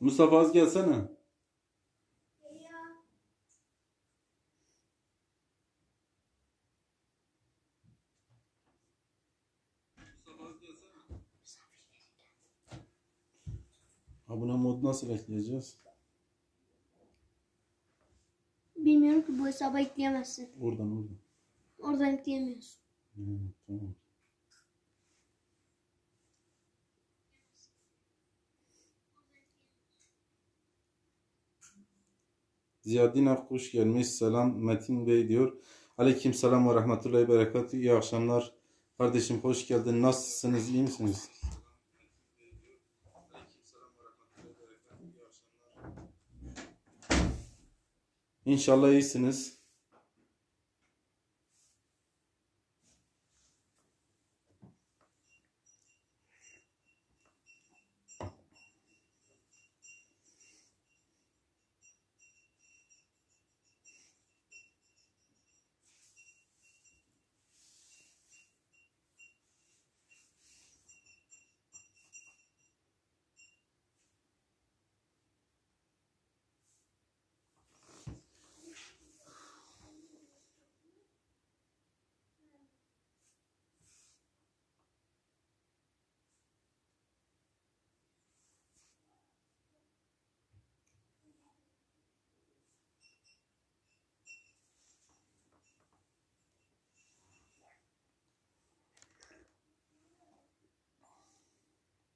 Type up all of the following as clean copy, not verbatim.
Mustafa az gelsene. Abone mod nasıl ekleyeceğiz? Bilmiyorum ki, bu hesaba ekleyemezsin. Oradan. Oradan ekleyemiyorsun. Tamam. Ziyadin Akkuş gelmiş. Selam Metin Bey diyor. Aleyküm selam ve rahmetullahi berekatü. İyi akşamlar. Kardeşim hoş geldin. Nasılsınız? İyi misiniz? İnşallah iyisiniz.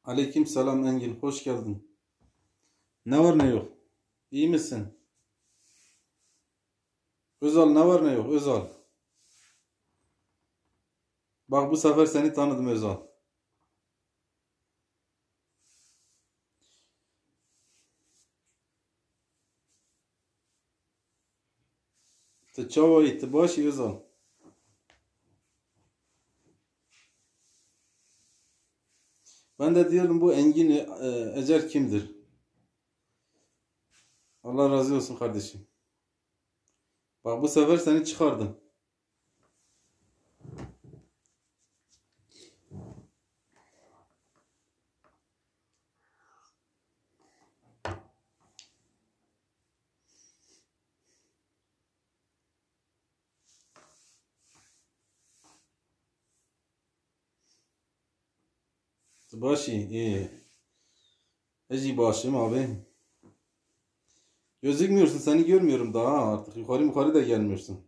Aleyküm selam Engin. Hoş geldin. Ne var ne yok? İyi misin? Özal ne var ne yok? Özal. Bak bu sefer seni tanıdım Özal. Çava itti başı Özal. Ben de diyorum bu Engin Ecer kimdir? Allah razı olsun kardeşim. Bak bu sefer seni çıkardım. Başı iyi. Eci başım abi. Gözükmüyorsun, seni görmüyorum daha artık. Yukarı da gelmiyorsun.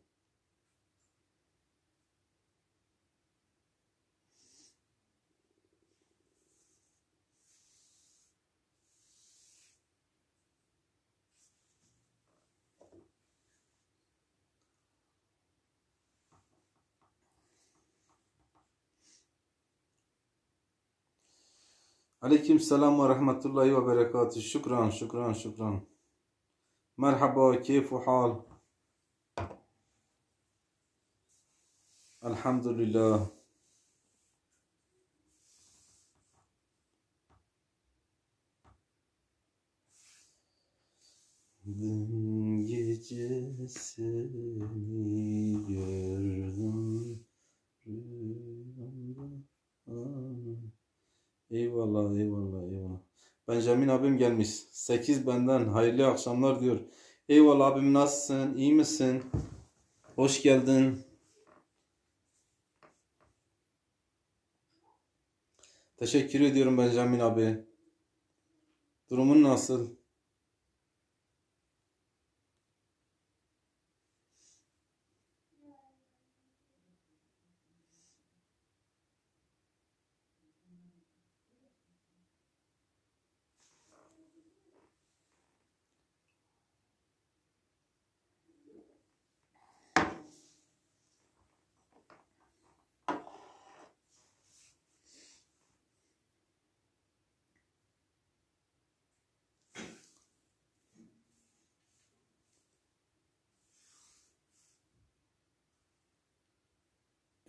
Aleyküm selam ve rahmetullahi ve berekatü. Şükran. Merhaba, keyfu hal? Elhamdülillah. Dün gece seni gördüm rüyamda. Eyvallah. Benjamin abim gelmiş. 8 benden hayırlı akşamlar diyor. Eyvallah abim, nasılsın? İyi misin? Hoş geldin. Teşekkür ediyorum Benjamin abi. Durumun nasıl?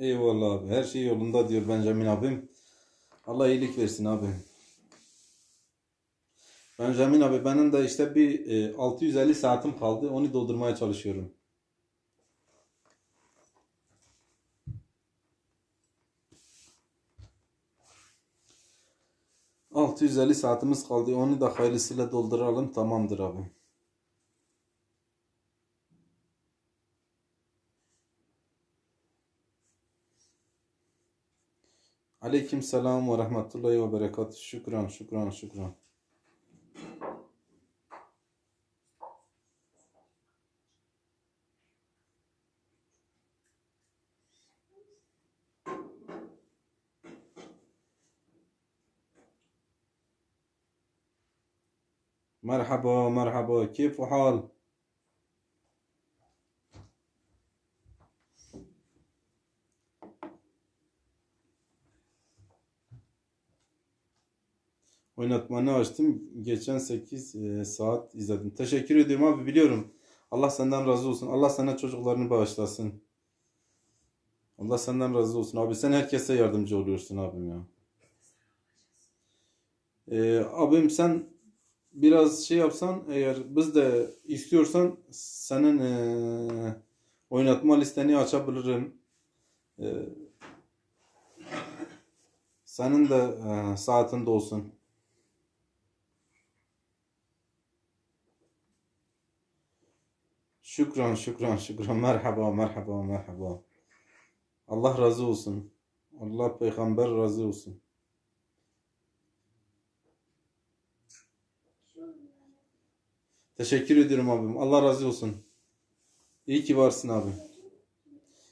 Eyvallah abi. Her şey yolunda diyor Benjamin abim. Allah iyilik versin abi. Benjamin abi benim de işte bir 650 saatim kaldı. Onu doldurmaya çalışıyorum. 650 saatimiz kaldı. Onu da hayırlısıyla dolduralım. Tamamdır abi. Aleyküm selam ve rahmetullahi ve berekatuhu. Şükran, şükran, şükran. Merhaba, merhaba. Keyif hal? Oynatmanı açtım. Geçen 8 saat izledim. Teşekkür ediyorum abi, biliyorum. Allah senden razı olsun. Allah sana çocuklarını bağışlasın. Allah senden razı olsun abi. Sen herkese yardımcı oluyorsun abim ya. Abim sen biraz şey yapsan, eğer biz de istiyorsan senin oynatma listeni açabilirim. E, Senin de saatin de olsun. Şükran, şükran, şükran. Merhaba, merhaba, merhaba. Allah razı olsun. Allah peygamber razı olsun. Teşekkür ediyorum abim. Allah razı olsun. İyi ki varsın abim.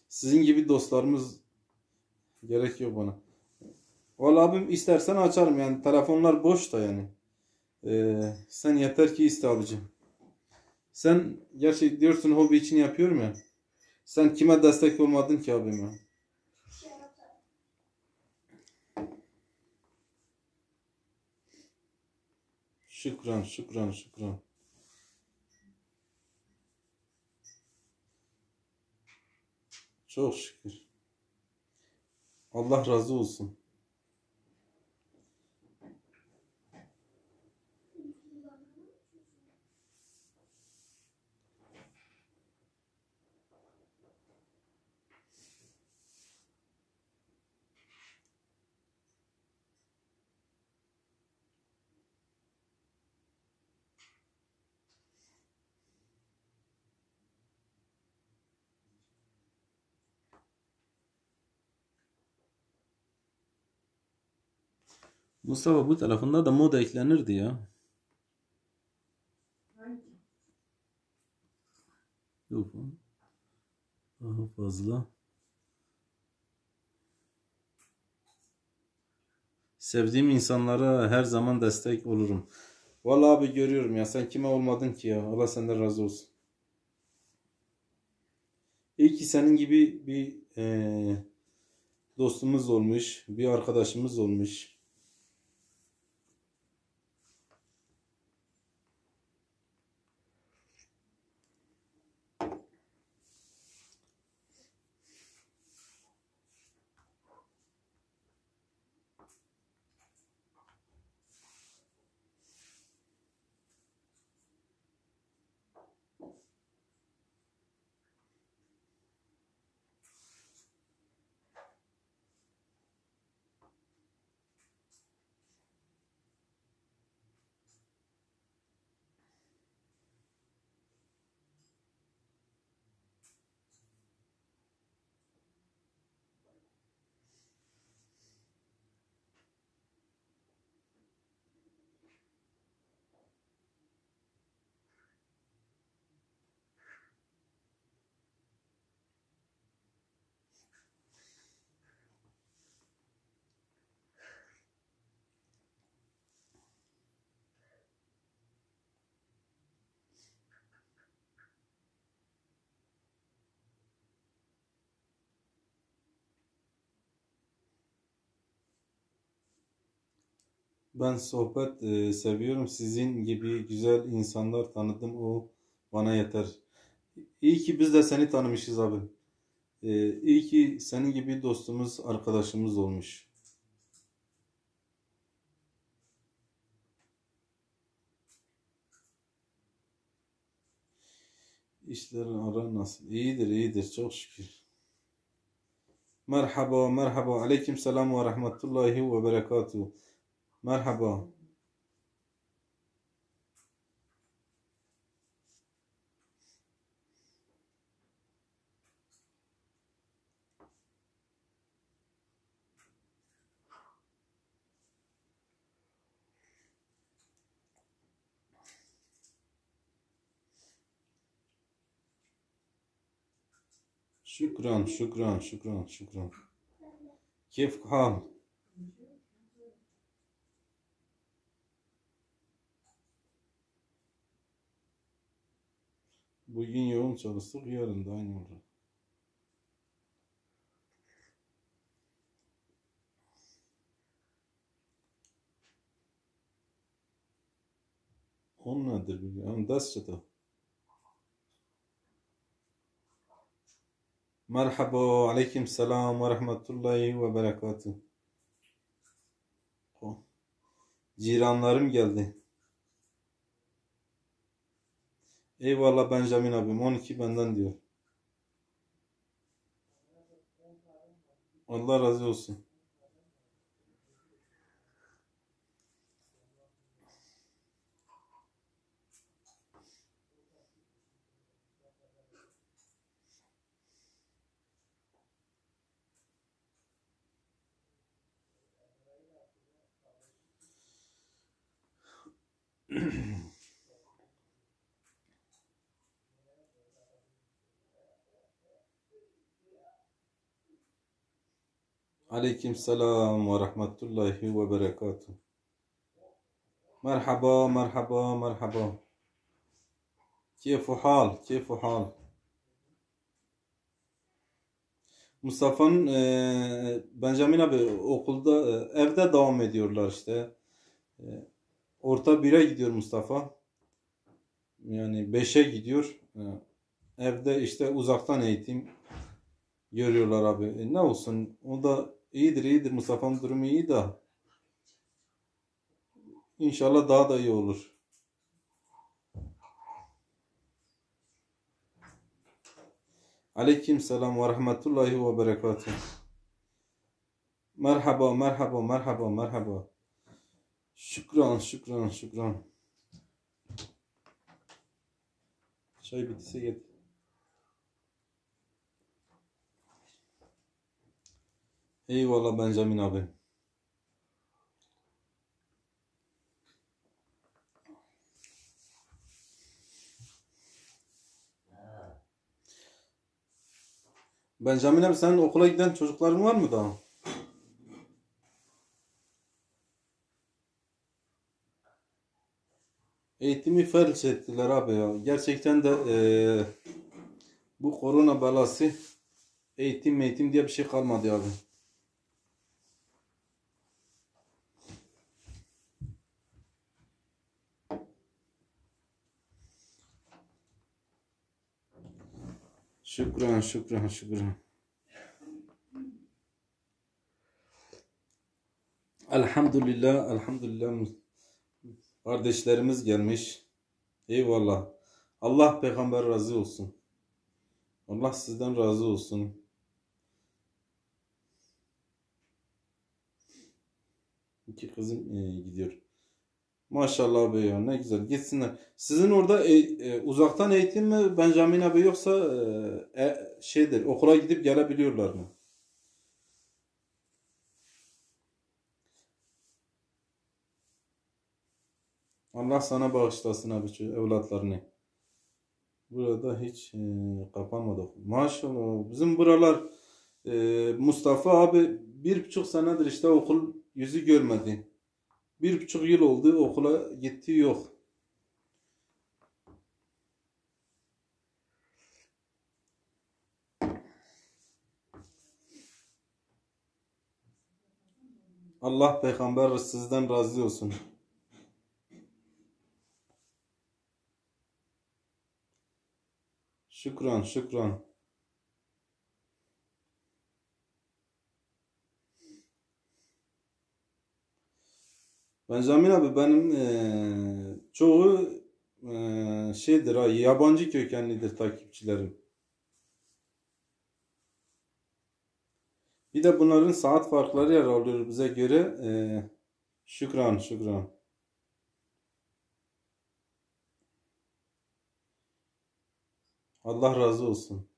Sizin gibi dostlarımız gerek yok bana. Vallahi abim, istersen açarım yani. Telefonlar boş da yani. Sen yeter ki iste abicim. Sen gerçi diyorsun hobi için yapıyorum ya. Sen kime destek olmadın ki abim ya? Şükran, şükran, şükran. Çok şükür. Allah razı olsun. Mustafa, bu telefonda da mod eklenirdi ya. Yok. Daha fazla. Sevdiğim insanlara her zaman destek olurum. Vallahi abi, görüyorum ya. Sen kime olmadın ki ya. Allah senden razı olsun. İyi ki senin gibi bir dostumuz olmuş. Bir arkadaşımız olmuş. Ben sohbet seviyorum. Sizin gibi güzel insanlar tanıdım. O bana yeter. İyi ki biz de seni tanımışız abi. İyi ki senin gibi dostumuz, arkadaşımız olmuş. İşlerin ara nasıl? İyidir, iyidir. Çok şükür. Merhaba, merhaba. Aleyküm selam ve rahmetullahi ve berekatuhu. Merhaba. Şükran, şükran, şükran, şükran. Keyif hal? Bugün yoğun çalıştık, yarın da aynı olacak. On nedir bilmiyorum. Ders çıtı. Merhaba, aleyküm selam ve rahmetullahi ve berekatuhu. Oh, ciranlarım geldi. Eyvallah Benjamin abim, 12 benden diyor. Allah razı olsun. Aleyküm selam ve rahmetullahi ve berekatuhu. Merhaba, merhaba, merhaba. Keyfu hal, keyfu hal. Mustafa'nın Benjamin abi okulda, evde devam ediyorlar işte. E, Orta 1'e gidiyor Mustafa. Yani 5'e gidiyor. Evde işte uzaktan eğitim görüyorlar abi. Ne olsun? O da iyidir, iyidir. Mustafa'nın durumu iyi de. İnşallah daha da iyi olur. Aleyküm selam ve rahmetullahi ve berekatuhu. Merhaba, merhaba, merhaba, merhaba. Şükran, şükran, şükran. Çay bittiyse git. Eyvallah Benjamin abi. Benjamin abi senin okula giden çocukların var mı daha? Eğitimi felç ettiler abi ya. Gerçekten de bu korona belası eğitim diye bir şey kalmadı abi. Şükran, şükran, şükran. Elhamdülillah, elhamdülillah. Kardeşlerimiz gelmiş. Eyvallah. Allah peygamber razı olsun. Allah sizden razı olsun. İki kızım gidiyor. Maşallah abi ya ne güzel gitsinler. Sizin orada uzaktan eğitim mi Benjamin abi yoksa şeydir okula gidip gelebiliyorlar mı? Allah sana bağışlasın abi şu evlatlarını. Burada hiç kapanmadı. Maşallah bizim buralar Mustafa abi 1,5 senedir işte okul yüzü görmedi. 1,5 yıl oldu okula gitti yok. Allah peygamber sizden razı olsun. Şükran, şükran. Benjamin abi benim çoğu şeydir ha, yabancı kökenlidir takipçilerim. Bir de bunların saat farkları yer alıyor bize göre. Şükran, şükran. Allah razı olsun.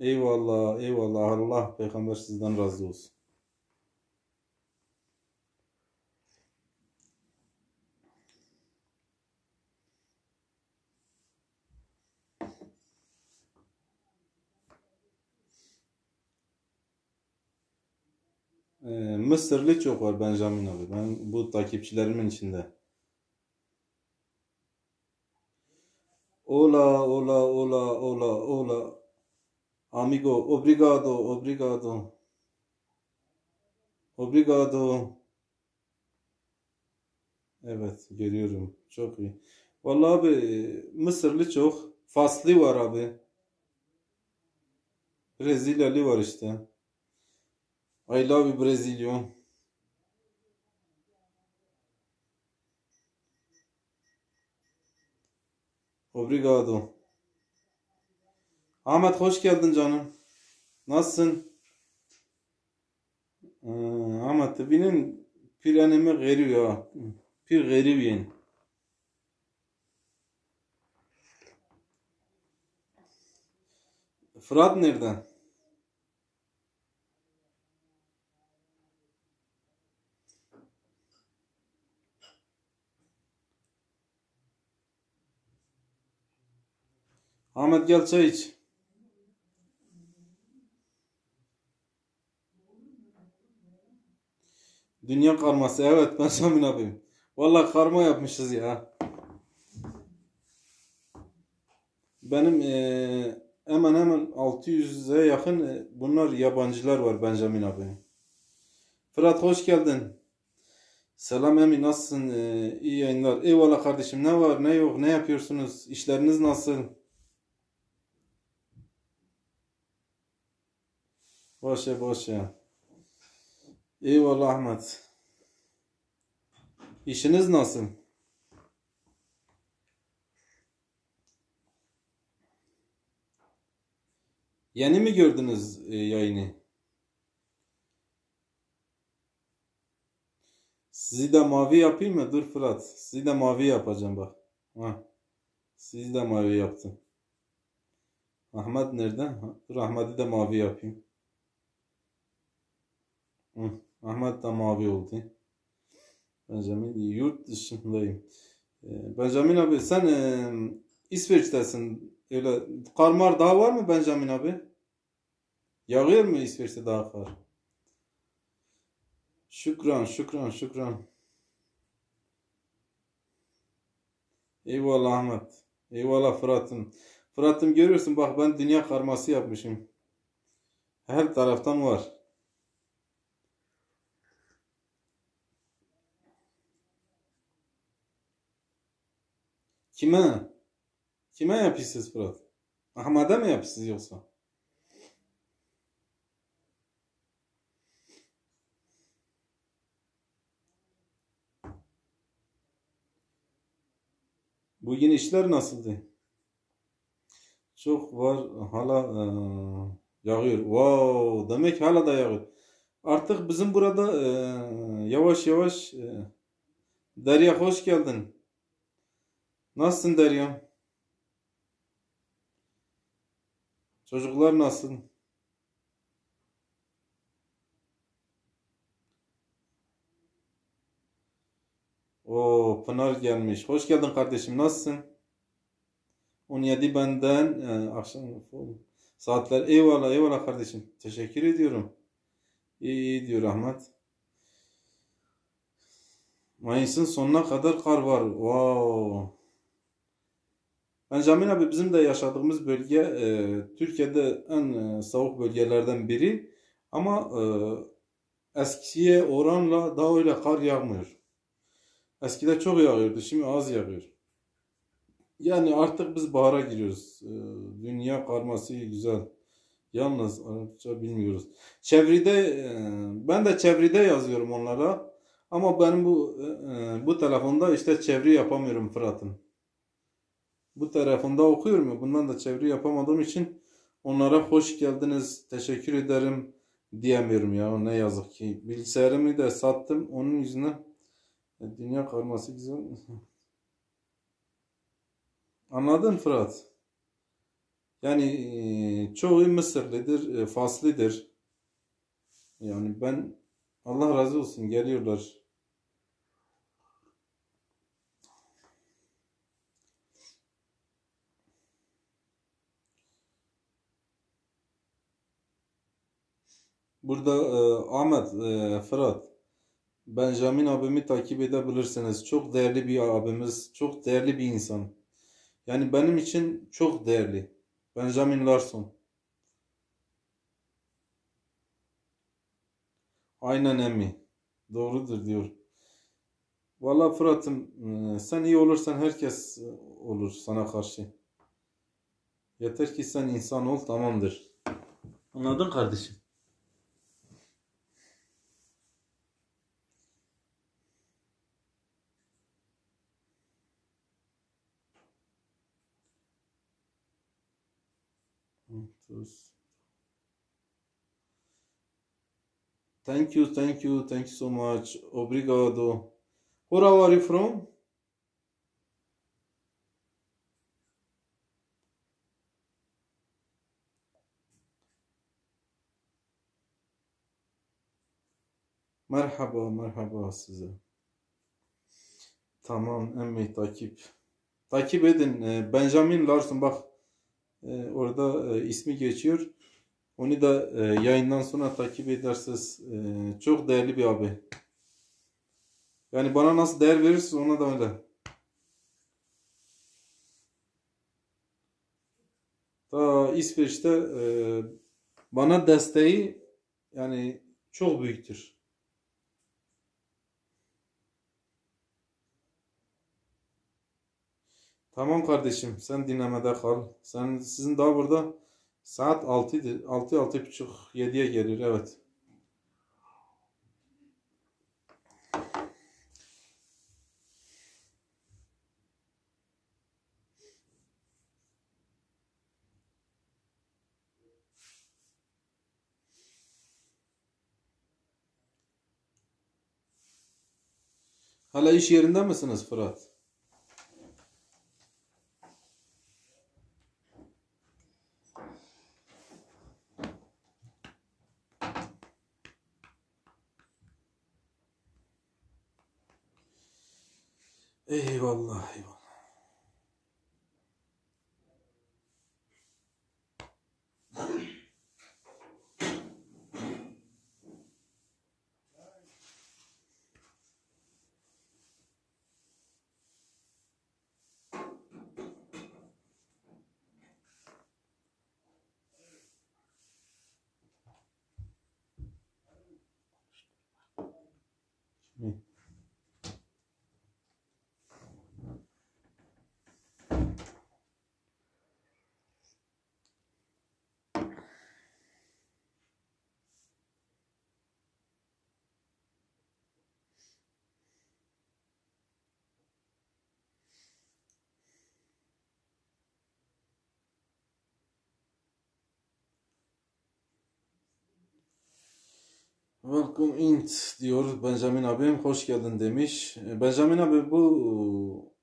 Eyvallah, eyvallah. Allah peygamber sizden razı olsun. Mısırlı çok var Benjamin abi. Ben bu takipçilerimin içinde. Hola, hola, hola, hola, hola. Amigo, obrigado, obrigado. Obrigado. Evet, görüyorum. Çok iyi. Vallahi abi Mısırlı çok. Faslı var abi. Brezilyalı var işte. I love you Brezilya. Obrigado. Ahmet hoş geldin canım. Nasılsın? Ahmet benim bir anime garip ya. Bir garip yani. Fırat nerede? Ahmet gel çay iç. Dünya karması. Evet ben Samin abim. Vallahi karma yapmışız ya. Benim hemen hemen 600'e yakın bunlar yabancılar var Benjamin abi. Fırat hoş geldin. Selam Emin nasılsın? İyi yayınlar. Eyvallah kardeşim. Ne var ne yok ne yapıyorsunuz? İşleriniz nasıl? Başa başa. Eyvallah Ahmet. İşiniz nasıl? Yeni mi gördünüz yayını? Sizi de mavi yapayım mı? Dur Fırat. Sizi de mavi yapacağım bak. Ha, sizi de mavi yaptım. Ahmet nerede? Ha, dur Ahmet'i de mavi yapayım. Hı, Ahmet de mavi oldu. Benjamin yurt dışındayım. Benjamin abi sen İsveç'tesin. Öyle karmar daha var mı Benjamin abi? Yağıyor mu İsveç'te daha kar? Şükran, şükran, şükran. Eyvallah Ahmet. Eyvallah Fırat'ım. Fırat'ım görüyorsun bak ben dünya karması yapmışım. Her taraftan var. Kime? Kime yapıyorsunuz Fırat? Ahmet'e mi yapıyorsunuz yoksa? Bugün işler nasıldı? Çok var hala yağıyor. Wow, demek hala da yağıyor. Artık bizim burada yavaş yavaş Derya hoş geldin. Nasılsın Derya? Çocuklar nasıl? O Pınar gelmiş. Hoş geldin kardeşim. Nasılsın? 17 benden akşam saatler. Eyvallah eyvallah kardeşim. Teşekkür ediyorum. İyi, iyi diyor Ahmet. Mayıs'ın sonuna kadar kar var. Wow. Benjamin abi bizim de yaşadığımız bölge Türkiye'de en soğuk bölgelerden biri. Ama eskiye oranla daha öyle kar yağmıyor. Eskide çok yağıyordu, şimdi az yağıyor. Yani artık biz bahara giriyoruz. Dünya karması güzel. Yalnız Arapça bilmiyoruz. Çevrede ben de çevrede yazıyorum onlara. Ama benim bu telefonda işte çeviri yapamıyorum Fırat'ım. Bu telefonda okuyorum ya, bundan da çeviri yapamadığım için onlara hoş geldiniz, teşekkür ederim diyemiyorum ya, ne yazık ki. Bilgisayarımı da sattım onun yüzüne. Dünya karması güzel. Anladın Fırat? Yani çoğu Mısırlıdır, Faslıdır. Yani ben, Allah razı olsun, geliyorlar. Burada Ahmet, Fırat, Benjamin abimi takip edebilirsiniz. Çok değerli bir abimiz, çok değerli bir insan. Yani benim için çok değerli. Benjamin Larson. Aynen emmi. Doğrudur diyor. Vallahi Fırat'ım, sen iyi olursan herkes olur sana karşı. Yeter ki sen insan ol, tamamdır. Anladın kardeşim? Thank you, thank you, thank you so much. Obrigado. Where are you from? Merhaba, merhaba size. Tamam, emmi takip. Takip edin. Benjamin Larson, bak orada ismi geçiyor. Onu da yayından sonra takip edersiniz. Çok değerli bir abi. Yani bana nasıl değer verirsiniz ona da öyle. Ta İsveç'te bana desteği yani çok büyüktür. Tamam kardeşim, sen dinlemede kal. Sizin daha burada saat 6'dır. 6, 6:30, 7'ye gelir, evet. Hala iş yerinde misiniz Fırat? Eyvallah, eyvallah. Welcome in diyor Benjamin abim. Hoş geldin demiş. Benjamin abi, bu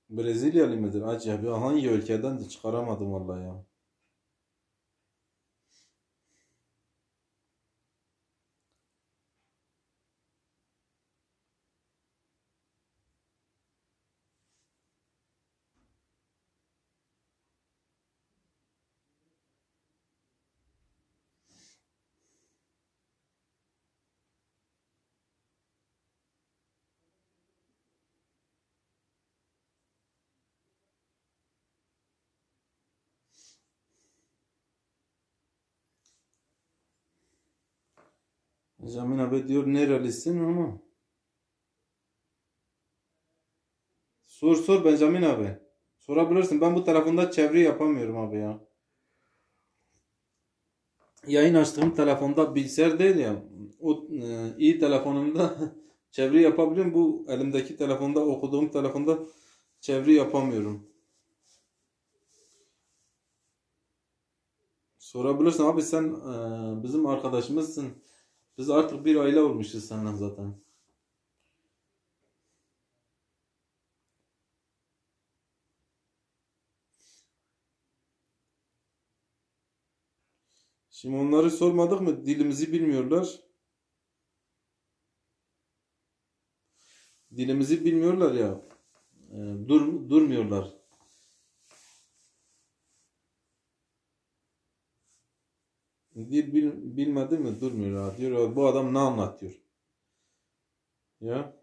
Brezilyalı mıdır acaba? Hangi ülkeden de çıkaramadım vallahi ya. Benjamin abi diyor nerelisin ama. Sor sor Benjamin abi. Sorabilirsin. Ben bu telefonda çeviri yapamıyorum abi ya. Yayın açtığım telefonda bilgisayar değil ya. o iyi telefonumda çeviri yapabiliyorum. Bu elimdeki telefonda, okuduğum telefonda çeviri yapamıyorum. Sorabilirsin abi, sen bizim arkadaşımızsın. Biz artık bir aile olmuşuz seninle zaten. Şimdi onları sormadık mı? Dilimizi bilmiyorlar. Dilimizi bilmiyorlar ya. Durmuyorlar. Bilmedi mi durmuyor ha. Diyor bu adam ne anlatıyor? Ya.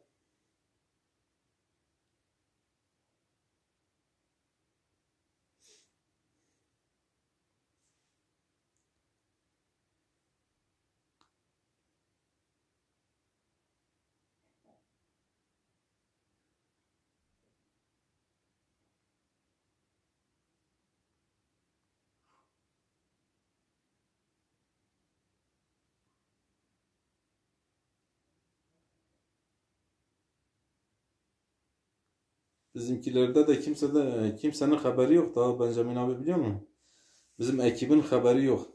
Bizimkilerde de kimsenin haberi yok daha, Benjamin abi biliyor musun? Bizim ekibin haberi yok.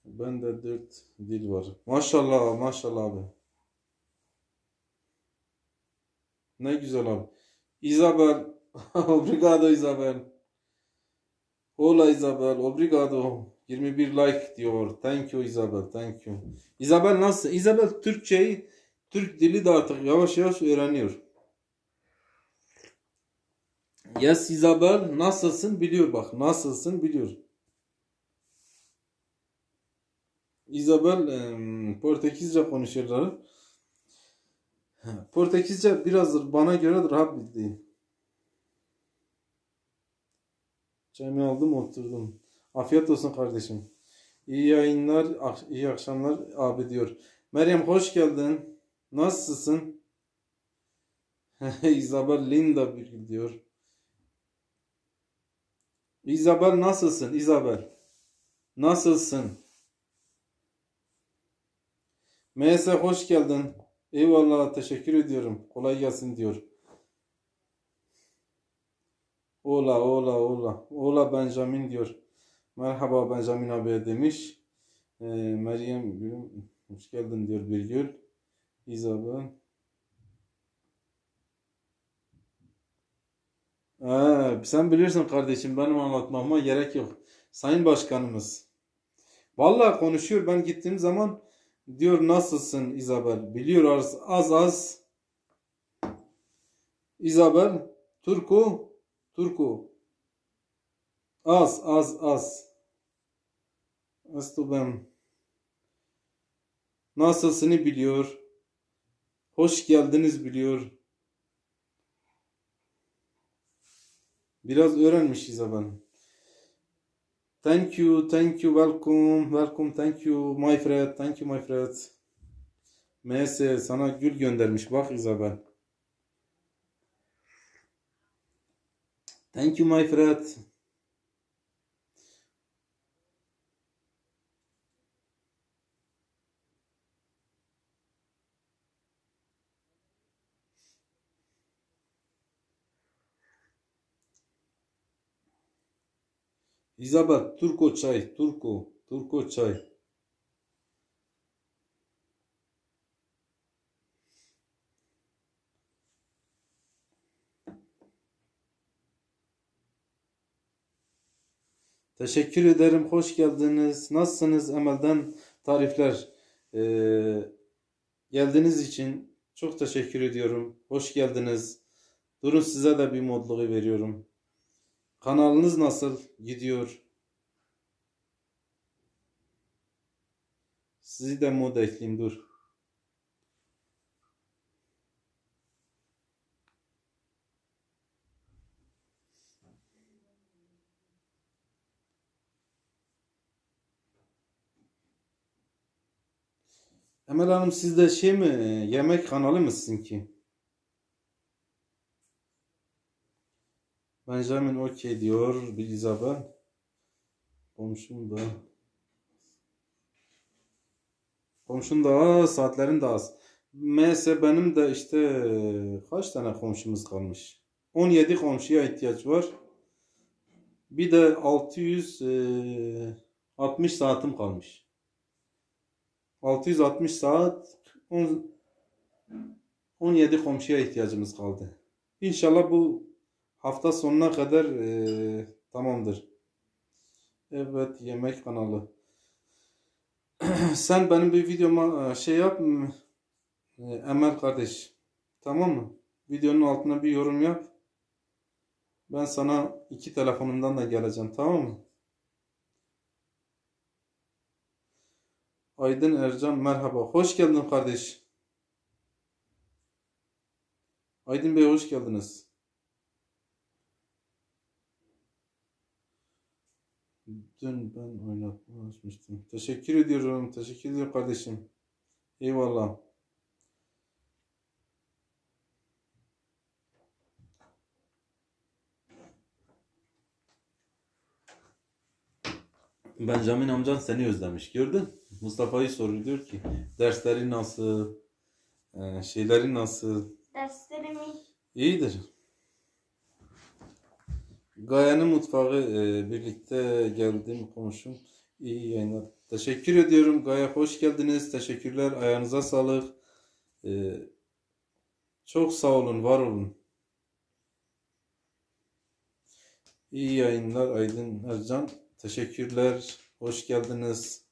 Ben de 4 dil var. Maşallah maşallah abi. Ne güzel abi. Isabel. Obrigado Isabel. Hola Isabel. Obrigado. 21 like diyor. Thank you Isabel. Thank you. Isabel nasıl? Isabel Türk dili de artık yavaş yavaş öğreniyor. Yes Isabel nasılsın biliyor bak. Nasılsın biliyor. Isabel Portekizce konuşuyorlar. Portekizce biraz bana göre rahat bildiğim. Çayımı aldım oturdum. Afiyet olsun kardeşim. İyi yayınlar, iyi akşamlar abi diyor. Meryem hoş geldin. Nasılsın? Isabel Linda bir diyor. Isabel nasılsın? Isabel. Nasılsın? MS hoş geldin. Eyvallah teşekkür ediyorum. Kolay gelsin diyor. Ola ola ola. Ola Benjamin diyor. Merhaba Benjamin abi demiş. Meryem hoş geldin diyor Birgül. Isabel. Sen bilirsin kardeşim, benim anlatmama gerek yok. Sayın Başkanımız. Vallahi konuşuyor. Ben gittiğim zaman diyor nasılsın Isabel. Biliyor az az. Isabel. Turku. Az. Estubem. Nasılsını biliyor. Hoş geldiniz biliyor. Biraz öğrenmiş Isabel. Thank you, welcome, thank you, my friend, thank you, my friend. MS sana gül göndermiş, bak Isabel. Thank you, my friend. Isabel, Turko çay. Teşekkür ederim. Hoş geldiniz. Nasılsınız? Emel'den tarifler. Geldiğiniz için çok teşekkür ediyorum. Hoş geldiniz. Durun size de bir modluğu veriyorum. Kanalınız nasıl gidiyor? Sizi de mod ekleyeyim dur. Emel Hanım sizde şey mi? Yemek kanalı mı sizinki? Benjamin okey diyor. Bir Isabel. Komşum da. Komşun da az, saatlerin de az. Mesela benim de işte kaç tane komşumuz kalmış? 17 komşuya ihtiyaç var. Bir de 660 saatim kalmış. 660 saat 17 komşuya ihtiyacımız kaldı. İnşallah bu hafta sonuna kadar tamamdır. Evet, yemek kanalı. Sen benim bir videoma şey yap, Emel kardeş. Tamam mı? Videonun altına bir yorum yap. Ben sana iki telefonumdan da geleceğim, tamam mı? Aydın Ercan merhaba. Hoş geldin kardeş. Aydın Bey hoş geldiniz. Dün ben oynatma açmıştım. Teşekkür ediyorum. Teşekkür ediyorum kardeşim. Eyvallah. Benjamin amcan seni özlemiş. Gördün? Mustafa'yı soruyor, diyor ki dersleri nasıl? Şeyleri nasıl? Derslerimi İyidir. Gaye'nin mutfağı birlikte geldim komşum. İyi yayınlar. Teşekkür ediyorum Gaye. Hoş geldiniz. Teşekkürler. Ayağınıza sağlık. E, Çok sağ olun. Var olun. İyi yayınlar Aydın Ercan. Teşekkürler. Hoş geldiniz.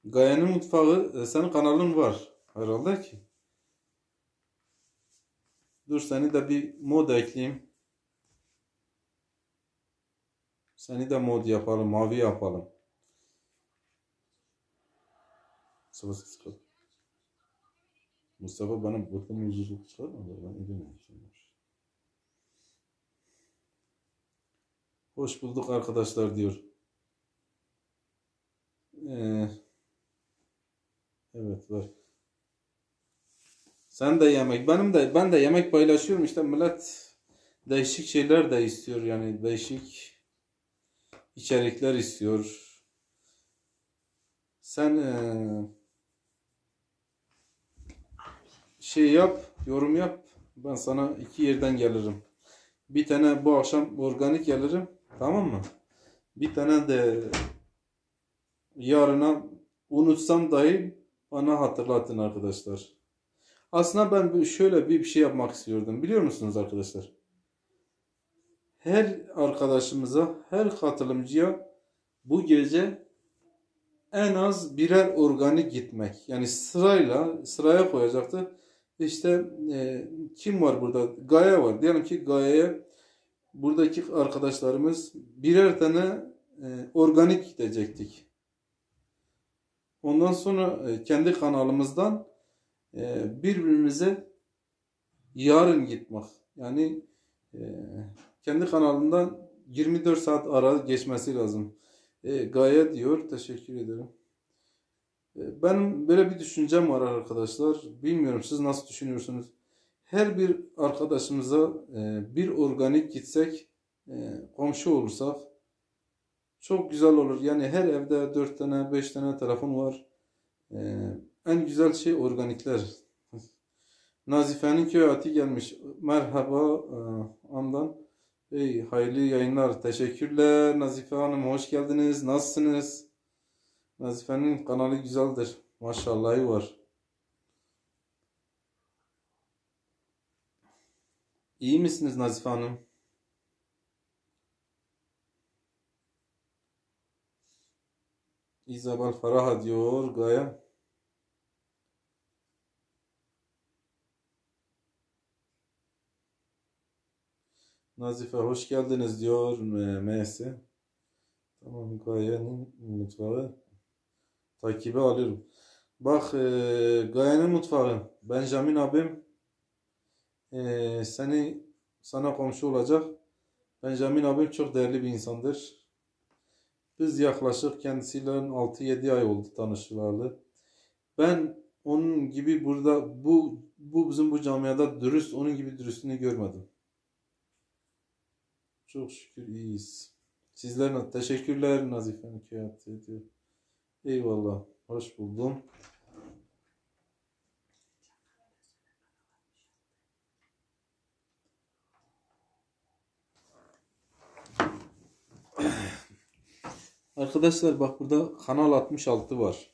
Gaye'nin mutfağı senin kanalın var herhalde ki. Dur seni de bir mod ekleyeyim. Seni de mod yapalım. Mavi yapalım. Mustafa bana burada muzluluk çıkarmadı. Ben edememişim. Hoş bulduk arkadaşlar diyor. Evet var. Sen de yemek. Ben de yemek paylaşıyorum işte millet değişik şeyler de istiyor yani değişik içerikler istiyor. Sen şey yap, yorum yap. Ben sana iki yerden gelirim. Bir tane bu akşam organik gelirim. Tamam mı? Bir tane de yarına unutsam dahi bana hatırlatın arkadaşlar. Aslında ben şöyle bir şey yapmak istiyordum. Biliyor musunuz arkadaşlar? Her arkadaşımıza, her katılımcıya bu gece en az birer organik gitmek. Yani sıraya koyacaktı. İşte kim var burada? Gaye var. Diyelim ki Gaye'ye buradaki arkadaşlarımız birer tane organik gidecektik. Ondan sonra kendi kanalımızdan birbirimize yarın gitmek. Yani e, kendi kanalından 24 saat ara geçmesi lazım. Gaye diyor. Teşekkür ederim. Benim böyle bir düşüncem var arkadaşlar. Bilmiyorum siz nasıl düşünüyorsunuz? Her bir arkadaşımıza bir organik gitsek, komşu olursak çok güzel olur. Yani her evde 4 tane 5 tane telefon var. E, En güzel şey organikler. Nazife'nin köy hayatı gelmiş. Merhaba Andan. Hayırlı yayınlar. Teşekkürler Nazife Hanım. Hoş geldiniz. Nasılsınız? Nazife'nin kanalı güzeldir. Maşallahı var. İyi misiniz Nazife Hanım? İzabel Faraha diyor Gaye. Nazife hoş geldiniz diyor MS. Tamam Gaye'nin mutfağı takibe alıyorum. Bak Gaye'nin mutfağı. Benjamin abim sana komşu olacak. Benjamin abim çok değerli bir insandır. Biz yaklaşık kendisiyle 6-7 ay oldu tanışılalı. Ben onun gibi burada bu bizim bu camiada dürüst, onun gibi dürüstlüğünü görmedim. Çok şükür iyiyiz. Sizlerle teşekkürler Nazife'nin kıyafeti diyor. Eyvallah. Hoş buldum. Arkadaşlar bak burada Kanal 66 var.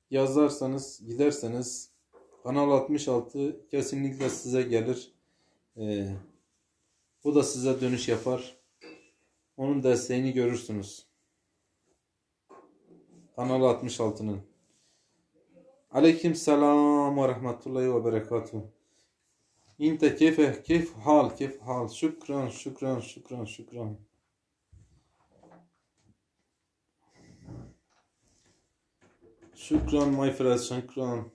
Yazarsanız giderseniz Kanal 66 kesinlikle size gelir. Bu da size dönüş yapar. Onun desteğini görürsünüz. Kanal 66'nın. Aleyküm selam ve rahmetullahi ve berekatuhu. İnte keyf hal. Şükran. Şükran my friend, şükran.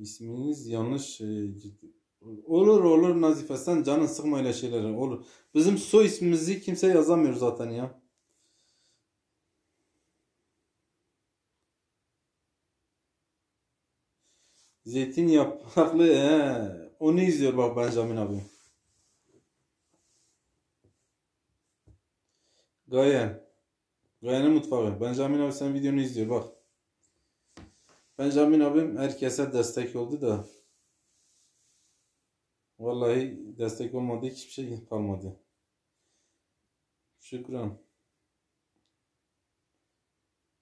İsminiz yanlış. Olur Nazife, sen canın sıkma öyle şeylere. Olur. Bizim soy ismimizi kimse yazamıyor zaten ya. Zeytin yapraklı. Onu izliyor bak Benjamin abi. Gaye'nin mutfağı. Benjamin abi sen videonu izliyor bak. Benjamin abim herkese destek oldu da. Vallahi destek olmadı, hiçbir şey kalmadı. Şükran.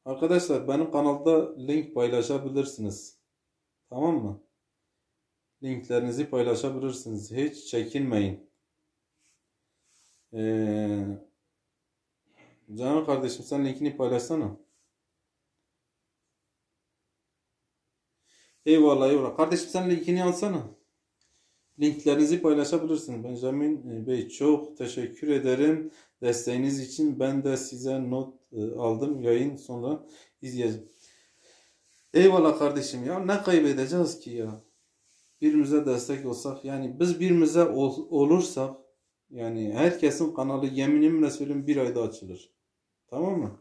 Arkadaşlar benim kanalda link paylaşabilirsiniz. Tamam mı? Linklerinizi paylaşabilirsiniz. Hiç çekinmeyin. Canım kardeşim sen linkini paylaşsana. Eyvallah. Kardeşim sen linkini alsana. Linklerinizi paylaşabilirsiniz. Benjamin Bey çok teşekkür ederim. Desteğiniz için ben de size not aldım. Yayın sonra izleyeceğim. Eyvallah kardeşim ya. Ne kaybedeceğiz ki ya? Birbirimize destek olsak. Yani biz birbirimize olursak yani herkesin kanalı yeminimle söyleyeyim bir ayda açılır. Tamam mı?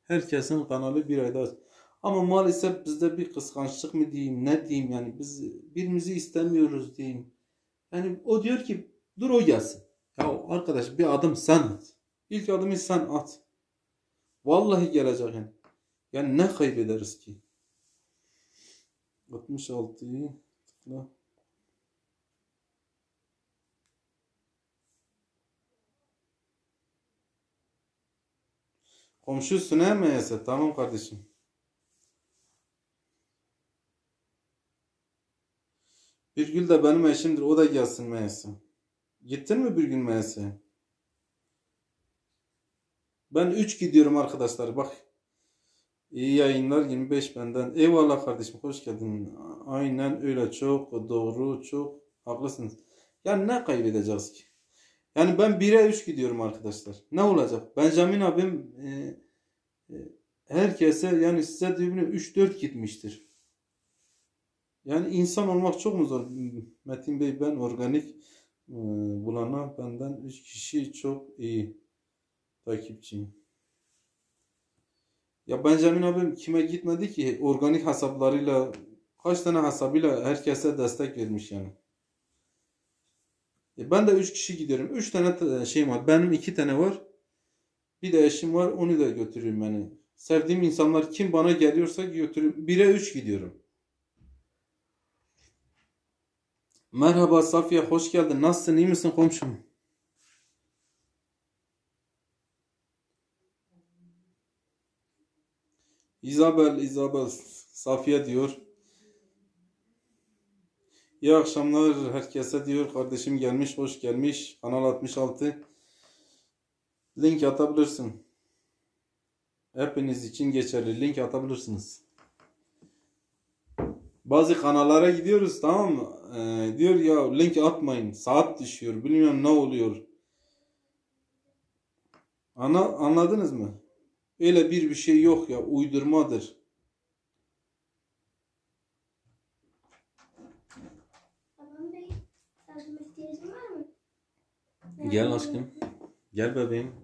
Herkesin kanalı bir ayda açılır. Ama maalesef bizde bir kıskançlık mı diyeyim ne diyeyim yani biz birbirimizi istemiyoruz diyeyim. Yani o diyor ki dur o gelsin. Ya arkadaş bir adım sen at. İlk adımı sen at. Vallahi gelecek yani. Yani ne kaybederiz ki? 66'yı tıkla. Komşusun he meğerse. Tamam kardeşim. Birgül de benim eşimdir. O da gelsin meğerse. Gittin mi Birgül meğerse? Ben 3 gidiyorum arkadaşlar. Bak. İyi yayınlar 25 benden. Eyvallah kardeşim. Hoş geldin. Aynen öyle. Çok doğru. Çok haklısınız. Yani ne kaybedeceğiz ki? Yani ben 1'e 3 gidiyorum arkadaşlar. Ne olacak? Benjamin abim herkese yani size diyorum 3-4 gitmiştir. Yani insan olmak çok mu zor? Metin Bey ben organik bulana benden 3 kişi çok iyi takipçiyim. Ya Benjamin abim kime gitmedi ki? Organik hesaplarıyla kaç tane hesabıyla herkese destek vermiş yani. Ben de 3 kişi gidiyorum. 3 tane şeyim var. Benim 2 tane var. Bir de eşim var. Onu da götürüyorum yani. Sevdiğim insanlar kim bana geliyorsa götürüyorum. 1'e 3 gidiyorum. Merhaba Safiye, hoş geldin. Nasılsın, iyi misin komşum? Isabel, Safiye diyor. İyi akşamlar herkese diyor. Kardeşim gelmiş, hoş gelmiş. Kanal 66. Link atabilirsin. Hepiniz için geçerli. Link atabilirsiniz. Bazı kanallara gidiyoruz tamam mı? Diyor ya link atmayın. Saat düşüyor. Bilmiyorum ne oluyor. Anladınız mı? Öyle bir şey yok ya. Uydurmadır. Tamam Bey, yardıma ihtiyacın var mı? Gel aşkım. Gel bebeğim.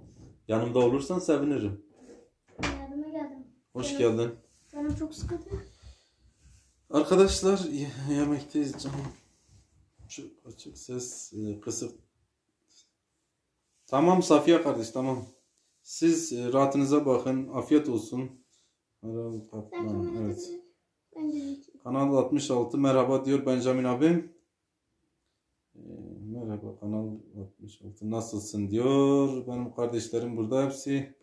Yanımda olursan sevinirim. Yardıma geldim. Hoş geldin. Canım çok sıkıldı. Arkadaşlar yemekteyiz canım. Şu açık ses kısık. Tamam Safiye kardeş tamam. Siz rahatınıza bakın. Afiyet olsun. Herhalde Sen kaplan, kamerada evet. dur. Ben de Kanal 66 merhaba diyor Benjamin abim. Merhaba Kanal 66 nasılsın diyor. Benim kardeşlerim burada hepsi.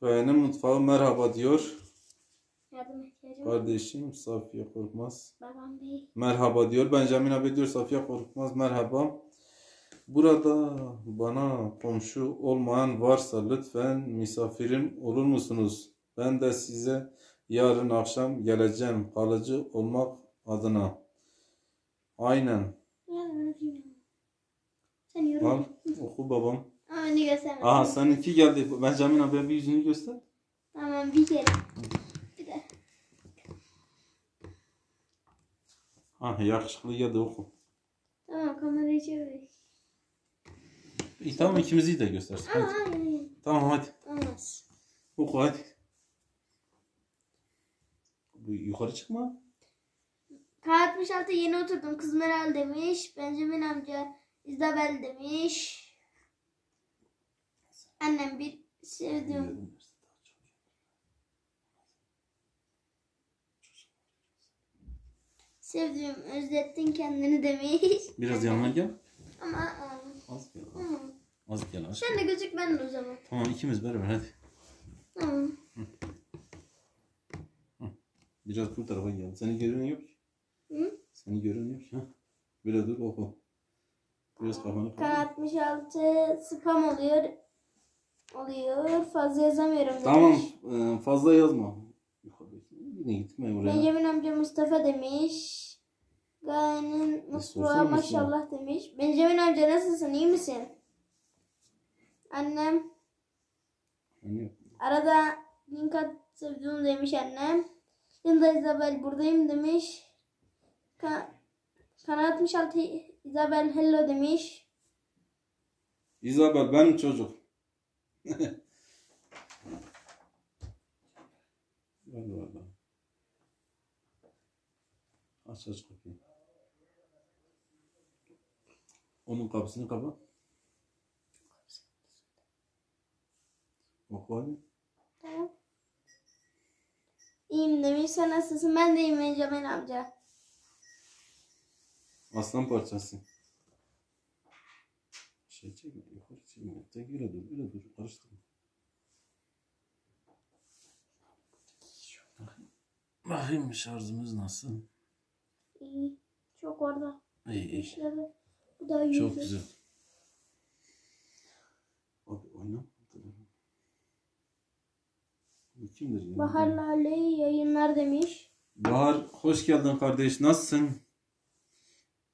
Benim mutfağı merhaba diyor. yardım ihtiyacım var. Kardeşim Safiye Korkmaz. Babam Bey. Merhaba diyor. Benjamin abi diyor Safiye Korkmaz merhaba. Burada bana komşu olmayan varsa lütfen misafirim olur musunuz? Ben de size yarın akşam geleceğim kalıcı olmak adına. Aynen. Yardım edeyim. Sen yürü. Al oku babam. Ama ne göstermesin. Aha seninki geldi. Benjamin abi bir yüzünü göster. Tamam bir kere. Bir de. Ah yakışıklı geldi oku. Tamam kamerayı çevir. İyi tamam ikimizi de göstersin. Ama Hadi. hayır. Tamam hadi. Olmaz. Oku hadi. Bu yukarı çıkma. K66 yeni oturdum. Kız Meral demiş. Benjamin amca Isabel demiş. Annem bir sevdiğim. Sevdiğim özlettin kendini demiş. Biraz yanına gel. Ama Az gel. ama. Az gel aşkım. Sen de gözük ben de o zaman. Tamam ikimiz beraber hadi. Tamam. Biraz bu tarafa gel. Seni görünen yok ki. Hı? Seni görünen yok ki. Ha? Böyle dur oku. Biraz kafanı kaldır. K66 spam oluyor. Fazla yazamıyorum demiş. Tamam fazla yazma. Yukarıdaki. Yine gitme oraya. Benjamin amca Mustafa demiş. Gaye'nin Mustafa sorsana maşallah demiş. Benjamin amca nasılsın iyi misin? Annem Hani arada link at sevdiğim demiş annem. Linda Isabel buradayım demiş. Kanal 66 Isabel hello demiş. Isabel benim çocuk. Vallahi. Aç kapıyı. Onun kapısını kapat. Oku hadi. Tamam. İyiyim demiş. Sen nasılsın? Ben de iyiyim Benjamin amca. Aslan parçası. Şey çekme, yukarı çekme. Tek öyle dur, karıştırma. Bakayım şarjımız nasıl? İyi. Çok orada. İyi. İşleri. Bu da yüzü. Çok güzel. Abi oyna. Bu kimdir ya? Bahar Lale yayınlar demiş. Bahar hoş geldin kardeş. Nasılsın?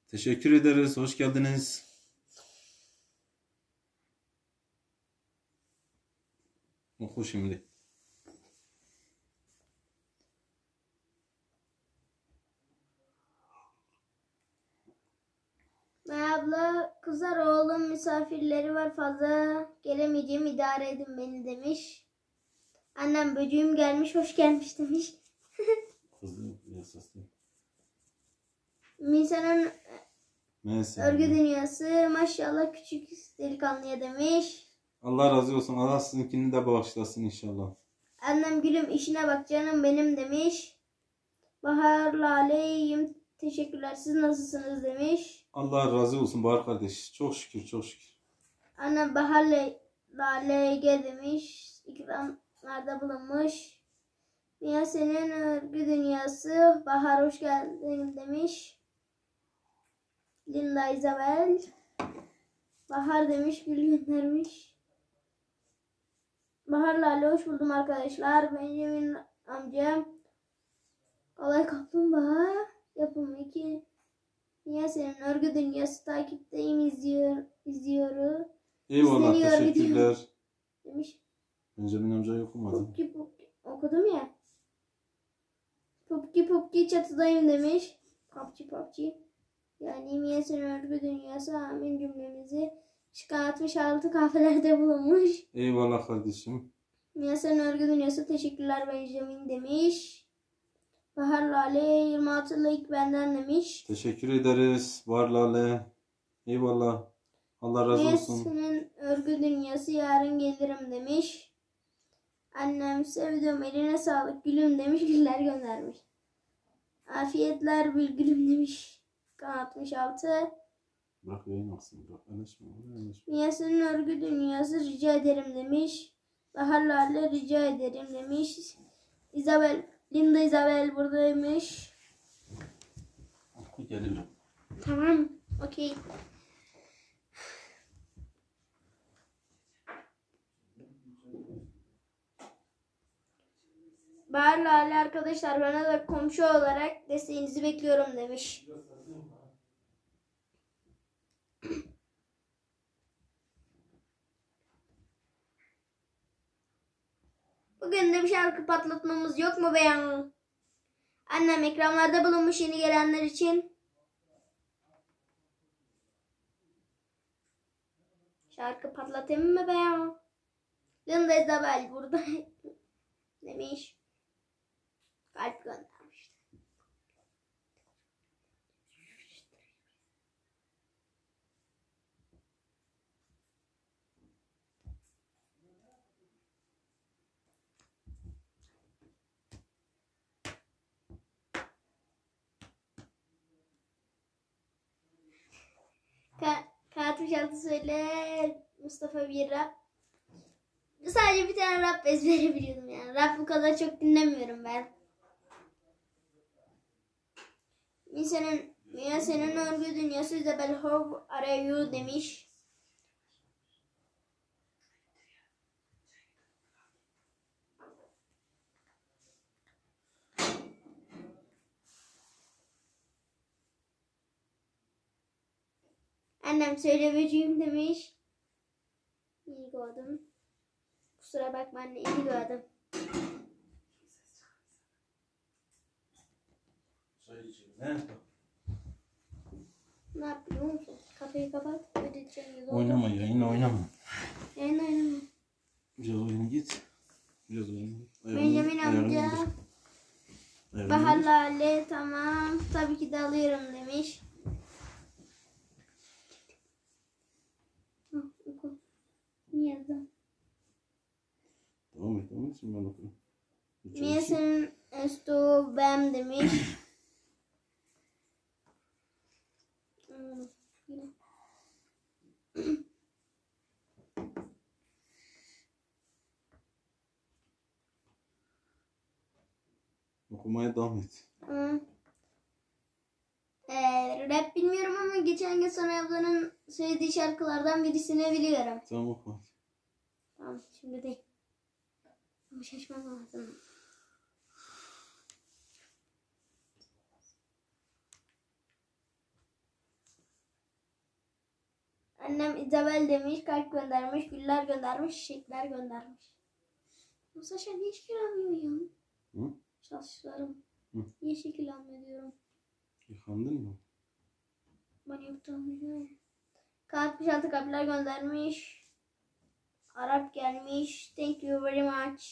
Teşekkür ederiz. Hoş geldiniz. Oku şimdi. Abla kızar oğlum misafirleri var fazla gelemeyeceğim idare edin beni demiş. Annem böceğim gelmiş hoş gelmiş demiş. Kızı yasası. Misa'nın Neyse. örgü dünyası maşallah küçük delikanlıya demiş. Allah razı olsun. Allah sizinkini de bağışlasın inşallah. Annem gülüm işine bak canım benim demiş. Bahar Lale iyiyim teşekkürler siz nasılsınız demiş. Allah razı olsun Bahar kardeş. Çok şükür, çok şükür. Annem Bahar Lale Ege demiş. İkramlarda bulunmuş. Mia senin örgü dünyası. Bahar hoş geldin demiş. Linda Isabel. Bahar demiş gül göndermiş. Bahar Lale hoş buldum arkadaşlar. Benjamin amcam. Kolay kaplumbağa yapımı 2. Mia senin örgü dünyası takipteyim izliyorum. Eyvallah İzleniyor, teşekkürler. Demiş. Benjamin amcayı okumadım. Pupki okudum ya. Pupki çatıdayım demiş. Papçi. Yani Mia senin örgü dünyası amin cümlemizi çıkan 66 kahvelerde bulunmuş. Eyvallah kardeşim. Miyasen Örgü Dünyası teşekkürler Benjamin demiş. Bahar Lale 26 like benden demiş. Teşekkür ederiz. Var Lale. Eyvallah. Allah razı olsun. Miyasen'in Örgü Dünyası yarın gelirim demiş. Annem sevdim eline sağlık gülüm demiş. Güller göndermiş. Afiyetler bir gülüm demiş. Kan 66. Bırak yayın aksın. Bırak. Anlaşma. Miyasen'in Örgü Dünyası rica ederim demiş. Bahar Lale rica ederim demiş. Linda Isabel buradaymış. Geliyorum. Tamam. Okey. Bahar Lale arkadaşlar bana da komşu olarak desteğinizi bekliyorum demiş. Bugün de bir şarkı patlatmamız yok mu beyan? Annem ekranlarda bulunmuş yeni gelenler için. Şarkı patlatayım mı beyan? Linda Isabel burada demiş. Kalp göndermiş. Katmış altı söyle Mustafa bir rap. Sadece bir tane rap ezbere biliyordum yani. Rap bu kadar çok dinlemiyorum ben. Miyasen'in Örgü Dünyası Isabel How are you demiş. Annem söylemeciyim demiş. İyi gördüm. Kusura bakma anne, iyi gördüm. Ne yapıyorsun? Kafayı kapat. Ödeyeceğim. Oynama yayın oynama. Yayın oynama. Biraz oyuna git. Biraz oyuna git. Benjamin amca. Bahar Lale tamam. Tabii ki de alıyorum demiş. Niye de? Devam et şimdi ben okurum. Miyasen esto bem demiş. Okumaya devam et. Rap bilmiyorum ama geçen gün Sonay ablanın söylediği şarkılardan birisini biliyorum. Tamam oku. Tamam şimdi değil. Ama şaşmam lazım. Annem Isabel demiş, kalp göndermiş, güller göndermiş, çiçekler göndermiş. Bu Saşa niye şekil almıyor ya? Hı? Saçlarım. Hı? Niye şekil almıyor diyorum. Yıkandın mı? Ben yoktum. K66 kalpler göndermiş. Arap gelmiş. Thank you very much.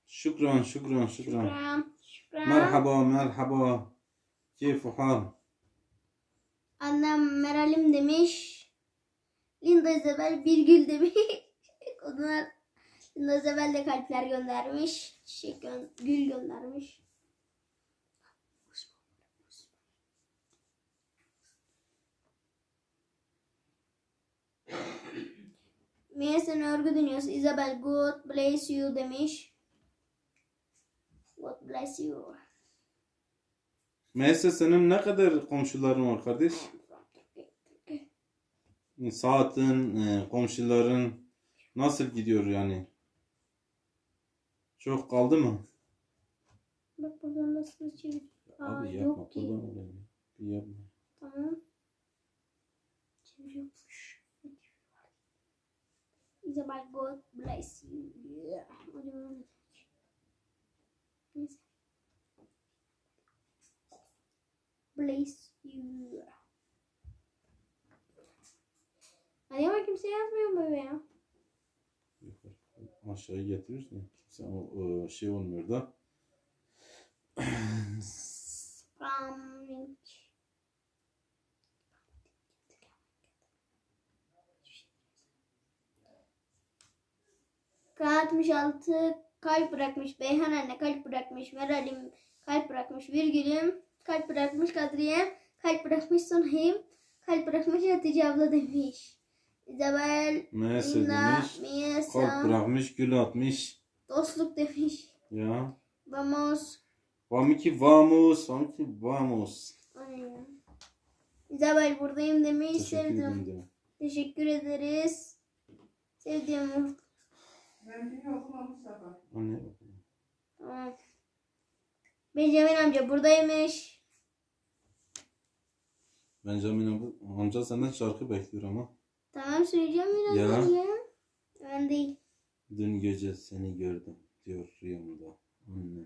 Şükran. Şükran. Merhaba. Keyfu hal? Annem Meralim demiş. Linda Isabel bir gül demiş. Onlar Linda Isabel de kalpler göndermiş. Gül göndermiş. Miyasen Örgü Dünyası Isabel God bless you demiş. God bless you. Meğerse senin ne kadar komşuların var kardeş? Saatin, komşuların nasıl gidiyor yani? Çok kaldı mı? Bak buradan nasıl çevir. Abi yapma. Yok ki. Kurban olayım. Bir yapma. Tamam. Çeviriyormuş. Isabel God bless you. Neyse. Bless you. Hadi ama kimse yazmıyor mu ya? aşağıya getiriyorsun ya. Kimse o şey olmuyor da. Pamuk. K66 kalp bırakmış. Beyhan anne kalp bırakmış. Meral'im kalp bırakmış. Virgül'üm kalp bırakmış. Kadriye kalp bırakmış. Sonhayım kalp bırakmış. Hatice abla demiş. İzabel Neyse Linda demiş. Miyasa Kalp bırakmış, gül atmış. dostluk demiş. Ya. Vamos. Vamos. Vamos. Aynen. İzabel buradayım demiş. Teşekkür Sevdim. ederim dedim. Teşekkür ederiz. Sevdiğim. Ben bilmiyorum ama Mustafa. Anne. Tamam. Benjamin amca buradaymış. Benjamin amca senden şarkı bekliyor ama. Tamam söyleyeceğim birazdan Ya. ya. Ben değil. Dün gece seni gördüm diyor rüyamda. Annem.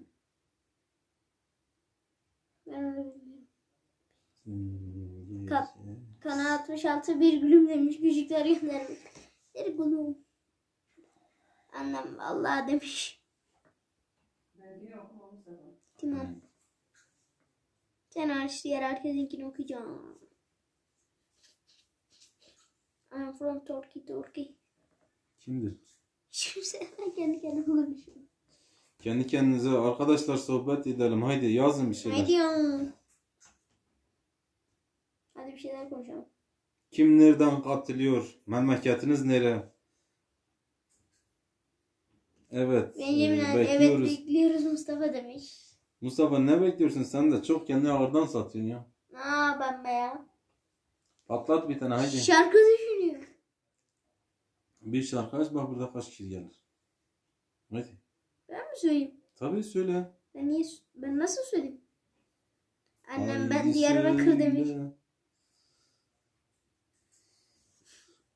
Ben öyle bilmiyorum. Dün gece. Kat. Kana 66 bir gülüm demiş. Küçükler göndermiş. Bir gülüm. Annem vallahi demiş. Ben bilmiyorum ama Mustafa. Tamam. Sen hariç diğer herkesinkini okuyacağım. I'm from Turkey. Kimdir? Şimdi sen kendi kendime konuşuyorum. Kendi kendinize arkadaşlar sohbet edelim. Haydi yazın bir şeyler. Ne diyorsun? Hadi bir şeyler konuşalım. Kim nereden katılıyor? Memleketiniz nere? Evet. Benjamin abi evet bekliyoruz. bekliyoruz Mustafa demiş. Mustafa ne bekliyorsun? Sen de çok kendini ağırdan satıyorsun ya. Ben be ya. Patlat bir tane haydi. Şarkı düşünüyor. Bir şarkı aç bak burada kaç kişi gelir. Haydi. Ben mi söyleyeyim? Tabii söyle. Ben nasıl söyleyeyim? Annem ben Haydi Diyarbakır söyle. demiş.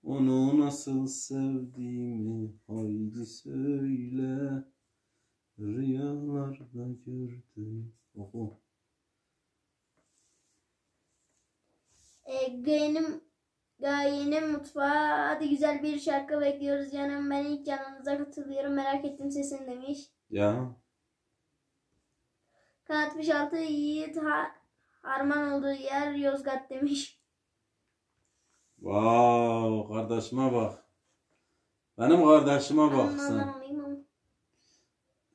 Onu nasıl sevdiğimi haydi söyle. Rüyalarda gördüm. Oku. Gayenin mutfağı. Hadi güzel bir şarkı bekliyoruz canım. Ben ilk yanınıza katılıyorum. Merak ettim sesini demiş. Ya. K66 Yiğit Harman olduğu yer Yozgat demiş. Wow, kardeşime bak. Benim kardeşime bak Ondan sen. alayım ama.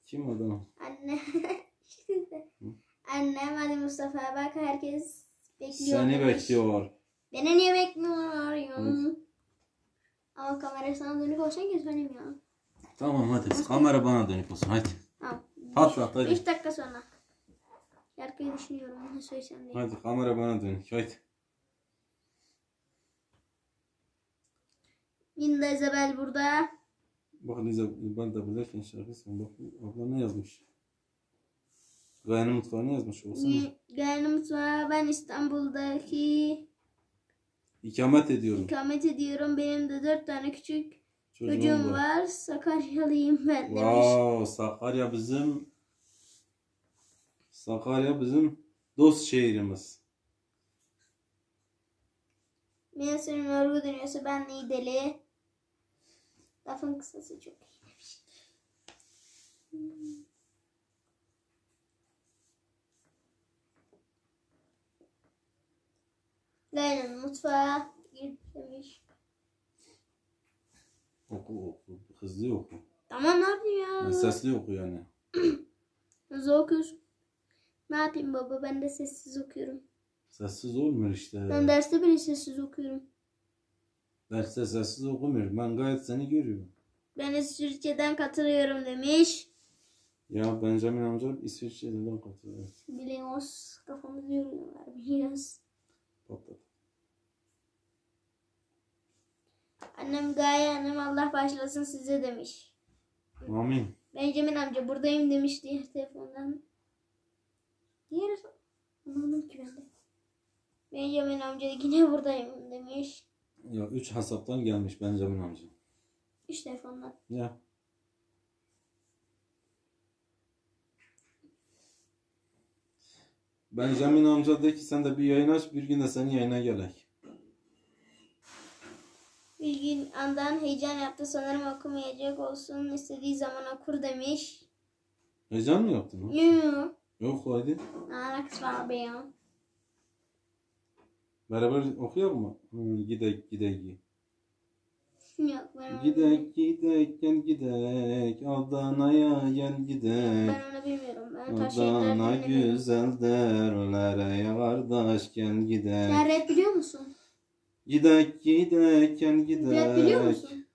Kim o da? Anne. Annem hadi Mustafa bak herkes bekliyor Seni demiş. bekliyor. Beni niye bekliyorlar ya? Evet. Ama kamera sana dönük olsan keselim ya. Tamam hadi. Kamera bana dönük olsun hadi. Tamam. Patlat hadi. 5 dakika sonra. Şarkıyı düşünüyorum onu söylesem diye. Hadi kamera bana dönük hadi. Linda Isabel burada. Bak Liza ben de buradayken şarkı sen bak abla ne yazmış? Gayenin mutfağını yazmış olsun. Geldim sonra ben İstanbul'daki İkamet ediyorum. ikamet ediyorum. Benim de 4 tane küçük Çocuğum çocuğum var. var. Sakaryalıyım ben demiş. Wow, Sakarya bizim dost şehrimiz. Mevsim'in örgü dünyası ben Nideli. Lafın kısası çok iyi demiş. Gayenin mutfağa gir demiş. Oku. Hızlı oku. Tamam ne yapayım ya? Sesli oku yani. Hızlı okuyorsun. Ne yapayım baba ben de sessiz okuyorum. Sessiz olmuyor işte. Ben derste bile sessiz okuyorum. Derste sessiz okumuyor. Ben gayet seni görüyorum. Ben İsviçre'den katılıyorum demiş. Ya Benjamin amca İsviçre'den katılıyor. Biliyoruz. Kafamızı yoruyorlar. Biliyoruz. Patlat. Annem Gaye annem Allah başlasın size demiş. Amin. Benjamin amca buradayım demiş diğer telefondan. Diğer anlamadım ki ben de. Benjamin amca yine buradayım demiş. Ya 3 hesaptan gelmiş Benjamin amca. 3 telefondan. Ya. Benjamin amca de ki sen de bir yayın aç bir gün de senin yayına gelek. İlgin andan heyecan yaptı. Sanırım okumayacak olsun. İstediği zaman okur demiş. Heyecan mı yaptın? Ha? Yok. Yok hadi. Ne alakası var be ya? Beraber okuyalım mı? Gidek gidek. Yok ben onu, Gidek gidek gel gidek. Adana'ya gel gidek. ben onu bilmiyorum. Ben taş şehitler Adana dinlemiyorum. güzel derler ya kardeş gel gidek. Sen rap biliyor musun? Gidek gidek gel Rap biliyor gidek. musun?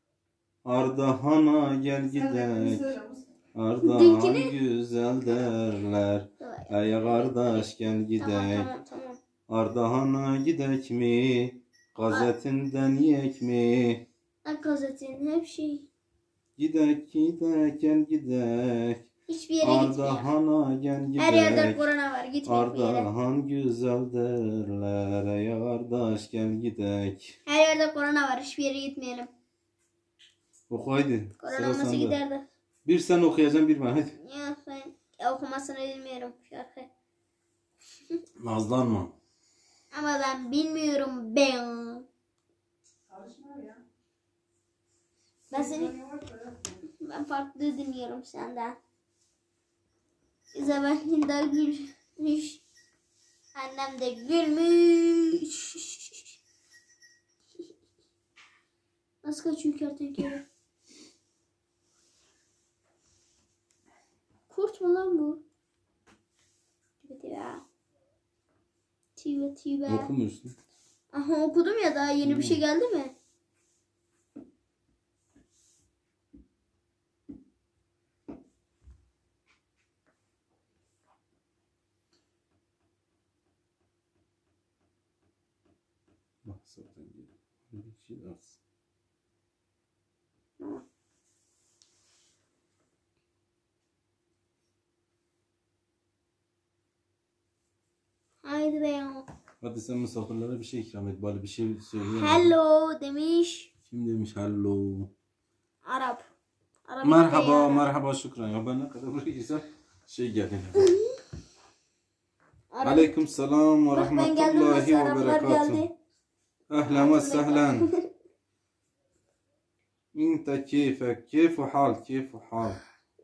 Ardahan'a gel Sen de gidek. söyle Mustafa. Ardahan Dinkini- güzel derler. Ey kardeş gel Tamam gidek. tamam. Ardahan'a gidek mi? Gazetinden yek mi? Gazetenin hep şey. Gidek gidek gel gidek. Hiçbir yere gitmiyor. Ardahan'a gel gidek. Her yerde korona var. Gitmek bir yere. Ardahan güzel derler. Ey kardeş gel gidek. Her yerde korona var. Hiçbir yere gitmeyelim. Oku haydi. Korona Sıra olmasa sende. giderdi. Bir sen okuyacaksın bir ben hadi. Ya ben okumasını bilmiyorum şarkı. Nazlanma. Ama ben bilmiyorum ben. Karışma ya. Ben farklı dinliyorum senden. İzabel Hinda gülmüş. Annem de gülmüş. Nasıl kaçıyor kertenkele? Kurt mu lan bu? Tibe. Okumuyorsun. Aha okudum ya, daha yeni bir şey geldi mi? Bak zaten geliyor. Bir şey daha. Haydi be ya. Hadi sen misafirlere bir şey ikram et. Bari bir şey söyle. Hello demiş. Kim demiş hello? Arap. Arap Merhaba, işte ya. merhaba şükran. Ya ben ne kadar buraya girsem şey geldi. Arap. Aleyküm selam ve Bak ben geldim, rahmetullahi nasıl ve Araplar berekatuhu. geldi. Ehlen ve sehlen. İnte keyfek, keyfu hal, keyfu hal.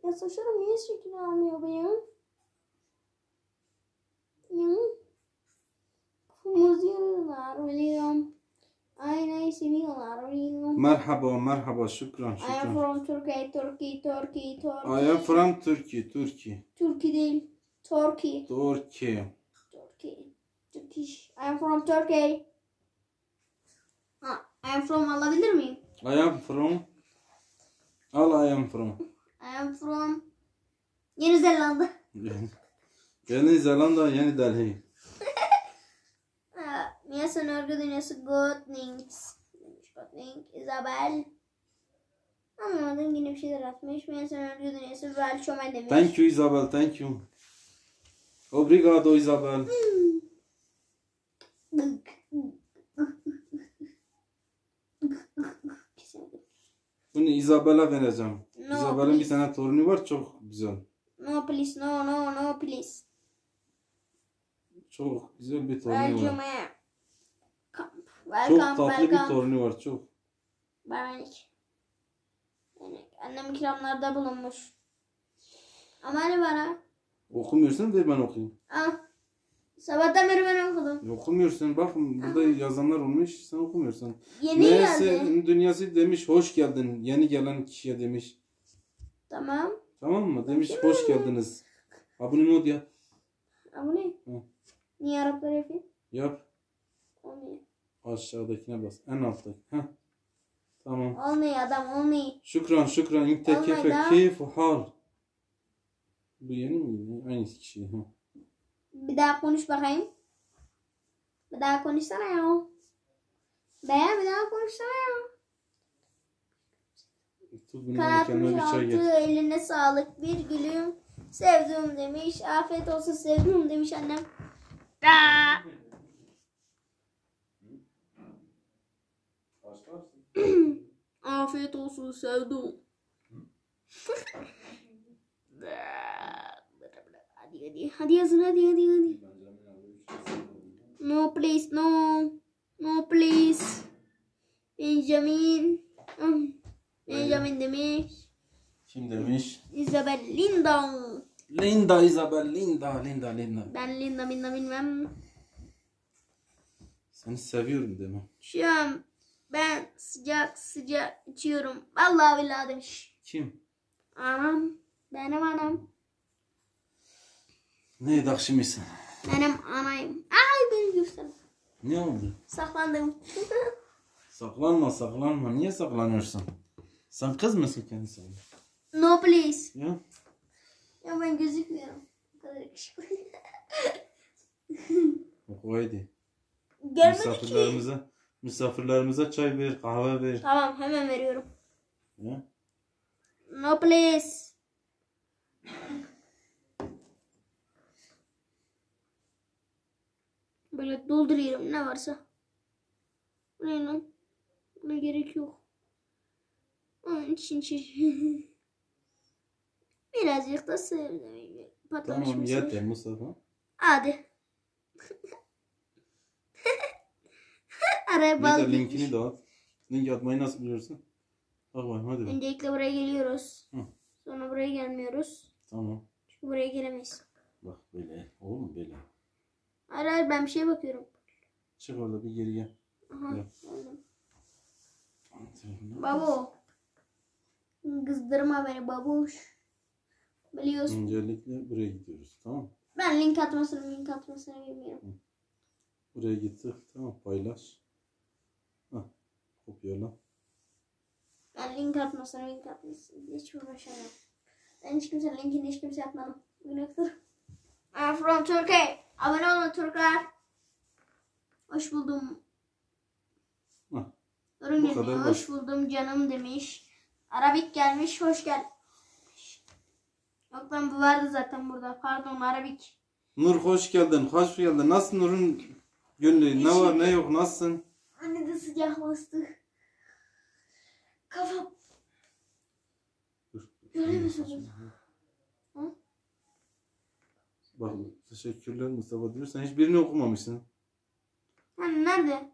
Ya saçlarım niye şekil almıyor benim? Ya. Kumuzuyorlar biliyorum. Aynayı seviyorlar biliyorum. Merhaba, merhaba şükran, I am şükran. from Turkey. I am from Turkey, Turkey. Turkey değil. Turkey. Turkish. I am from Turkey. Ha, I am from alabilir miyim? I am from. All I am from. I am from Yeni Zelanda. Yeni Zelanda, Yeni Delhi. Miyasan örgü dünyası good things. Demiş good thing. Isabel. Anlamadım, yine bir şeyler atmış. Miyasan örgü dünyası Val Şomay demiş. Thank you Isabel, thank you. Obrigado Isabel. Kesinlikle. Bunu Isabel'e vereceğim. No, Isabel'in bir please. tane torunu var, çok güzel. No please, no please. Çok güzel bir Val torunu var. Şomay. Çok Welcome, tatlı bir welcome. torunu var, çok. Baronik. Yani annem ikramlarda bulunmuş. Ama hani bana. Okumuyorsun, ver ben okuyayım. Ah. Sabahtan beri ben okudum. Okumuyorsun, bak burada yazanlar olmuş, sen okumuyorsun. Yeni geldi. Neyse dünyası demiş, hoş geldin. Yeni gelen kişiye demiş. Tamam. Tamam mı? Demiş, hoş geldiniz. Abone ol ya. Ama ne? Hı. Niye Araplar yapayım? Yap. Olmuyor. Aşağıdakine bas. En alttaki. Heh. Tamam. Olmuyor adam, olmuyor. Şükran şükran. İnte Olmadı. kefe keyfu hal. Bu yeni mi? Aynı kişi. Ha. Bir daha konuş bakayım. Bir daha konuşsana ya. Bir daha konuşsana ya. Tut bunu, Kanatmış kendine bir çay altı, getir. eline sağlık bir gülüm. Sevdim demiş. Afiyet olsun sevdim demiş annem. Afiyet olsun sevdim. Hadi yazın hadi. No please, no. No please. Benjamin. Benjamin demiş. Kim demiş? Isabel Linda. Linda, Isabel, Linda. Ben Linda bilmem. Seni seviyorum deme. Şu an ben sıcak içiyorum. Vallahi billahi demiş. Kim? Anam. Benim anam. Ne dakşimişsin? Benim anayım. Ay beni görsene. Ne oldu? Saklandım. Saklanma. Niye saklanıyorsun? Sen kız mısın kendisi? No please. Ya? Ya ben gözükmüyorum. Bu kadar yakışıklı. O haydi. Görmedi ki. Misafirlerimize çay ver, kahve ver. Tamam hemen veriyorum. Ya? No please. Böyle dolduruyorum ne varsa. Bu ne lan? Buna gerek yok. Onun için birazcık da sevdim. Patlamış Tamam mısır. yeter Mustafa. Hadi. Araya Bir bal de gitmiş. linkini dağıt. Link atmayı nasıl biliyorsun? Bak bakayım hadi. Öncelikle buraya geliyoruz. Hı. Sonra buraya gelmiyoruz. Tamam. Çünkü buraya gelemeyiz. Bak böyle. Oğlum böyle. Hayır ben bir şeye bakıyorum. Çık orada bir geri gel. Aha. Gel. Oldu. Babo. Kızdırma beni babuş. Biliyorsun. Öncelikle buraya gidiyoruz. Tamam. Ben link atmasını bilmiyorum. Buraya gittik. Tamam paylaş. Hah. Kopyala. Ben link atmasını hiç uğraşamam. Ben hiç kimsenin linkini hiç kimse atmadım. Günahtır. I'm from Turkey. Abone olun Türkler. Hoş buldum. Hah. Durun Bu geliyor. kadar Hoş buldum canım demiş. Arabik gelmiş. Hoş gel. Yok lan bu vardı zaten burada. Pardon Arabik. Nur hoş geldin. Hoş geldin. Nasıl Nur'un gönlü? Ne var ne yok? Nasılsın? Anne de sıcak bastı. Kafam. Dur. Göremiyorsun. Bak teşekkürler Mustafa diyor. Sen hiçbirini okumamışsın. Hani nerede?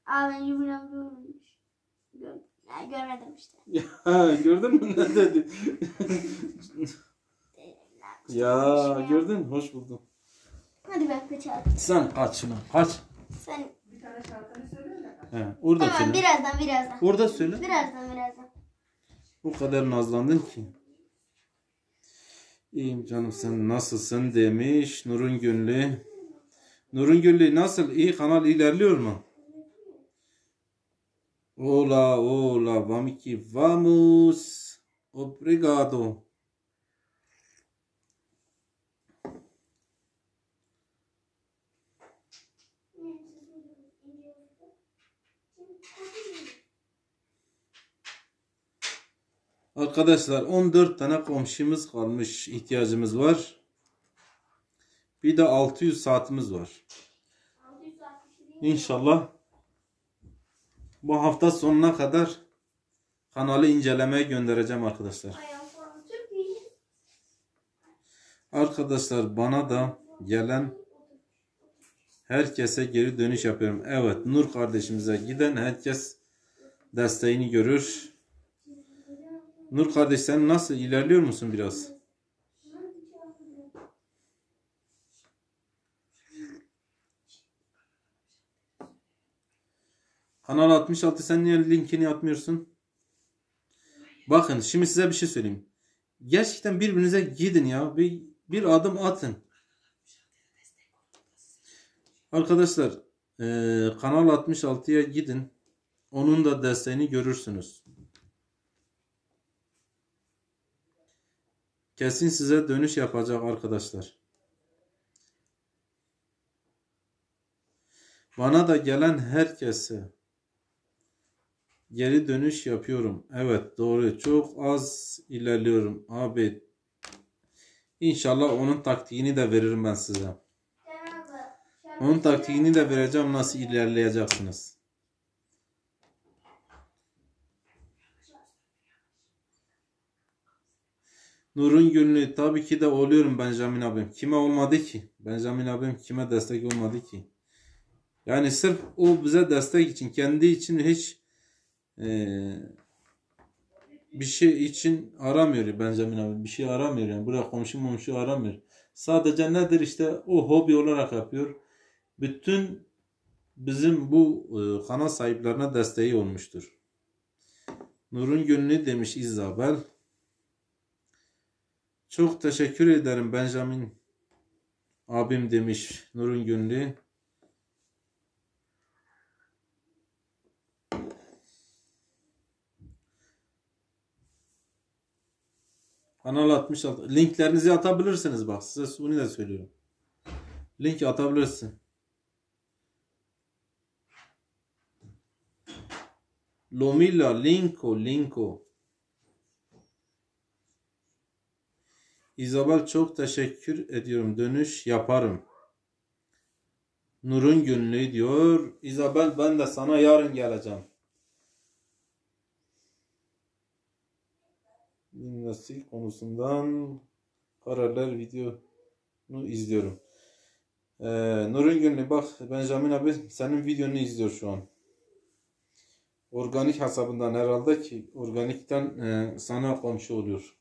Aa ben Jubile'm görmemiş. Görmedim işte. Ya gördün mü ne dedi? Ya gördün. Hoş buldum. Hadi ben kaçalım. Sen kaç şuna. Kaç. Sen Bir tane şarkını söyle de. He, orada tamam söyle. birazdan. Orada söyle. Birazdan. O kadar nazlandın ki. İyiyim canım sen nasılsın demiş Nur'un gönlü. Nur'un gönlü nasıl? İyi kanal ilerliyor mu? Hola, vamos. Obrigado. Arkadaşlar 14 tane komşumuz kalmış, ihtiyacımız var. Bir de 600 saatimiz var. İnşallah bu hafta sonuna kadar kanalı incelemeye göndereceğim arkadaşlar. Arkadaşlar bana da gelen herkese geri dönüş yapıyorum. Evet, Nur kardeşimize giden herkes desteğini görür. Nur kardeş sen nasıl ilerliyor musun biraz? Kanal 66 sen niye linkini atmıyorsun? Bakın şimdi size bir şey söyleyeyim. Gerçekten birbirinize gidin ya. Bir adım atın. Arkadaşlar Kanal 66'ya gidin. Onun da desteğini görürsünüz. Kesin size dönüş yapacak arkadaşlar. Bana da gelen herkese geri dönüş yapıyorum. Evet doğru. Çok az ilerliyorum. Abi İnşallah onun taktiğini de veririm ben size. Onun taktiğini de vereceğim nasıl ilerleyeceksiniz. Nur'un gönlü tabii ki de oluyorum Benjamin abim. Kime olmadı ki? Benjamin abim kime destek olmadı ki? Yani sırf o bize destek için, kendi için hiç bir şey için aramıyor Benjamin abi. Bir şey aramıyor yani. Buraya komşu aramıyor. Sadece nedir işte o hobi olarak yapıyor. Bütün bizim bu kanal sahiplerine desteği olmuştur. Nur'un gönlü demiş Isabel. Çok teşekkür ederim Benjamin abim demiş Nur'un gönlü. Kanal 66. Linklerinizi atabilirsiniz bak. Size bunu da söylüyorum. Link atabilirsin. Lomila, Linko. Isabel çok teşekkür ediyorum. Dönüş yaparım. Nur'un gönlü diyor. Isabel ben de sana yarın geleceğim. Nesil konusundan paralel videonu izliyorum. Nur'un gönlü bak Benjamin abi senin videonu izliyor şu an. Organik hesabından herhalde ki organikten sana komşu oluyor.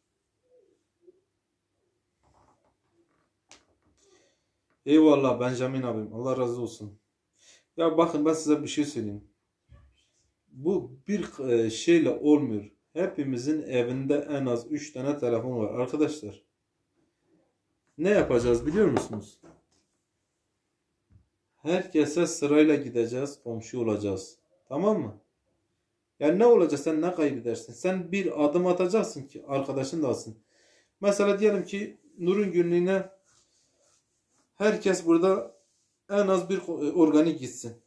Eyvallah Benjamin abim. Allah razı olsun. Ya bakın ben size bir şey söyleyeyim. Bu bir şeyle olmuyor. Hepimizin evinde en az 3 tane telefon var. Arkadaşlar. Ne yapacağız biliyor musunuz? Herkese sırayla gideceğiz. Komşu olacağız. Tamam mı? Yani ne olacak? Sen ne kaybedersin? Sen bir adım atacaksın ki arkadaşın da alsın. Mesela diyelim ki Nur'un günlüğüne herkes burada en az bir organik gitsin.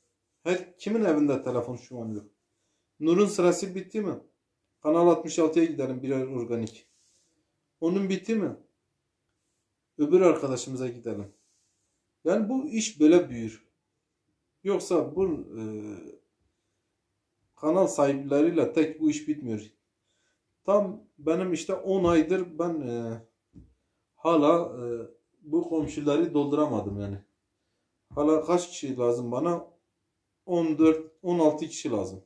Kimin evinde telefon şu an yok? Nur'un sırası bitti mi? Kanal 66'ya gidelim birer organik. Onun bitti mi? Öbür arkadaşımıza gidelim. Yani bu iş böyle büyür. Yoksa bu kanal sahipleriyle tek bu iş bitmiyor. Tam benim işte 10 aydır ben hala bu komşuları dolduramadım yani. Hala kaç kişi lazım bana? 16 kişi lazım.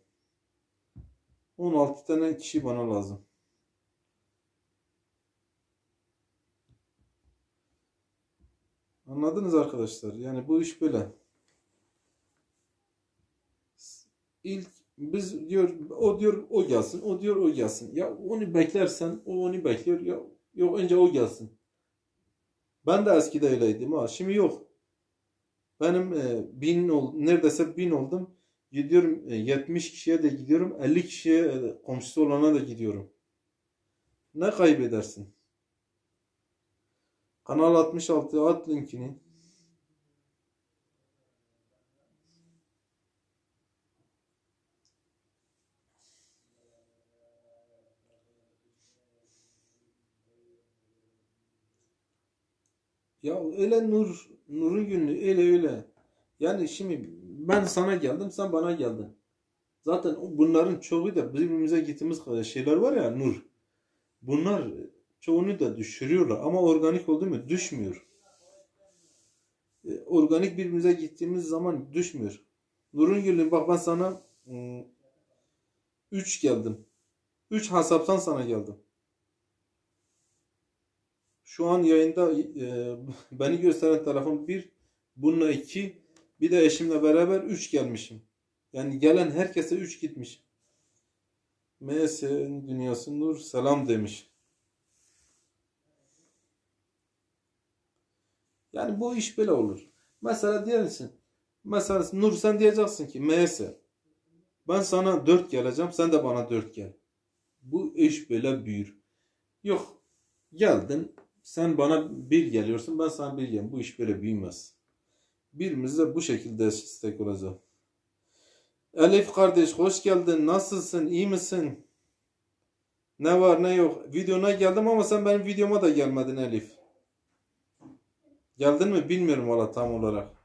16 tane kişi bana lazım. Anladınız arkadaşlar? Yani bu iş böyle. İlk biz diyor o diyor o gelsin, o diyor o gelsin. Ya onu beklersen o onu bekliyor. Ya yok önce o gelsin. Ben de eskide öyleydim ha. Şimdi yok. Benim neredeyse 1000 oldum. Gidiyorum 70 kişiye de gidiyorum. 50 kişiye komşusu olana da gidiyorum. Ne kaybedersin? Kanal 66 at linkini. Ya öyle Nur'un günü öyle. Yani şimdi ben sana geldim, sen bana geldin. Zaten bunların çoğu da birbirimize gittiğimiz şeyler var ya Nur. Bunlar çoğunu da düşürüyorlar ama organik oldu mu düşmüyor. Organik birbirimize gittiğimiz zaman düşmüyor. Nur'un gülüm bak ben sana 3 geldim. 3 hesaptan sana geldim. Şu an yayında beni gösteren telefon 1, bununla 2, bir de eşimle beraber 3 gelmişim. Yani gelen herkese 3 gitmiş. MS'nin dünyası Nur selam demiş. Yani bu iş böyle olur. Mesela diyorsun. Mesela Nur sen diyeceksin ki MS ben sana 4 geleceğim sen de bana 4 gel. Bu iş böyle büyür. Yok geldin sen bana 1 geliyorsun ben sana 1 geliyorum. Bu iş böyle büyümez. Birimizle bu şekilde destek olacak. Elif kardeş hoş geldin. Nasılsın? İyi misin? Ne var ne yok. Videona geldim ama sen benim videoma da gelmedin Elif. Geldin mi bilmiyorum valla tam olarak.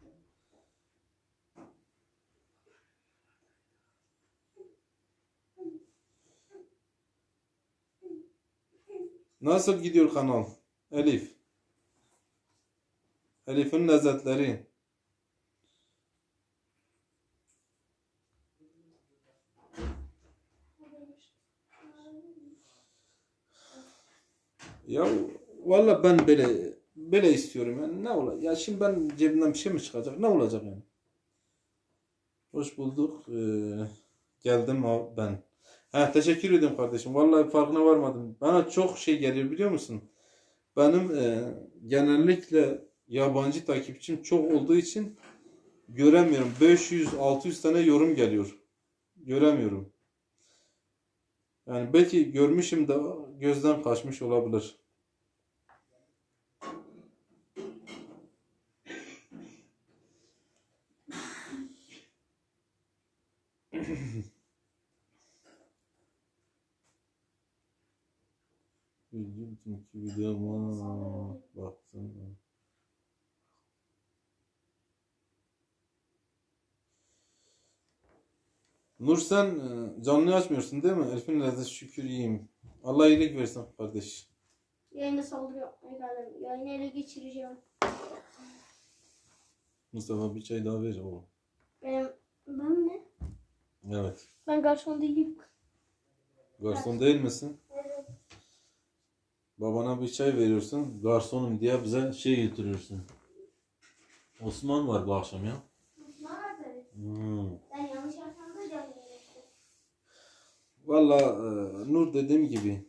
Nasıl gidiyor kanal? Elif. Elif'in lezzetleri. Ya valla ben böyle istiyorum yani ne olacak? Ya şimdi ben cebimden bir şey mi çıkacak? Ne olacak yani? Hoş bulduk. Geldim ben. Ha, teşekkür ederim kardeşim. Vallahi farkına varmadım. Bana çok şey geliyor biliyor musun? Benim genellikle yabancı takipçim çok olduğu için göremiyorum. 500-600 tane yorum geliyor. Göremiyorum. Yani belki görmüşüm de gözden kaçmış olabilir. Bütün videoma baktım. Nur sen canlı açmıyorsun değil mi? Elif'in lezzeti şükür iyiyim. Allah iyilik versin kardeş. Yayına saldırı yapmaya geldim. Yayını ele geçireceğim. Mustafa bir çay daha ver oğlum. Ben mi? Evet. Ben garson değilim. Garson değil misin? Evet. Babana bir çay veriyorsun. Garsonum diye bize şey getiriyorsun. Osman var bu akşam ya. Nerede? Ben yanlış arkamda canlı yayın. Valla Nur dediğim gibi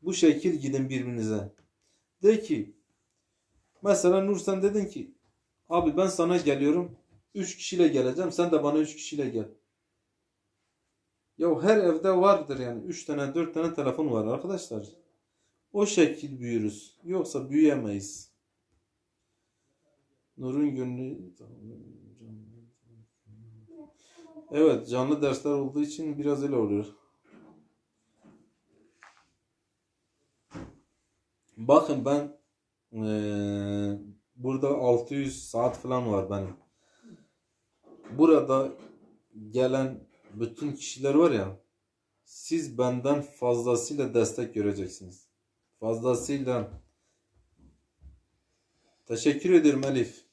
bu şekil gidin birbirinize. De ki mesela Nur sen dedin ki abi ben sana geliyorum 3 kişiyle geleceğim sen de bana 3 kişiyle gel. Ya her evde vardır yani 3 tane 4 tane telefon var arkadaşlar. O şekil büyürüz. Yoksa büyüyemeyiz. Nur'un gönlü evet canlı dersler olduğu için biraz öyle oluyor. Bakın ben burada 600 saat falan var benim. Burada gelen bütün kişiler var ya siz benden fazlasıyla destek göreceksiniz. Fazlasıyla. Teşekkür ederim Elif.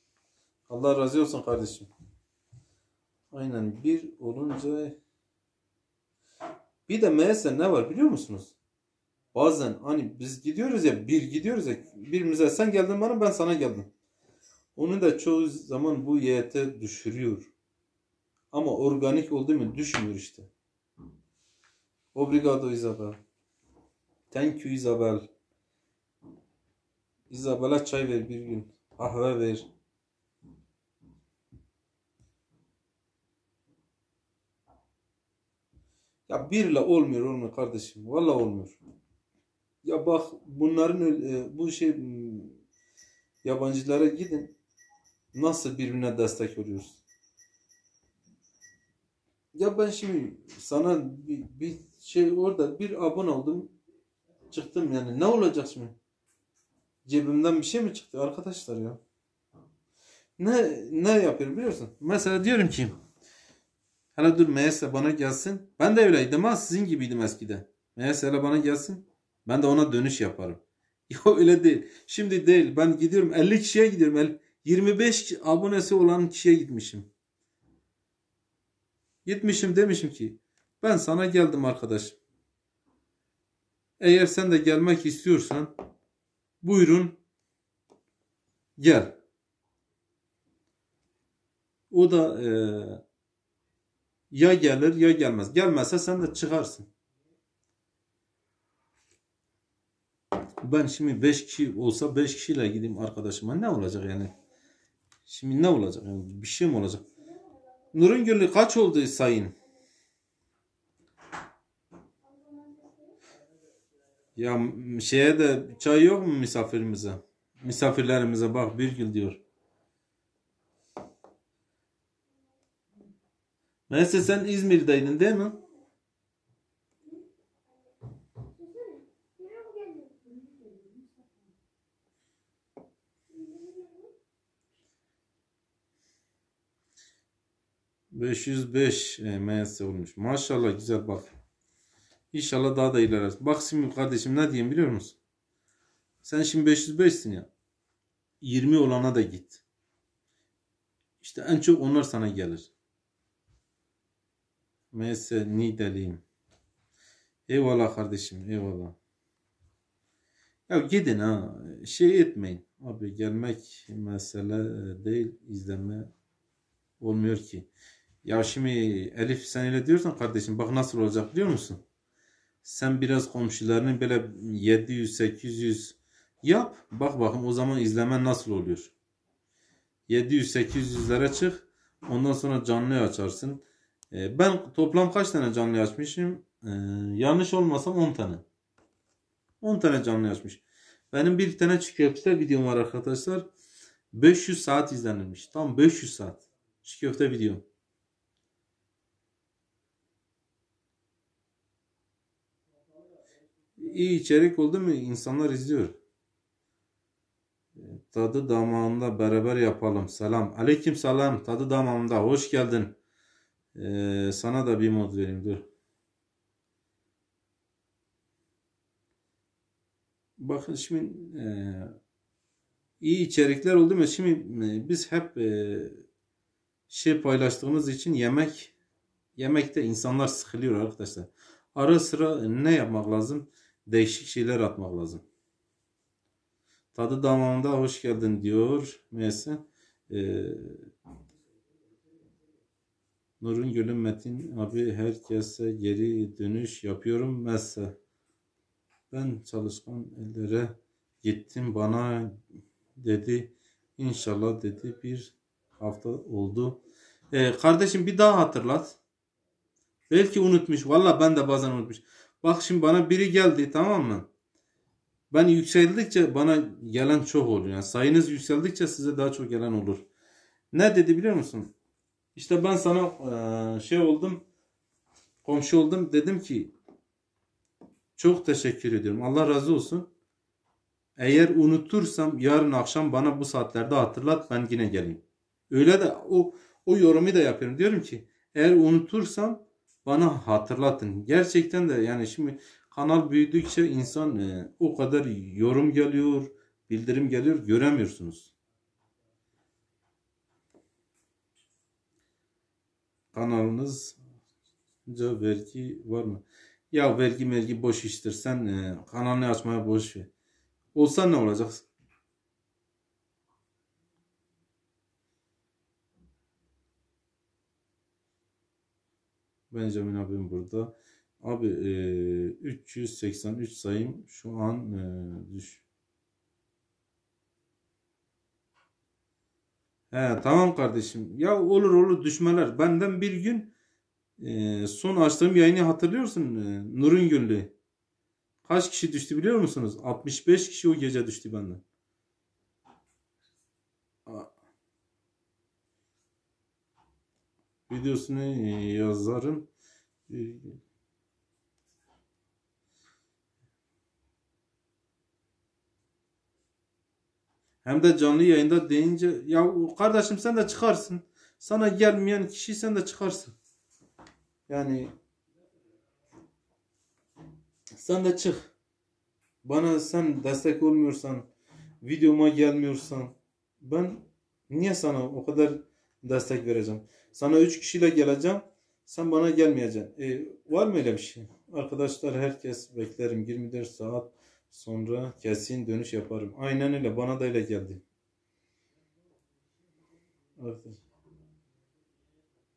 Allah razı olsun kardeşim. Aynen bir olunca bir de meğerse ne var biliyor musunuz? Bazen hani biz gidiyoruz ya bir gidiyoruz ya birimize sen geldin bana ben sana geldim. Onu da çoğu zaman bu YT düşürüyor. Ama organik oldu mu düşmüyor işte. Obrigado Isabel. Thank you Isabel. Isabel'a çay ver bir gün. Kahve ver. Ya birle olmuyor kardeşim. Vallahi olmuyor. Ya bak bunların bu şey yabancılara gidin. Nasıl birbirine destek oluyoruz? Ya ben şimdi sana bir şey orada bir abone oldum. Çıktım yani. Ne olacak şimdi? Cebimden bir şey mi çıktı arkadaşlar ya? Ne yapıyorum biliyorsun? Mesela diyorum ki hele dur meğerse bana gelsin. Ben de öyleydim ha sizin gibiydim eskiden. Meğerse hele bana gelsin. Ben de ona dönüş yaparım. Ya öyle değil. Şimdi değil. Ben gidiyorum 50 kişiye gidiyorum. 25 abonesi olan kişiye gitmişim. Gitmişim demişim ki ben sana geldim arkadaş. Eğer sen de gelmek istiyorsan buyurun gel. O da ya gelir ya gelmez. Gelmezse sen de çıkarsın. Ben şimdi 5 kişi olsa 5 kişiyle gideyim arkadaşıma ne olacak yani? Şimdi ne olacak? Yani bir şey mi olacak? Nur'un Gülü kaç oldu sayın? Ya şeye de çay yok mu misafirimize? Misafirlerimize bak bir gül diyor. Neyse sen İzmir'deydin değil mi? ...505 MS olmuş. Maşallah güzel bak. İnşallah daha da ilerler. Bak şimdi kardeşim ne diyeyim biliyor musun? Sen şimdi 505'sin ya. 20 olana da git. İşte en çok onlar sana gelir. MS Nideliyim. Eyvallah kardeşim, eyvallah. Ya gidin ha, şey etmeyin. Abi gelmek mesele değil, izleme olmuyor ki. Ya şimdi Elif sen öyle diyorsan kardeşim bak nasıl olacak biliyor musun? Sen biraz komşularının böyle 700-800 yap. Bak bakın o zaman izlemen nasıl oluyor. 700-800'lere çık. Ondan sonra canlı açarsın. Ben toplam kaç tane canlı açmışım? Yanlış olmasam 10 tane. 10 tane canlı açmış. Benim bir tane çiğ köfte videom var arkadaşlar. 500 saat izlenilmiş. Tam 500 saat. Çiğ köfte videom. İyi içerik oldu mu insanlar izliyor. Tadı damağında beraber yapalım. Selam. Aleyküm selam. Tadı damağında. Hoş geldin. Sana da bir mod vereyim. Dur. Bakın şimdi iyi içerikler oldu mu? Şimdi biz hep şey paylaştığımız için yemekte insanlar sıkılıyor arkadaşlar. Ara sıra ne yapmak lazım? Değişik şeyler atmak lazım. Tadı damağında hoş geldin diyor. Neyse. Nurun Gül'ün Metin abi herkese geri dönüş yapıyorum. Mesela ben çalışkan ellere gittim bana dedi. İnşallah dedi bir hafta oldu. Kardeşim bir daha hatırlat. Belki unutmuş. Valla ben de bazen unutmuş. Bak şimdi bana biri geldi tamam mı? Ben yükseldikçe bana gelen çok oluyor. Yani sayınız yükseldikçe size daha çok gelen olur. Ne dedi biliyor musun? İşte ben sana şey oldum. Komşu oldum. Dedim ki çok teşekkür ediyorum. Allah razı olsun. Eğer unutursam yarın akşam bana bu saatlerde hatırlat ben yine geleyim. Öyle de o yorumu da yapıyorum. Diyorum ki eğer unutursam bana hatırlatın. Gerçekten de yani şimdi kanal büyüdükçe insan o kadar yorum geliyor, bildirim geliyor göremiyorsunuz. Kanalınızca vergi var mı? Ya vergi boş iştir. Sen kanalını açmaya boş ver. Olsa ne olacak? Benjamin abim burada. Abi 383 sayım şu an düş. He tamam kardeşim. Ya olur düşmeler. Benden bir gün son açtığım yayını hatırlıyorsun. Nurun Gül'ü. Kaç kişi düştü biliyor musunuz? 65 kişi o gece düştü benden. Videosunu yazarım. Hem de canlı yayında deyince ya kardeşim sen de çıkarsın. Sana gelmeyen kişi sen de çıkarsın. Yani sen de çık. Bana sen destek olmuyorsan, videoma gelmiyorsan ben niye sana o kadar destek vereceğim? Sana 3 kişiyle geleceğim. Sen bana gelmeyeceksin. Var mı öyle bir şey? Arkadaşlar herkes beklerim 24 saat sonra kesin dönüş yaparım. Aynen öyle bana da öyle geldi. Arkadaşlar.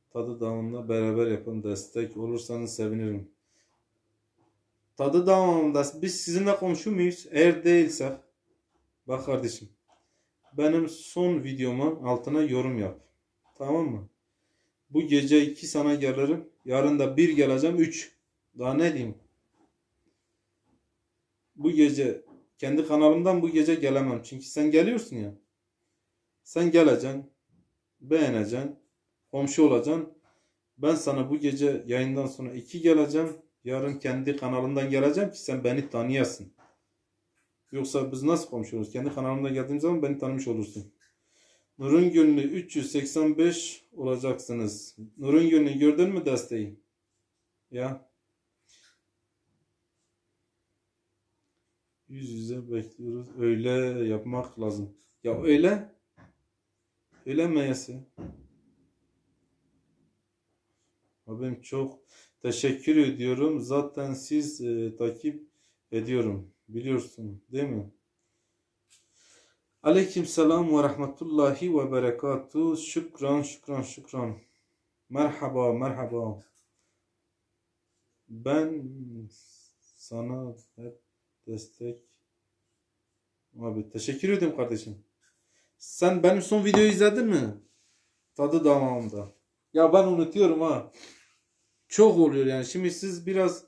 Tadı damında beraber yapın destek olursanız sevinirim. Tadı damında biz sizinle komşu muyuz? Eğer değilsek bak kardeşim benim son videomun altına yorum yap. Tamam mı? Bu gece 2 sana gelirim. Yarın da 1 geleceğim 3. Daha ne diyeyim? Bu gece kendi kanalımdan bu gece gelemem. Çünkü sen geliyorsun ya. Sen geleceksin. Beğeneceksin. Komşu olacaksın. Ben sana bu gece yayından sonra 2 geleceğim. Yarın kendi kanalımdan geleceğim ki sen beni tanıyasın. Yoksa biz nasıl komşu oluruz? Kendi kanalımdan geldiğim zaman beni tanımış olursun. Nurun Gül'ü 385 olacaksınız. Nurun Gül'ü gördün mü desteği? Ya. Yüz yüze bekliyoruz. Öyle yapmak lazım. Ya öyle. Öyle meyesi. Abim çok Teşekkür ediyorum. Zaten siz takip ediyorum. Biliyorsun değil mi? Aleykümselam ve rahmetullahi ve berekatuhu. Şükran, şükran, şükran. Merhaba, merhaba. Ben sana hep destek. Abi teşekkür ederim kardeşim. Sen benim son videoyu izledin mi? Tadı damağımda. Ya ben unutuyorum ha. Çok oluyor yani. Şimdi siz biraz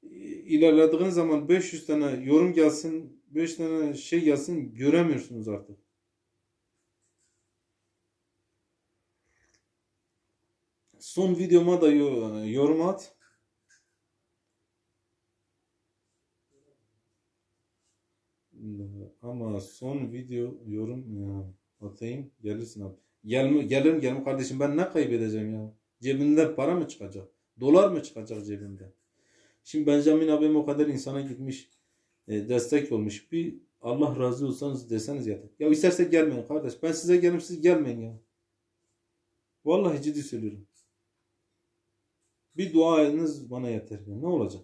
ilerlediğiniz zaman 500 tane yorum gelsin, 5 tane şey gelsin göremiyorsunuz artık. Son videoma da yorum at. Ama son video yorum ya atayım gelirsin abi. Gelirim kardeşim, ben ne kaybedeceğim ya? Cebimden para mı çıkacak? Dolar mı çıkacak cebimden? Şimdi Benjamin abim o kadar insana gitmiş, destek olmuş. Bir Allah razı olsanız deseniz yeter. Ya isterse gelmeyin kardeş. Ben size gelirim, siz gelmeyin ya. Vallahi ciddi söylüyorum. Bir duanız bana yeter. Ya. Ne olacak?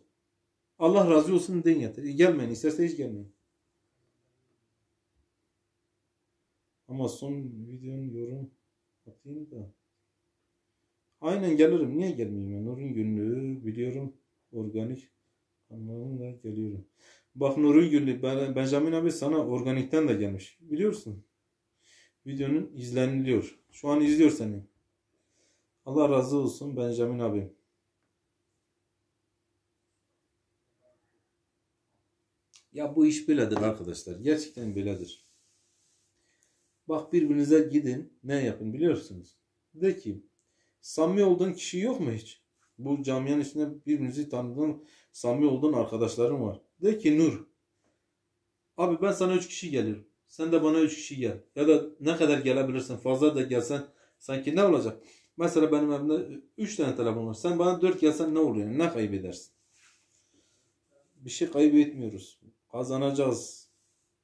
Allah razı olsun deyin yeter. Gelmeyin. İsterse hiç gelmeyin. Ama son videonun yorum atayım da. Aynen gelirim. Niye gelmeyeyim? Ya? Nur'un günlüğü biliyorum. Organik anlamında geliyorum. Bak Nur'un günlüğü. Benjamin abi sana organikten de gelmiş. Biliyorsun. Videonun izleniliyor. Şu an izliyor seni. Allah razı olsun Benjamin abi. Ya bu iş böyledir arkadaşlar. Gerçekten böyledir. Bak birbirinize gidin. Ne yapın biliyorsunuz? De ki samimi olduğun kişi yok mu hiç? Bu camianın içinde birbirinizi tanıdığın, samimi olduğun arkadaşlarım var. De ki Nur, abi ben sana 3 kişi gelirim. Sen de bana 3 kişi gel. Ya da ne kadar gelebilirsin? Fazla da gelsen sanki ne olacak? Mesela benim evimde 3 tane telefon var. Sen bana 4 gelsen ne oluyor? Ne kaybedersin? Bir şey kaybetmiyoruz. Kazanacağız.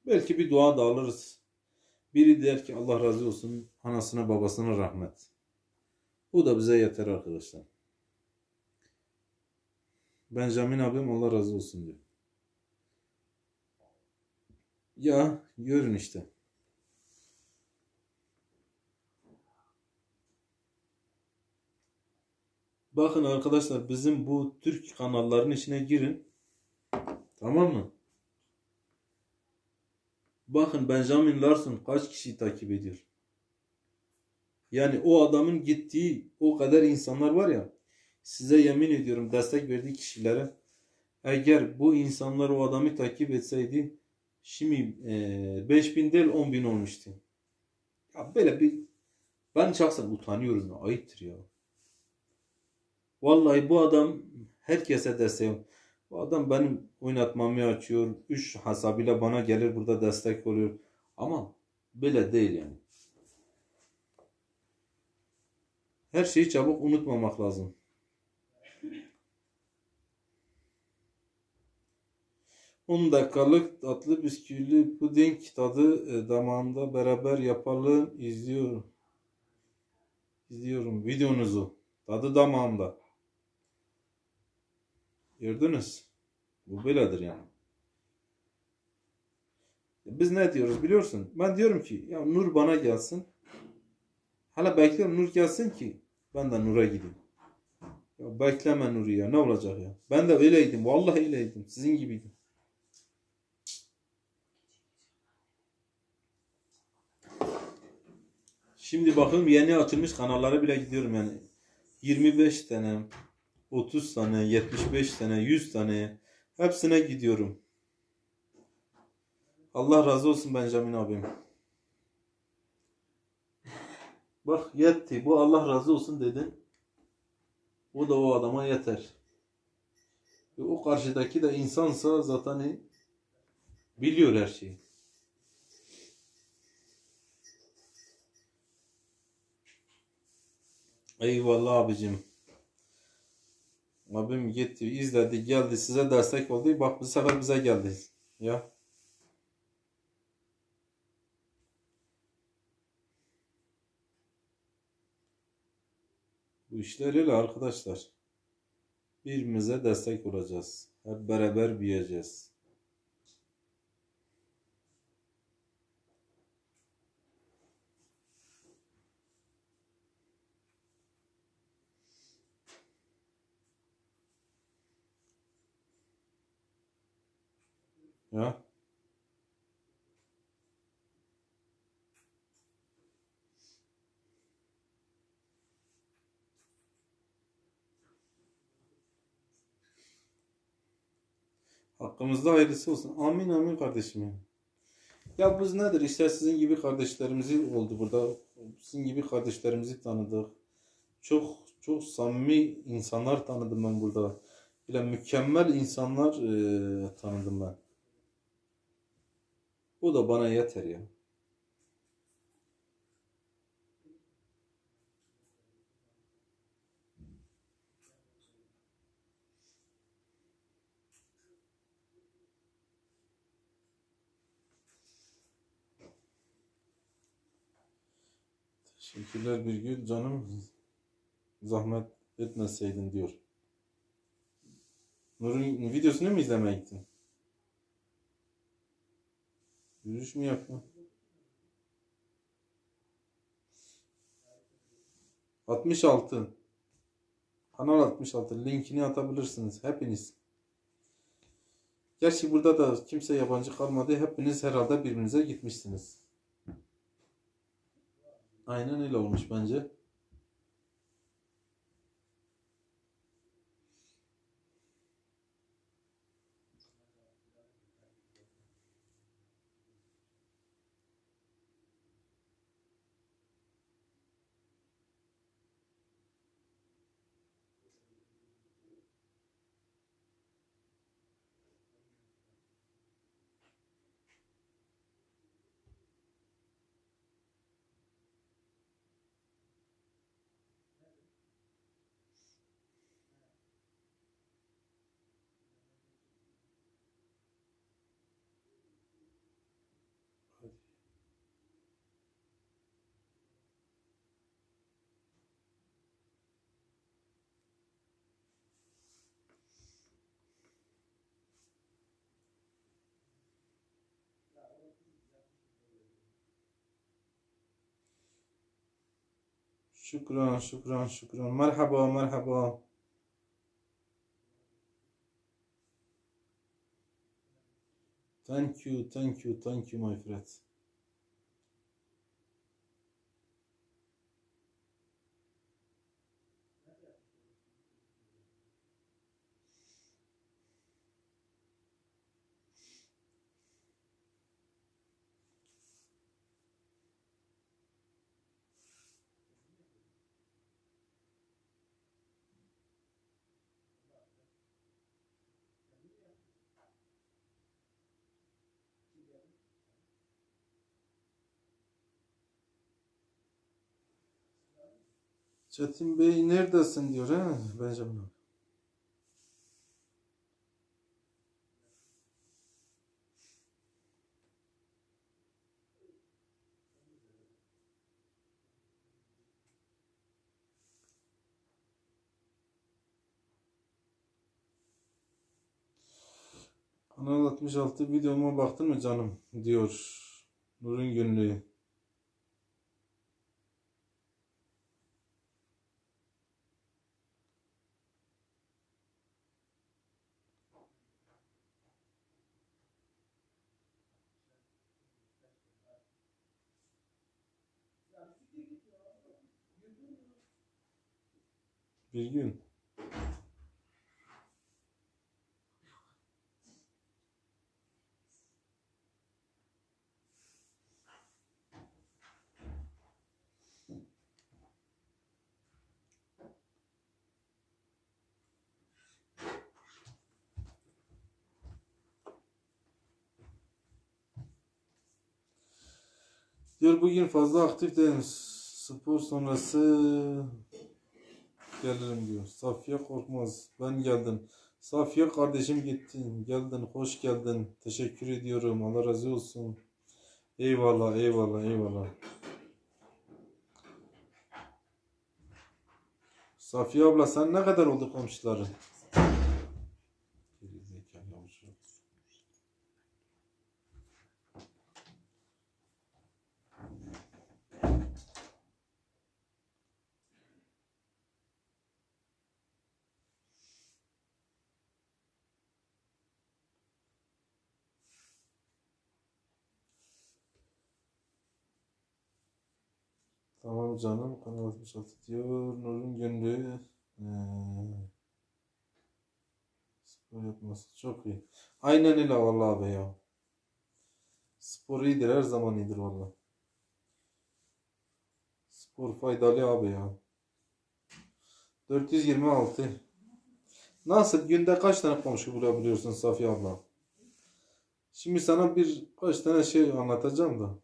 Belki bir dua da alırız. Biri der ki Allah razı olsun, anasına babasına rahmet. Bu da bize yeter arkadaşlar. Benjamin abim Allah razı olsun diyor. Ya görün işte. Bakın arkadaşlar bizim bu Türk kanalların içine girin. Tamam mı? Bakın Benjamin Larson kaç kişi takip ediyor. Yani o adamın gittiği o kadar insanlar var ya. Size yemin ediyorum destek verdiği kişilere. Eğer bu insanlar o adamı takip etseydi şimdi 5.000 değil 10.000 olmuştu. Ya böyle bir ben şahsen utanıyorum ya. Ayıptır ya. Vallahi bu adam herkese destek. Bu adam benim oynatmamı açıyor. 3 hasabıyla bana gelir burada destek oluyor. Ama böyle değil yani. Her şeyi çabuk unutmamak lazım. On dakikalık tatlı bisküvili puding tadı damağımda beraber yapalım. İzliyorum videonuzu. Tadı damağımda. Gördünüz. Bu böyledir yani. Biz ne diyoruz biliyorsun? Ben diyorum ki ya Nur bana gelsin. Hala bekliyorum Nur gelsin ki ben de Nur'a gideyim. Ya bekleme Nur'u ya ne olacak ya. Ben de öyleydim. Vallahi öyleydim. Sizin gibiydim. Şimdi bakın yeni açılmış kanallara bile gidiyorum yani. 25 tane, 30 tane, 75 tane, 100 tane hepsine gidiyorum. Allah razı olsun Benjamin abim. Bak yetti. Bu Allah razı olsun dedin. O da o adama yeter. O karşıdaki de insansa zaten biliyor her şeyi. Eyvallah abicim. Abim gitti, izledi, geldi, size destek oldu. Bak bu sefer bize geldi. Ya. Bu işler öyle arkadaşlar. Birbirimize destek olacağız. Hep beraber büyüyeceğiz. Ya. Hakkımızda hayırlısı olsun. Amin amin kardeşim ya. Ya biz nedir? İşte sizin gibi kardeşlerimizi oldu burada. Sizin gibi kardeşlerimizi tanıdık. Çok çok samimi insanlar tanıdım ben burada. Böyle mükemmel insanlar tanıdım ben. O da bana yeter ya. Teşekkürler Birgül canım. Zahmet etmeseydin diyor. Nur'un videosunu mu izlemeye gittin? Yürüyüş mü yaptın? 66. Kanal 66. Linkini atabilirsiniz. Hepiniz. Gerçi burada da kimse yabancı kalmadı. Hepiniz herhalde birbirinize gitmişsiniz. Aynen öyle olmuş bence. Şükran, şükran, şükran. Merhaba, merhaba. Thank you, thank you, thank you my friend. Çetin Bey neredesin diyor ha Benjamin. Kanal 66 videoma baktın mı canım diyor Nur'un günlüğü. Bir gün. Diyor bugün fazla aktif değilim. Spor sonrası gelirim diyor. Safiye Korkmaz. Ben geldim. Safiye kardeşim gittin. Geldin. Hoş geldin. Teşekkür ediyorum. Allah razı olsun. Eyvallah. Eyvallah. Eyvallah. Safiye abla sen ne kadar oldu komşuları? Tamam canım. Kanal 66 diyor. Nur'un gönlü. Spor yapması çok iyi. Aynen öyle vallahi abi ya. Spor iyidir, her zaman iyidir vallahi. Spor faydalı abi ya. 426. Nasıl günde kaç tane komşu bulabiliyorsun Safiye abla? Şimdi sana birkaç tane şey anlatacağım da.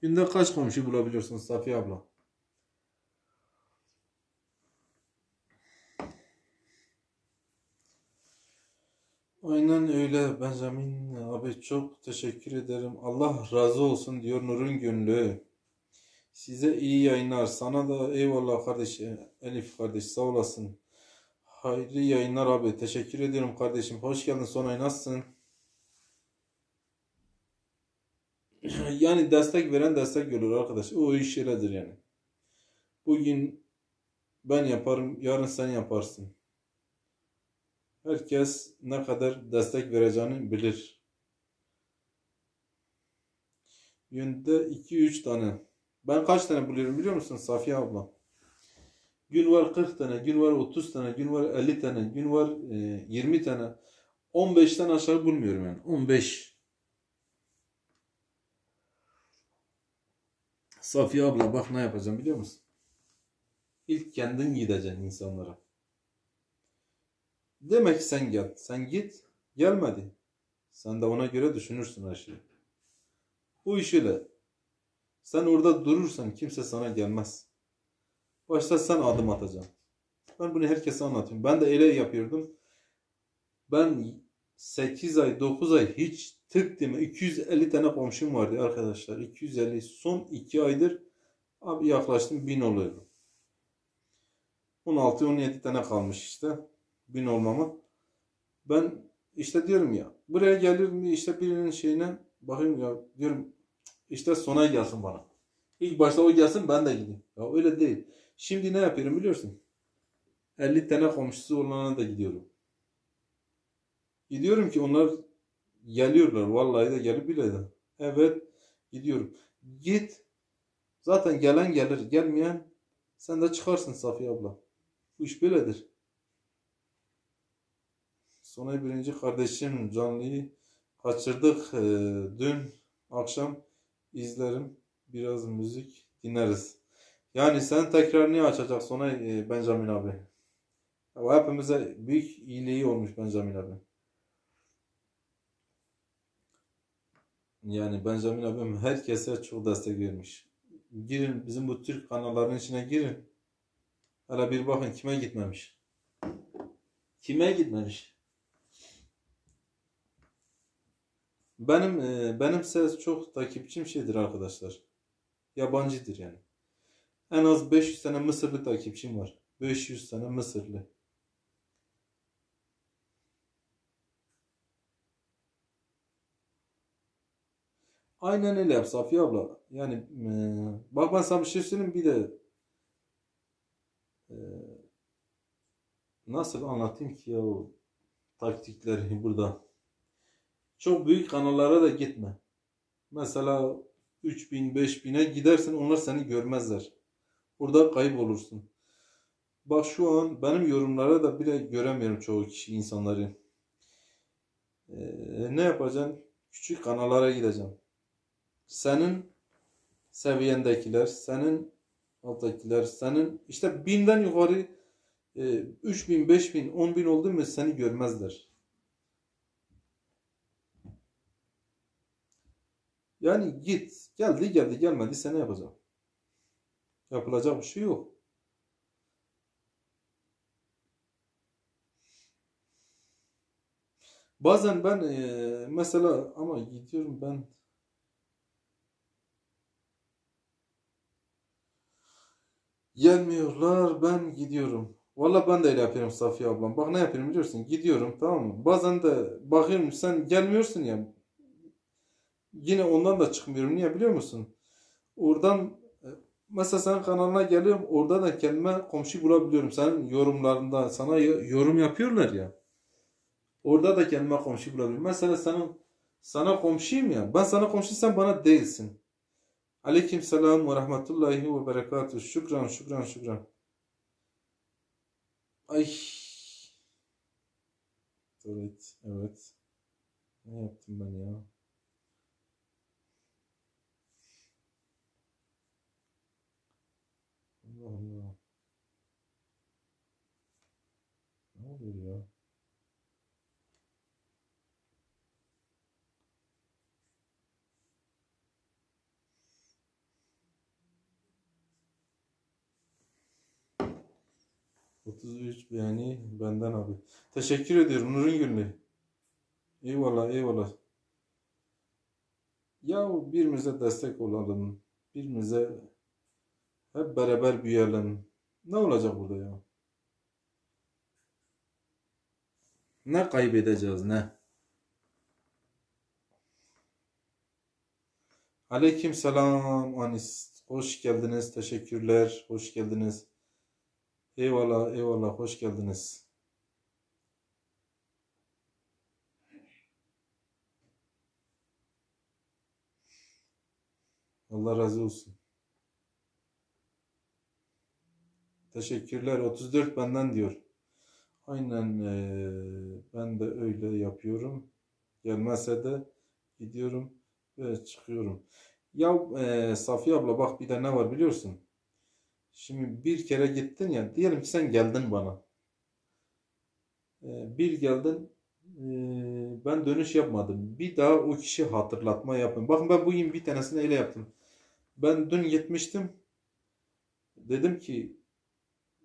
Günde kaç komşu bulabiliyorsun Safiye abla? Aynen öyle Benjamin abi, çok teşekkür ederim. Allah razı olsun diyor Nur'un gönlü. Size iyi yayınlar. Sana da eyvallah kardeş. Elif kardeş sağ olasın. Hayırlı yayınlar abi. Teşekkür ediyorum kardeşim. Hoş geldin Sonay, nasılsın? Yani destek veren destek görür arkadaş. O iş öyledir yani. Bugün ben yaparım, yarın sen yaparsın. Herkes ne kadar destek vereceğini bilir. Günde 2-3 tane. Ben kaç tane buluyorum biliyor musun Safiye abla? Gün var 40 tane, gün var 30 tane, gün var 50 tane, gün var 20 tane. 15'ten aşağı bulmuyorum yani. 15. Safiye abla bak ne yapacağım biliyor musun? İlk kendin gideceksin insanlara. Demek ki sen gel. Sen git. Gelmedi. Sen de ona göre düşünürsün her şeyi. Bu iş öyle. Sen orada durursan kimse sana gelmez. Başta sen adım atacaksın. Ben bunu herkese anlatıyorum. Ben de öyle yapıyordum. Ben 8 ay 9 ay hiç tık deme 250 tane komşum vardı arkadaşlar. 250, son 2 aydır abi yaklaştım 1000 oluyor. 16-17 tane kalmış işte 1000 olmama. Ben işte diyorum ya, buraya gelir mi işte birinin şeyine bakayım ya, diyorum işte Sonay gelsin bana. İlk başta o gelsin, ben de gideyim. Ya öyle değil. Şimdi ne yapıyorum biliyorsun? 50 tane komşusu olana da gidiyorum. Gidiyorum ki onlar geliyorlar. Vallahi de gelip bile de. Evet, gidiyorum. Git. Zaten gelen gelir. Gelmeyen sen de çıkarsın Safiye abla. Bu iş böyledir. Sonra birinci kardeşim canlıyı kaçırdık. Dün akşam izlerim. Biraz müzik dinleriz. Yani sen tekrar niye açacak sonra Benjamin abi? O hepimize büyük iyiliği olmuş Benjamin abi. Yani Benjamin abim herkese çok destek vermiş. Girin bizim bu Türk kanallarının içine girin. Hele bir bakın kime gitmemiş. Kime gitmemiş. Benim ses çok takipçim şeydir arkadaşlar. Yabancıdır yani. En az 500 tane Mısırlı takipçim var. 500 tane Mısırlı. Aynen öyle yap Safiye abla. Yani bak ben sana bir şey söyleyeyim, bir de e, nasıl anlatayım ki ya o taktikleri burada. Çok büyük kanallara da gitme. Mesela 3000 5000'e gidersin, onlar seni görmezler. Burada kayıp olursun. Bak şu an benim yorumlara da bile göremiyorum çoğu kişi, insanları. Ne yapacaksın? Küçük kanallara gideceğim. Senin seviyendekiler, senin alttakiler, senin işte 1000'den yukarı 3000, 5000, 10.000 oldu mu seni görmezler. Yani git. Geldi geldi, gelmedi sen ne yapacaksın? Yapılacak bir şey yok. Bazen ben mesela ama gidiyorum ben, gelmiyorlar, ben gidiyorum. Valla ben de öyle yapıyorum Safiye ablam. Bak ne yapıyorum biliyorsun? Gidiyorum, tamam mı? Bazen de bakıyorum sen gelmiyorsun ya. Yine ondan da çıkmıyorum. Niye biliyor musun? Oradan mesela senin kanalına geliyorum. Orada da kendime komşu bulabiliyorum. Senin yorumlarında sana yorum yapıyorlar ya. Orada da kendime komşu bulabilirim. Mesela sana komşuyum ya. Ben sana komşuyum, sen bana değilsin. Aleykümselam ve rahmetullahi ve berekatuhu. Şükran, şükran, şükran. Ay. Evet, evet. Ne yaptım ben ya? Allah Allah. Ne oluyor ya? ...33 beğeni benden abi. Teşekkür ediyorum Nurun Gül'ü. Eyvallah, eyvallah. Ya birbirimize destek olalım. Birbirimize hep beraber büyüyelim. Ne olacak burada ya? Ne kaybedeceğiz ne? Aleykümselam Anis. Hoş geldiniz. Teşekkürler. Hoş geldiniz. Eyvallah, eyvallah. Hoş geldiniz. Allah razı olsun. Teşekkürler. 34 benden diyor. Aynen ben de öyle yapıyorum. Gelmezse de gidiyorum ve çıkıyorum. Ya Safiye abla bak bir de ne var biliyorsun? Şimdi bir kere gittin ya, diyelim ki sen geldin bana. Bir geldin, ben dönüş yapmadım. Bir daha o kişi hatırlatma yapın. Bakın ben bugün bir tanesini öyle yaptım. Ben dün gitmiştim. Dedim ki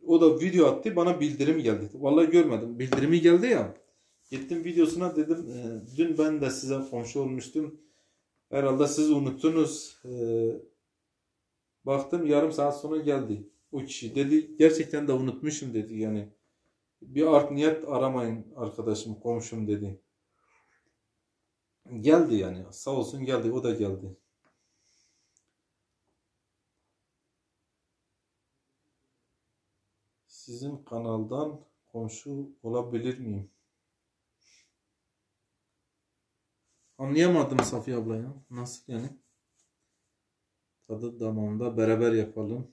o da video attı, bana bildirim geldi. Vallahi görmedim. Bildirimi geldi ya. Gittim videosuna dedim dün ben de size komşu olmuştum. Herhalde siz unuttunuz. Baktım yarım saat sonra geldi. O kişi dedi gerçekten de unutmuşum dedi yani. Bir art niyet aramayın arkadaşım, komşum dedi. Geldi yani. Sağ olsun geldi. O da geldi. Sizin kanaldan komşu olabilir miyim? Anlayamadım Safiye abla ya. Nasıl yani? Tadı damağımda beraber yapalım.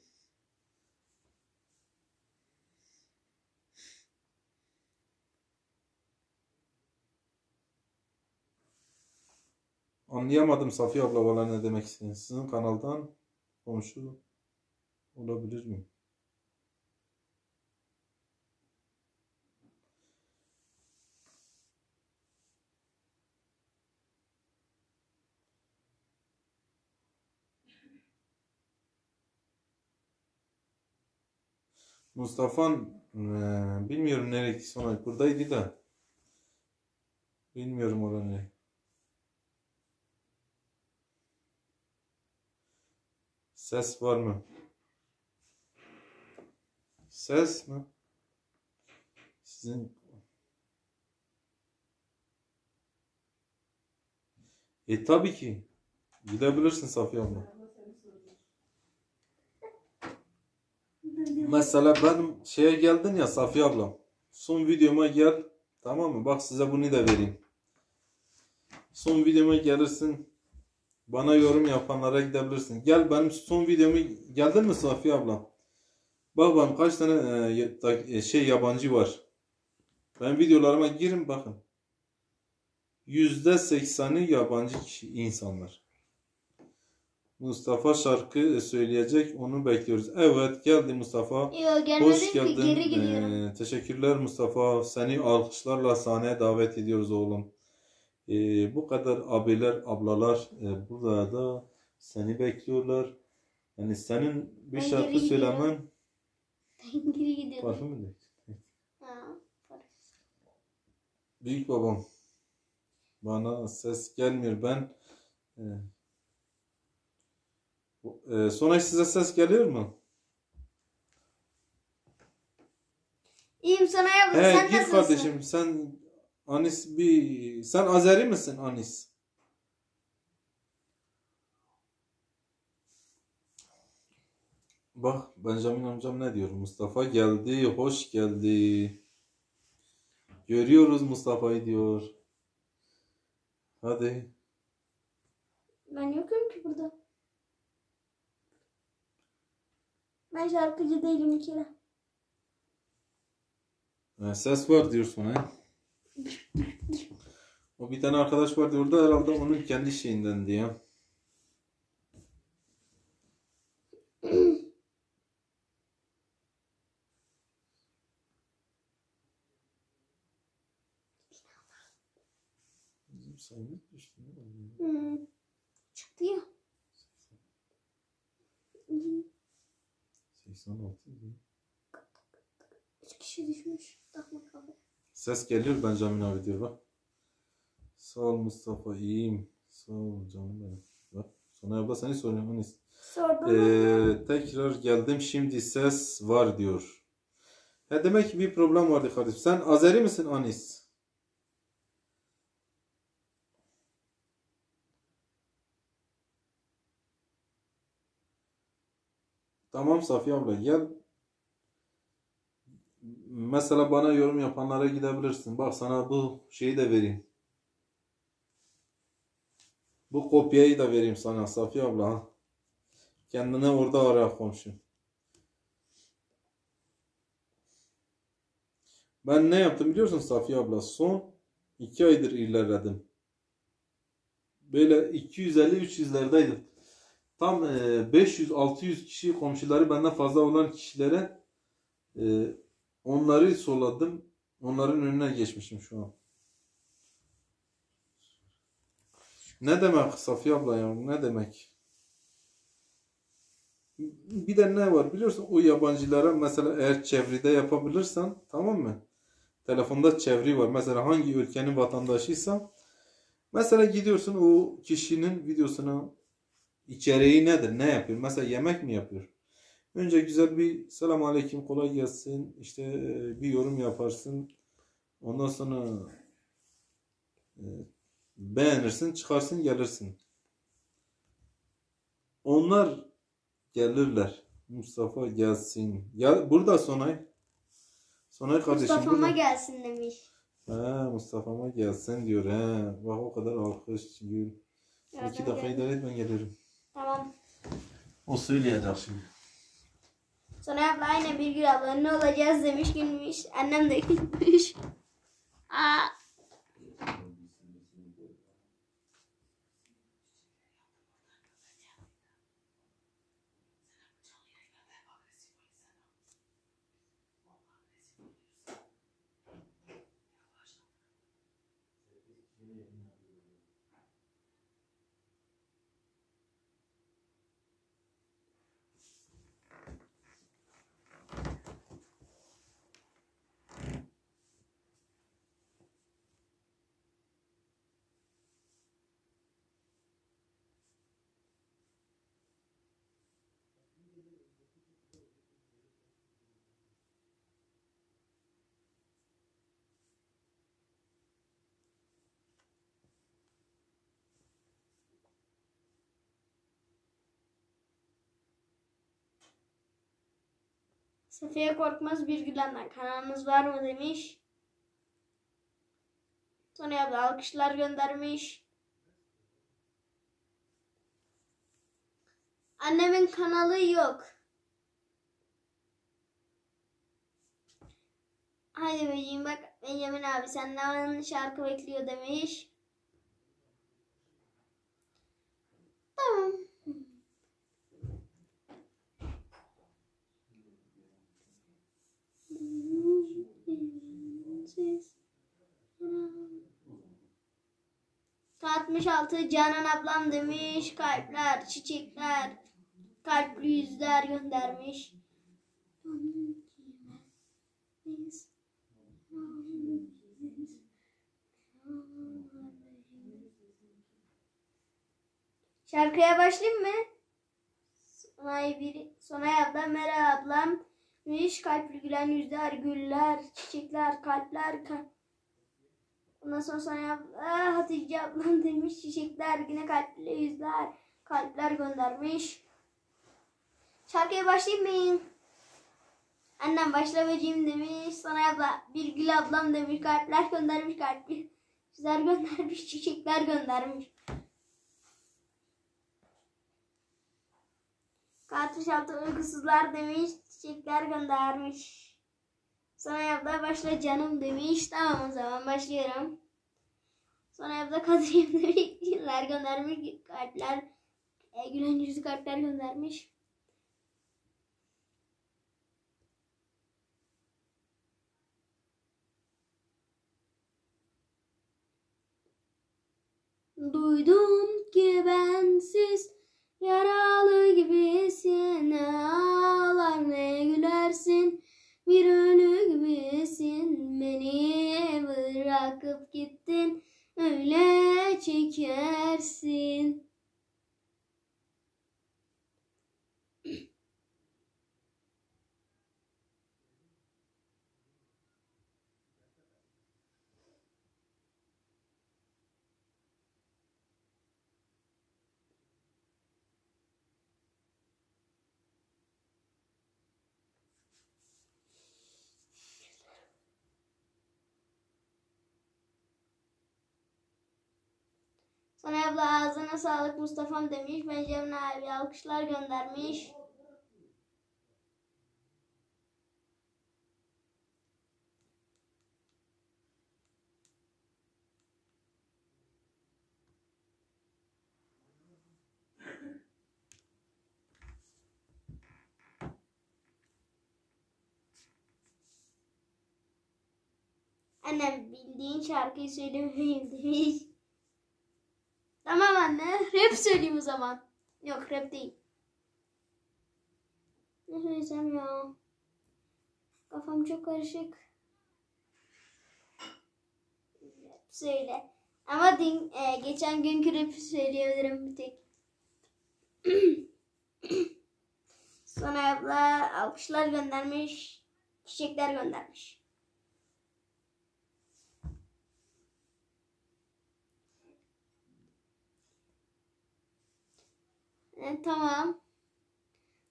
Anlayamadım Safiye abla valla ne demek istediğiniz. Sizin kanaldan komşu olabilir miyim? Mustafa'nın bilmiyorum nereye sonra buradaydı da bilmiyorum oranı. Ses var mı? Ses mi? Sizin tabii ki gidebilirsin Safiye abla. Mesela benim şeye geldin ya Safiye abla. Son videoma gel. Tamam mı? Bak size bunu da vereyim. Son videoma gelirsin. Bana yorum yapanlara gidebilirsin. Gel benim son videomu geldin mi Safiye abla? Bak bakalım kaç tane yabancı var. Ben videolarıma girin bakın. %80'i yabancı insanlar. Mustafa şarkı söyleyecek, onu bekliyoruz. Evet geldi Mustafa. Yok Hoş gelmedim ki, geldin. geri gidiyorum. Teşekkürler Mustafa. Seni alkışlarla sahneye davet ediyoruz oğlum. Bu kadar abiler, ablalar burada da seni bekliyorlar. Yani senin bir Ben şarkı geri gidiyorum. söylemen Geri gidiyorum. parfüm mü? Ha. Büyük babam. Bana ses gelmiyor. Ben sonra size ses geliyor mu? İyiyim sana yaptım. He Sen gir nasılsın? kardeşim sen Anis sen Azeri misin Anis? Bak Benjamin amcam ne diyor? Mustafa geldi, hoş geldi. Görüyoruz Mustafa'yı diyor. Hadi. Ben yokum ki burada. Ben şarkıcı değilim bir kere. Ses var diyorsun ha. O bir tane arkadaş vardı orada, herhalde onun kendi şeyinden diye. Bizim sayımız düştü. Çıktı ya. 86 diye. 3 kişi düşmüş. Takma kaldı. Ses geliyor, Benjamin abi diyor bak. Sağ ol Mustafa, iyiyim. Sağ ol canım benim. Bak sonra abla seni soruyorum. Hani, Sordum. tekrar geldim, şimdi ses var diyor. Demek ki bir problem vardı kardeşim. Sen Azeri misin Anis? Tamam Safiye abla gel. Mesela bana yorum yapanlara gidebilirsin. Bak sana bu şeyi de vereyim. Bu kopyayı da vereyim sana Safiye abla. Ha. Kendine orada ara komşu. Ben ne yaptım biliyorsun Safiye abla? Son 2 aydır ilerledim. Böyle 250-300'lerdeydim. Tam 500-600 kişi, komşuları benden fazla olan kişilere onları solladım. Onların önüne geçmişim şu an. Ne demek Safiye abla ya? Ne demek? Bir de ne var biliyorsun, o yabancılara mesela eğer çevride yapabilirsen, tamam mı? Telefonda çeviri var. Mesela hangi ülkenin vatandaşıysa mesela gidiyorsun o kişinin videosuna, içeriği nedir? Ne yapıyor? Mesela yemek mi yapıyor? Önce güzel bir selam aleyküm, kolay gelsin. İşte bir yorum yaparsın. Ondan sonra e, beğenirsin, çıkarsın, gelirsin. Onlar gelirler. Mustafa gelsin. Ya burada Sonay. Sonay kardeşim Mustafa'ma burada. gelsin demiş. He, Mustafa'ma gelsin diyor. He. Bak o kadar alkış, gül. Birazdan 2 dakika geldim. idare et, ben gelirim. Tamam. O söyleyecek şimdi. Sonra abla aynen Birgül abla ne olacağız demiş, gülmüş. Annem de gülmüş. Aa. Safiye Korkmaz Birgül Anna kanalınız var mı demiş. Sonra abla alkışlar göndermiş. Annemin kanalı yok. Haydi beyim bak Benjamin abi senden şarkı bekliyor demiş. Tamam. ...66 Canan ablam demiş. Kalpler, çiçekler, kalpli yüzler göndermiş. Şarkıya başlayayım mı? Sonay ablam, Meral ablam demiş. Kalpli gülen yüzler, güller, çiçekler, kalpler. Ondan sonra Sonay abla, Hatice ablam demiş. Çiçekler, yine kalpli yüzler, kalpler göndermiş. Şarkıya başlayayım mı? Annem başla böceğim demiş. Sana abla bir gül ablam demiş. Kalpler göndermiş. Kalpler göndermiş. Çiçekler göndermiş. Kartuş altı uykusuzlar demiş. Çiçekler göndermiş. Sana abla başla canım demiş. Tamam o zaman başlıyorum. Sonra abla Kadriye'm demiş. Güller göndermiş. Kalpler. Gülen yüzlü kalpler göndermiş. Duydum ki bensiz yaralı gibisin, ne ağlar ne gülersin, bir ölü gibisin, beni bırakıp gittin, öyle çekersin. Sonra abla ağzına sağlık Mustafa'm demiş. Benjamin abi alkışlar göndermiş. Annem bildiğin şarkıyı söylemeyeyim demiş. Tamam anne. Rap söyleyeyim o zaman. Yok rap değil. Ne söylesem ya? Kafam çok karışık. Rap söyle. Ama geçen günkü rap'i söyleyebilirim bir tek. Sonra abla alkışlar göndermiş. Çiçekler göndermiş. Tamam.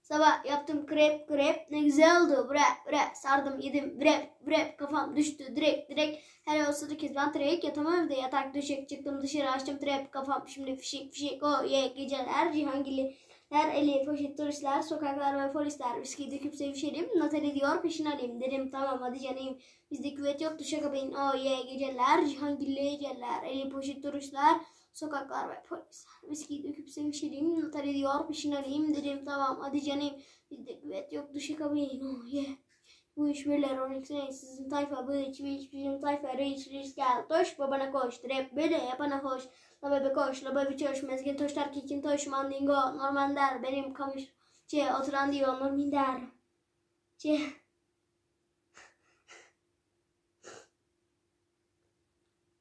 Sabah yaptım krep ne güzel oldu. Bre sardım yedim bre kafam düştü direkt. Her olsa da kez ben trek yatamam evde yatak döşek çıktım dışarı açtım trap kafam şimdi fişek o ye geceler Cihangirliler eli poşet turistler sokaklar ve polisler viski döküp sevişelim Natali diyor peşin alayım dedim tamam hadi canım bizde küvet yok duşa kapayın o ye geceler Cihangirliler eli poşet turistler sokaklar ve polisler viski döküp sevişelim Natali diyor peşin alayım dedim tamam hadi canım bizde küvet yok duşa kapayın o ye. Bu iş böyle Onyx sizin tayfa bu iş bizim tayfa reis gel toş babana koş rap böyle yapana hoş la bebe koş la bebe çoş mezgin toşlar kikin toş mandingo norman der benim kamış oturan diyor normin der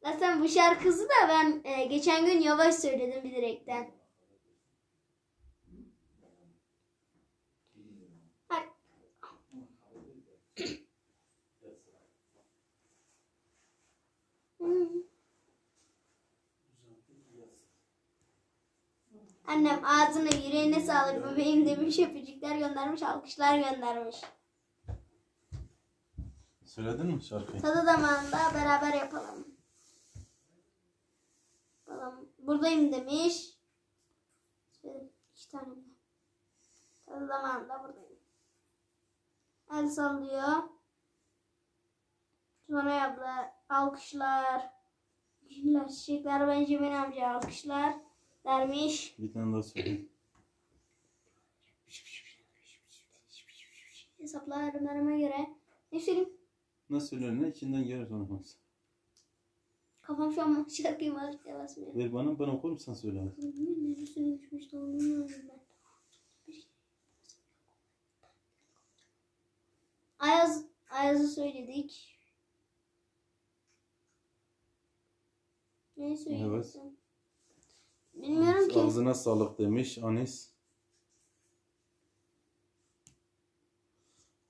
Zaten bu şarkısı da ben geçen gün yavaş söyledim bilerekten. Annem ağzına yüreğine sağlık bebeğim demiş. Öpücükler göndermiş. Alkışlar göndermiş. Söyledin mi şarkıyı? Tadı zamanında beraber yapalım. Buradayım demiş. Söyledim. 2 tane mi? Tadı zamanında buradayım. El sallıyor. Sonra abla alkışlar. Güller çiçekler Benjamin amca alkışlar. Dermiş. Bir tane daha söyle. Hesaplarıma göre. Ne söyleyeyim? Nasıl söyler ne içinden gelir onu. Kafam şu an şarkıyı markaya basmıyor. Ver bana ben okurum sen söyle hadi. Ne söylemişmiş de onu bilmiyorum ben. Ayaz'ı söyledik. Ne söyledik? Evet. Bilmiyorum ki. Ağzına sağlık demiş Anis.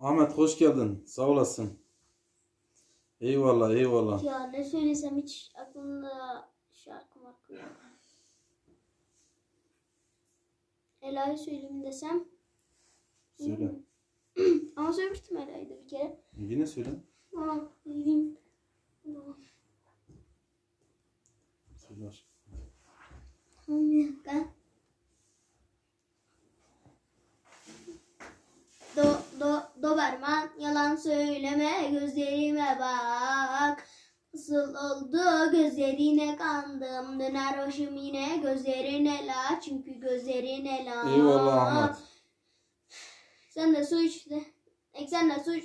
Ahmet hoş geldin. Sağ olasın. Eyvallah. Ya ne söylesem hiç aklımda şarkı yok. Ela'yı söyleyeyim desem. Söyle. Ama söylemiştim herhalde bir kere. Yine söyle. Tamam. Gideyim. Tamam. Söyle aşkım. Tamam bir dakika. Doberman yalan söyleme gözlerime bak. Nasıl oldu gözlerine kandım. Döner başım yine gözlerine la. Çünkü gözlerine la. Eyvallah Ahmet. Sen de suç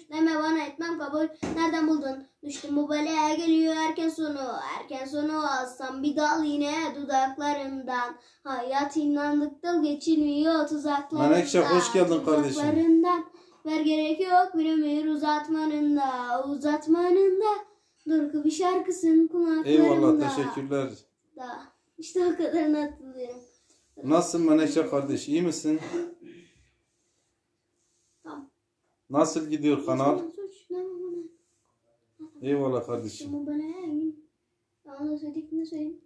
deme bana etmem kabul. Nereden buldun? Düştüm bu belaya geliyor erken sonu alsam bir dal yine dudaklarından. Hayat inandık dıl geçilmiyor tuzaklarından. Menekşe hoş geldin kardeşim. Tuzaklarından. Ver gerek yok bir ömür uzatmanında. Dur bir şarkısın kulaklarımda. Eyvallah teşekkürler. Da. İşte o kadarını hatırlıyorum. Nasılsın Menekşe kardeş, iyi misin? Tamam. Nasıl gidiyor kanal? Suç deme bana. Eyvallah kardeşim. Ama bana her gün daha da söylediklerini söyleyeyim.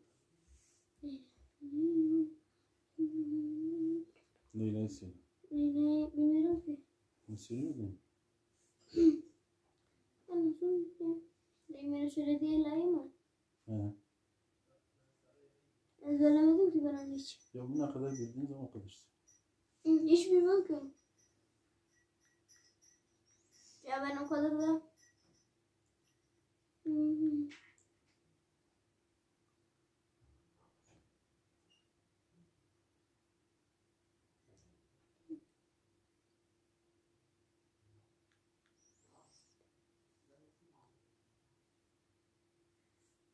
Leyla'yı söyle. Ne bilmiyorum ki. Ne söylüyordun? Ben nasıl ya? Beni söylediği layı mı? He. Ezberlemedim ki ben onu hiç. Ya bu ne kadar bildiğin zaman o kadar. Hiç bilmem ki. Ya ben o kadar da...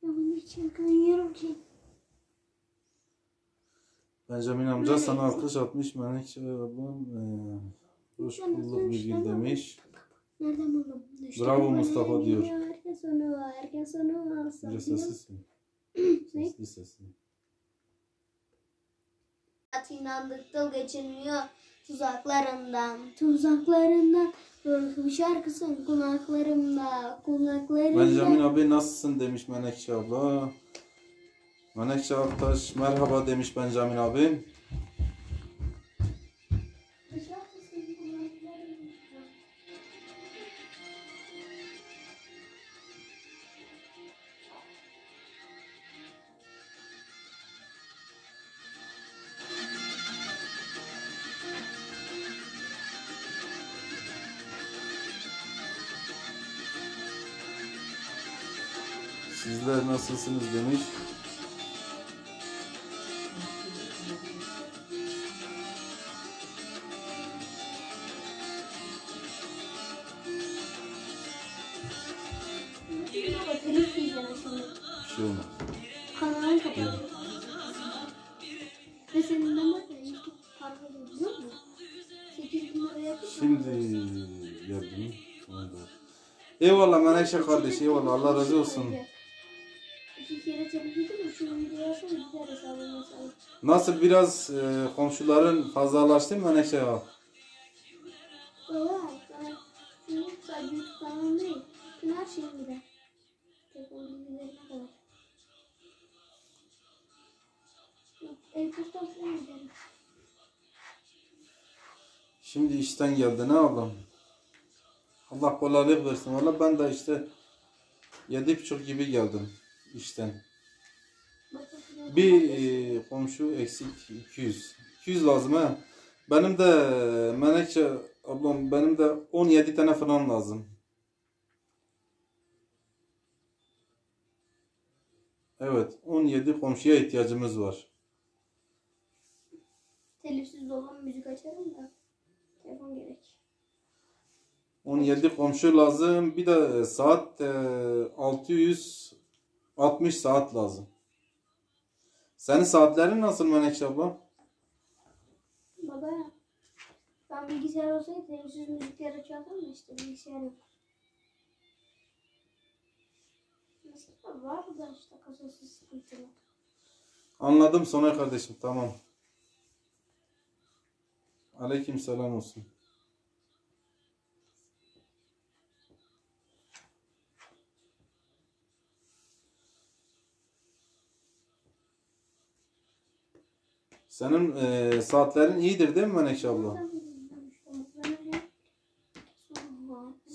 Ya bunu hiç yakamıyorum ki. Benjamin amca sana alkış atmış. Menekşe ablam hoş bulduk bir gün demiş. Nereden buldum? Bravo Mustafa diyor. Erken sonu alsam. Bir sessizsin. Ne? Sesli sesli. İnandık dıl geçilmiyor tuzaklarından. Doğru bir şarkısın kulaklarımda. Benjamin abi nasılsın demiş Menekşe abla. Menekşe Aktaş merhaba demiş Benjamin abi. Sizler nasılsınız demiş. Telif yiyeceğim şimdi. Bir şey olmaz. Kanalı kapat. Ve senin de var ya YouTube kanalı biliyor musun? 8 bin lira yapmış. Şimdi geldim. Eyvallah Menekşe kardeş, eyvallah, Allah razı olsun. 2 kere telif yedim mi? Şu videoyu alsana gider hesabım mesela. Nasıl biraz komşuların fazlalaştı mı Menekşe ya? Baba ben şunu sadece YouTube kanalım değil. Bütün her şeyim gider. Telefon bilgilerine kadar. E-posta falan giderim. Şimdi işten geldi ne ablam? Allah kolaylık versin. Valla ben de işte 7.30 gibi geldim işten. Bir komşu eksik 200. 200 lazım ha. Benim de Menekşe ablam benim de 17 tane falan lazım. Evet 17 komşuya ihtiyacımız var. Telifsiz olan müzik açarım da. Telefon gerek. 17 komşu lazım. Bir de saat 660 saat lazım. Senin saatlerin nasıl Menekşe abla? Baba ben bilgisayar olsaydı telifsiz müzikler açardım da işte bilgisayar yok. Mesela var da işte kasası sıkıntılı. Anladım Soner kardeşim, tamam. Aleyküm selam olsun. Senin saatlerin iyidir değil mi Menekşe abla?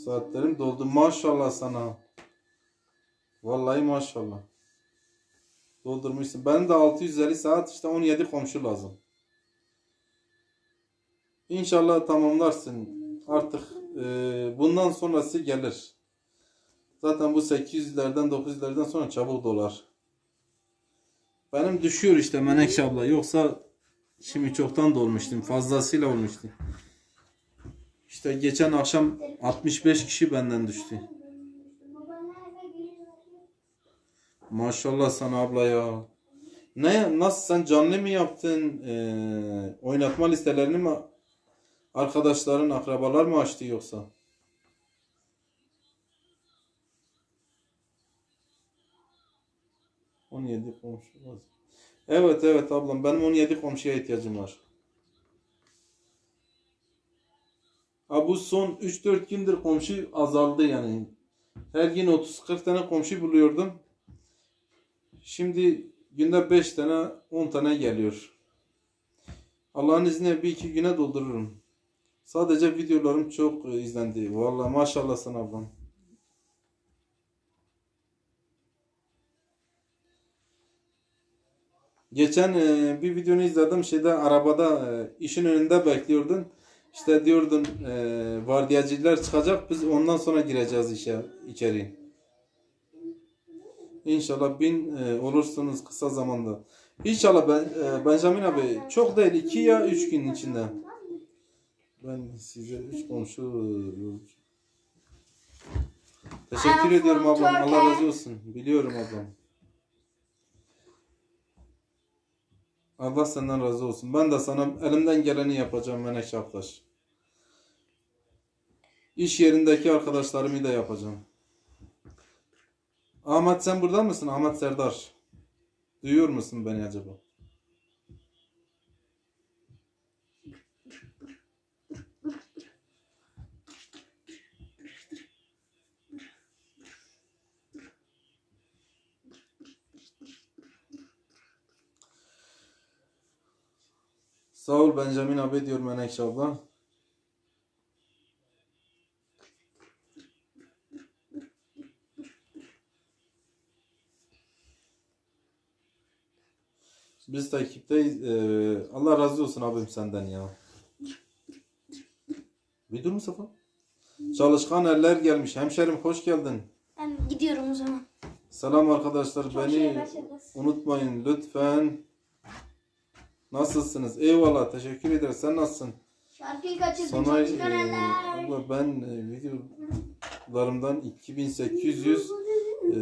Saatlerim doldu. Maşallah sana. Vallahi maşallah. Doldurmuşsun. Benim de 650 saat, işte 17 komşu lazım. İnşallah tamamlarsın. Artık bundan sonrası gelir. Zaten bu 800'lerden 900'lerden sonra çabuk dolar. Benim düşüyor işte Menekşe abla. Yoksa şimdi çoktan dolmuştum. Fazlasıyla olmuştu. İşte geçen akşam 65 kişi benden düştü. Maşallah sana abla ya. Nasıl, sen canlı mı yaptın? Oynatma listelerini mi arkadaşların, akrabalar mı açtı yoksa? ...17 komşu lazım. Evet evet ablam, benim 17 komşuya ihtiyacım var. Ha, bu son 3-4 gündür komşu azaldı yani. Her gün 30-40 tane komşu buluyordum. Şimdi günde 5 tane 10 tane geliyor. Allah'ın izniyle bir iki güne doldururum. Sadece videolarım çok izlendi. Vallahi maşallah sana ablam. Geçen bir videonu izledim, arabada işin önünde bekliyordun. İşte diyordun vardiyacılar çıkacak, biz ondan sonra gireceğiz içeri. İnşallah 1000 olursunuz kısa zamanda. İnşallah Benjamin abi, çok değil 2 ya 3 gün içinde. Ben size 3 komşu teşekkür ediyorum ablam. Allah razı olsun. Biliyorum ablam. Allah senden razı olsun. Ben de sana elimden geleni yapacağım Menekşe Aktaş. İş yerindeki arkadaşlarımı da yapacağım. Ahmet, sen burada mısın? Ahmet Serdar. Duyuyor musun beni acaba? Sağ ol Benjamin abi diyor Menekşe abla. Biz takipteyiz. Allah razı olsun abim senden ya. Bir dur Mustafa. Çalışkan eller gelmiş. Hemşerim hoş geldin. Ben gidiyorum o zaman. Selam arkadaşlar. Çok Beni şeyler. unutmayın lütfen. Nasılsınız? Eyvallah. Teşekkür ederiz. Sen nasılsın? Şarkıyı kaçırdım. Sana Çalışkan eller. abla, ben videolarımdan 2800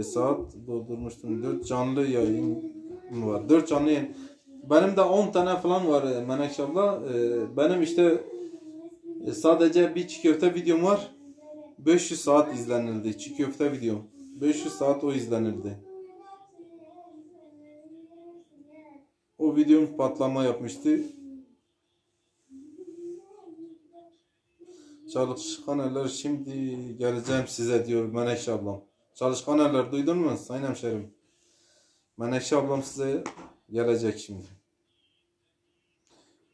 saat doldurmuştum. 4 canlı yayın var. 4 canlı yayın. Benim de 10 tane falan var Menekşe abla. Benim işte sadece bir çiğ köfte videom var. 500 saat izlenildi. Çiğ köfte videom. 500 saat o izlenildi. O videom patlama yapmıştı. Çalışkan eller, şimdi geleceğim size diyor Menekşe ablam. Çalışkan eller, duydun mu sayın hemşerim? Menekşe ablam size gelecek şimdi.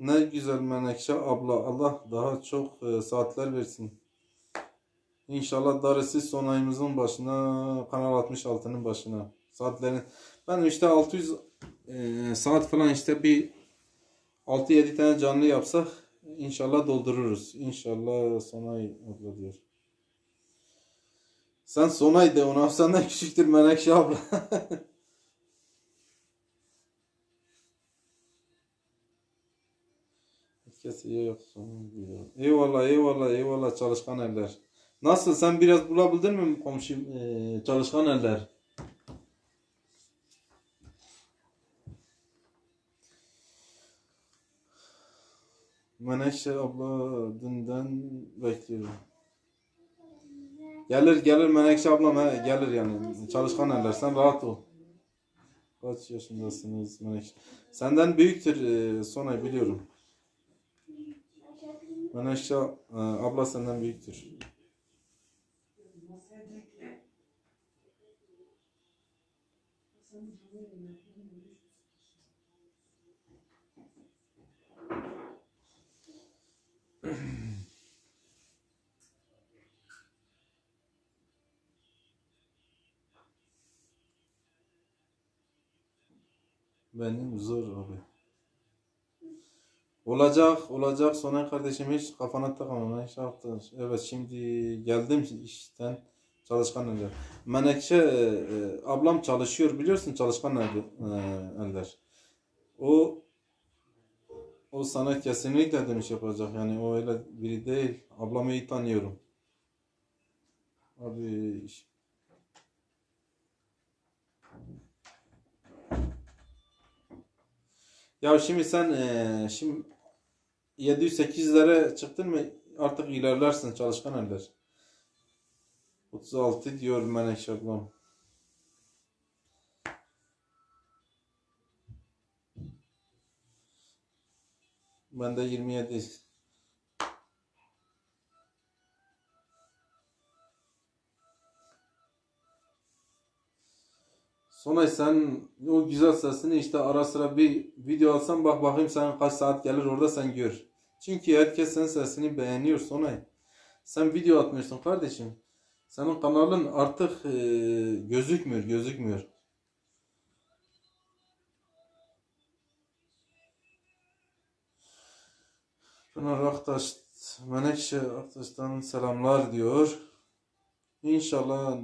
Ne güzel Menekşe abla. Allah daha çok saatler versin. İnşallah darısı son ayımızın başına, Kanal 66'nın başına. Saatlerin. Ben işte 600 saat falan, işte bir 6-7 tane canlı yapsak İnşallah doldururuz. İnşallah Sonay abla diyor. Sen Sonay de, ona senden küçüktür Menekşe abla. Herkes iyi yapsın diyor. Eyvallah eyvallah eyvallah çalışkan eller. Nasıl, sen biraz bulabildin mi komşu çalışkan eller? Menekşe abla dünden bekliyorum. Gelir Menekşe ablam, gelir yani. Çalışkan eller, sen rahat ol. Kaç yaşındasınız Menekşe? Senden büyüktür Sonay, biliyorum. Menekşe abla senden büyüktür. Benim zor abi. Olacak. Sonra kardeşim hiç kafana takma. Hiç yaptın. Evet, şimdi geldim işten, çalışkan eller. Menekşe ablam çalışıyor, biliyorsun, çalışkan eller. O o sana kesinlikle dönüş yapacak. Yani o öyle biri değil. Ablamı iyi tanıyorum. Abi ya şimdi sen şimdi 700-800'lere çıktın mı artık ilerlersin, çalışkan eller. 36 diyor Menekşe ablam. Ben de 27. Sonra sen o güzel sesini işte ara sıra bir video alsan, bak bakayım sen kaç saat gelir orada, sen gör. Çünkü herkes senin sesini beğeniyor sonra. Sen video atmıyorsun kardeşim. Senin kanalın artık gözükmüyor. Pınar Aktaş, Menekşe Aktaş'tan selamlar diyor. İnşallah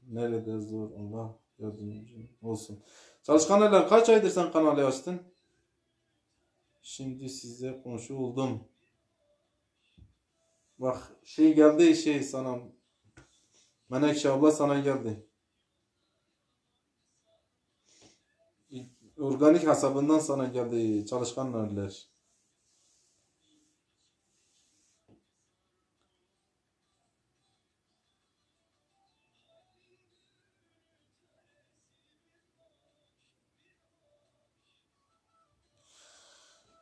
nerede zor, Allah yardımcı olsun. Çalışkan eller, kaç aydır sen kanalı açtın? Şimdi size komşu oldum. Bak şey geldi, şey sana. Menekşe abla sana geldi. Organik hesabından sana geldi, çalışkan eller.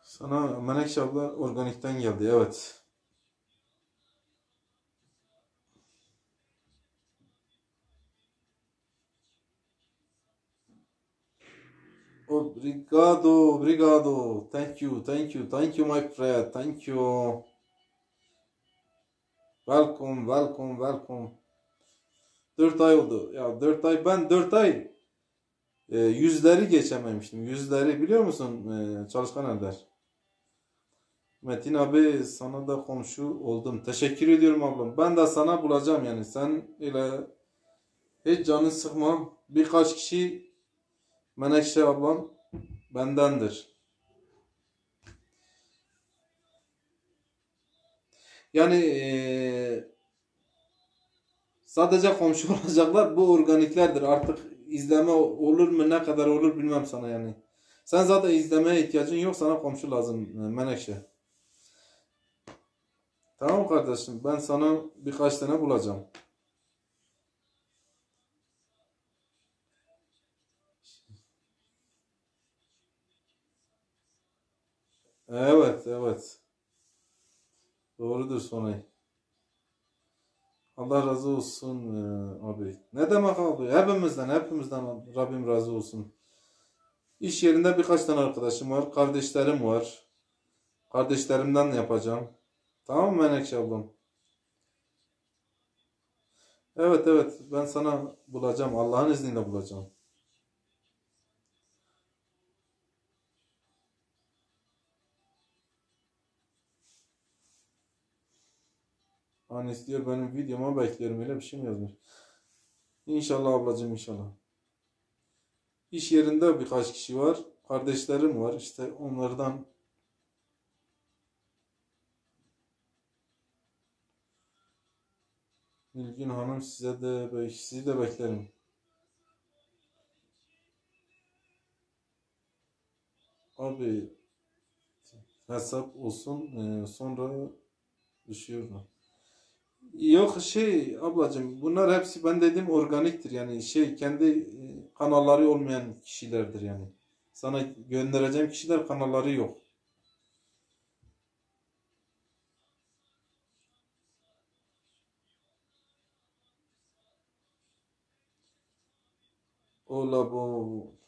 Sana Menekşe abla organikten geldi, evet. Obrigado. Thank you my friend. Thank you. Welcome. 4 ay oldu. Ya 4 ay, ben 4 ay yüzleri geçememiştim. Yüzleri biliyor musun çalışkan eder. Metin abi, sana da komşu oldum. Teşekkür ediyorum ablam. Ben de sana bulacağım yani. Sen ile hiç canını sıkma. Birkaç kişi Menekşe ablam bendendir. Yani sadece komşu olacaklar. Bu organiklerdir. Artık izleme olur mu, ne kadar olur bilmem sana yani. Sen zaten izlemeye ihtiyacın yok. Sana komşu lazım Menekşe. Tamam kardeşim. Ben sana birkaç tane bulacağım. Evet. Doğrudur Sonay. Allah razı olsun abi. Ne demek abi? Hepimizden Rabbim razı olsun. İş yerinde birkaç tane arkadaşım var. Kardeşlerim var. Kardeşlerimden yapacağım. Tamam mı Menekşe ablam? Evet. Ben sana bulacağım. Allah'ın izniyle bulacağım. Hani istiyor benim videoma bekliyorum. Öyle bir şey mi yazmış? İnşallah ablacığım, inşallah. İş yerinde birkaç kişi var. Kardeşlerim var. İşte onlardan. Nilgün Hanım, sizi de beklerim. Abi hesap olsun sonra düşüyorlar. Yok şey ablacığım, bunlar hepsi ben dediğim organiktir yani, şey kendi kanalları olmayan kişilerdir yani. Sana göndereceğim kişiler kanalları yok. Ola bu.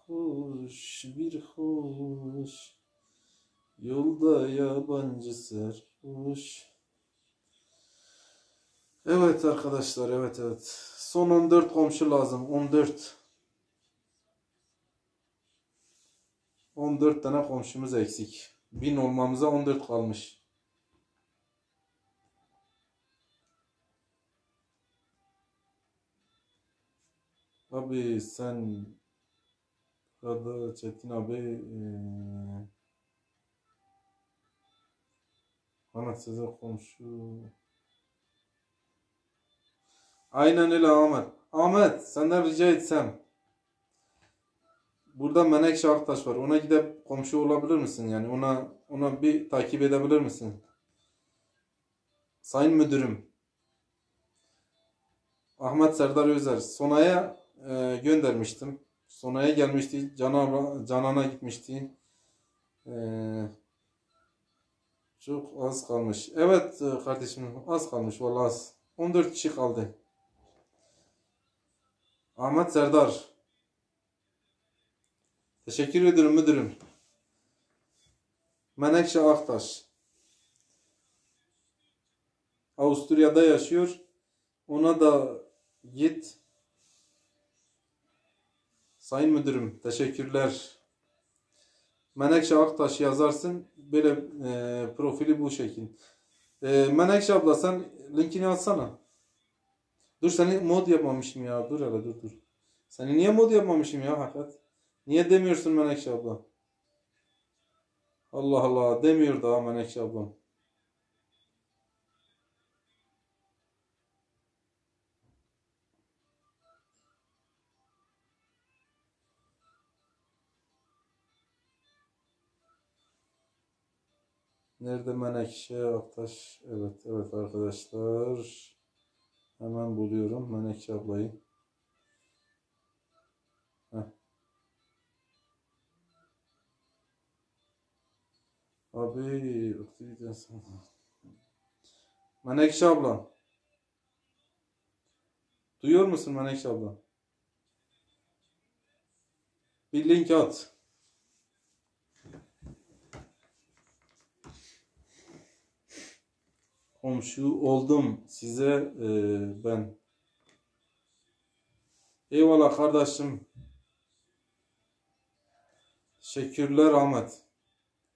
Hoş bir hoş. Yolda yabancı sarhoş. Evet arkadaşlar, evet. Son 14 komşu lazım. 14. 14 tane komşumuz eksik. 1000 olmamıza 14 kalmış. Abi sen Rada Çetin abi Ahmet size komşu. Aynen öyle Ahmet. Ahmet senden rica etsem. Burada Menekşe Aktaş var. Ona gidip komşu olabilir misin? Yani ona bir takip edebilir misin? Sayın Müdürüm. Ahmet Serdar Özer. Sona'ya göndermiştim. Sona'ya gelmişti. Canan'a gitmişti. E, Çok az kalmış. Evet kardeşim az kalmış. Vallahi az. 14 kişi kaldı. Ahmet Serdar. Teşekkür ederim müdürüm. Menekşe Aktaş. Avusturya'da yaşıyor. Ona da git. Sayın müdürüm teşekkürler. Menekşe Aktaş yazarsın. Böyle profili bu şekil. Menekşe abla sen linkini atsana. Dur seni mod yapmamışım ya. Dur hele dur. Seni niye mod yapmamışım ya hakikat? Niye demiyorsun Menekşe abla? Allah Allah demiyor daha Menekşe ablam. Nerede Menekşe Aktaş? Evet arkadaşlar. Hemen buluyorum Menekşe ablayı. Heh. Abi Menekşe abla. Duyuyor musun Menekşe abla? Bir link at. Komşu oldum size ben. Eyvallah kardeşim. Teşekkürler Ahmet.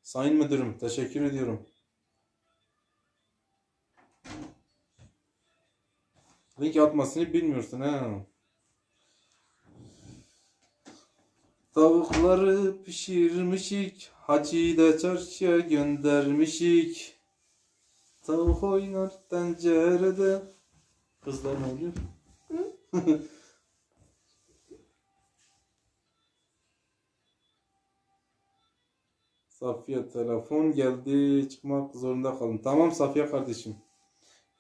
Sayın müdürüm teşekkür ediyorum. Link atmasını bilmiyorsun he. Tavukları pişirmişik. Hacı da çarşıya göndermişik. Tavuk oynar tencerede. Kızlar ne oluyor? Safiye telefon geldi. Çıkmak zorunda kalın. Tamam Safiye kardeşim.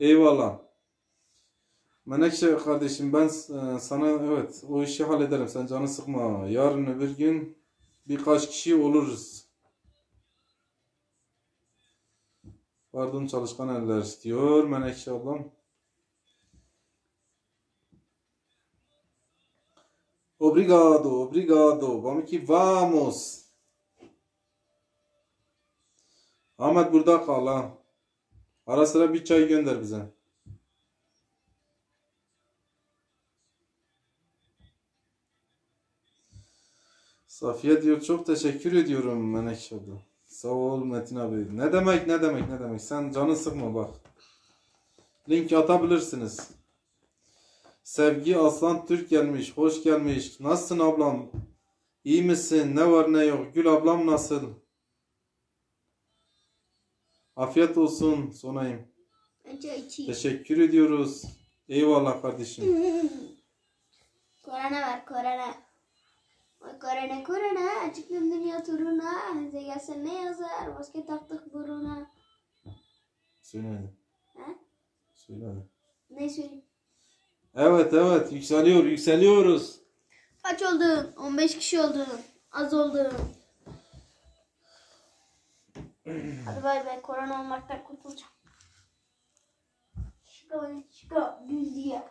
Eyvallah. Menekşe kardeşim ben sana evet o işi hallederim. Sen canı sıkma. Yarın öbür gün birkaç kişi oluruz. Pardon çalışkan eller istiyor Menekşe ablam. Obrigado. Vamos que vamos. Ahmet burada kal ha. Ara sıra bir çay gönder bize. Safiye diyor çok teşekkür ediyorum Menekşe abla. Sağ ol Metin abi. Ne demek. Sen canı sıkma bak. Link atabilirsiniz. Sevgi Aslan Türk gelmiş. Hoş gelmiş. Nasılsın ablam? İyi misin? Ne var ne yok? Gül ablam nasıl? Afiyet olsun Sonayım. Teşekkür ediyoruz. Eyvallah kardeşim. Korona var korona. Oy korona. Açıktım dünya turuna. Size gelse ne yazar? Maske taktık buruna. Söyle hadi. He? Söyle hadi. Ne söyleyeyim? Evet yükseliyoruz. Kaç oldun? 15 kişi oldun. Az oldun. Hadi bay bay. Korona olmaktan kurtulacağım. Şıka düz diye.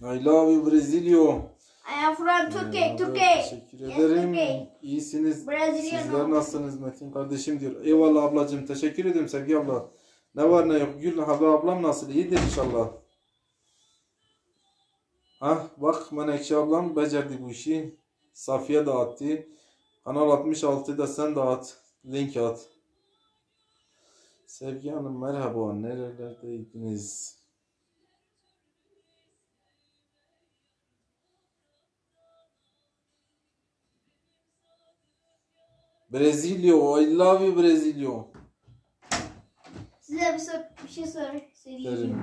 I love you Brezilya. I am from Turkey, Abi, Turkey. teşekkür Yes, ederim. Turkey. İyisiniz. Brazilian Sizler oldu. nasılsınız Metin kardeşim diyor. Eyvallah ablacığım. Teşekkür ederim Sevgi abla. Ne var ne yok. Gül ablam nasıl? İyidir inşallah. Ah bak Menekşe ablam becerdi bu işi. Safiye dağıttı. Kanal 66'da sen dağıt. Link at. Sevgi Hanım merhaba. Nerelerdeydiniz? Brezilya. I love you Brezilya. Size bir şey söyleyeyim. Beklerim.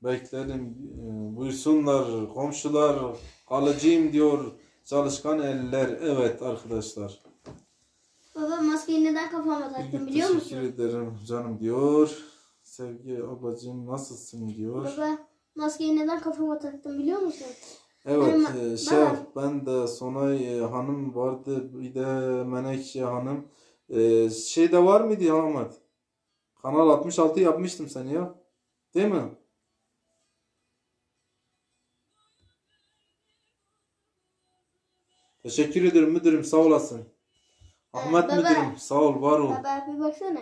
Beklerim. Buyursunlar komşular. Kalıcıyım diyor. Çalışkan eller. Evet arkadaşlar. Baba maskeyi neden kafama taktın biliyor musun? Teşekkür ederim canım diyor. Sevgi ablacığım nasılsın diyor. Baba maskeyi neden kafama taktın biliyor musun? Evet Benim- şef ben de Sonay Hanım vardı bir de Menekşe Hanım. Şeyde var mıydı Ahmet? Kanal 66 yapmıştım seni ya. Değil mi? Teşekkür ederim müdürüm sağ olasın. Ahmet baba. müdürüm sağ ol var ol. Baba bir baksana.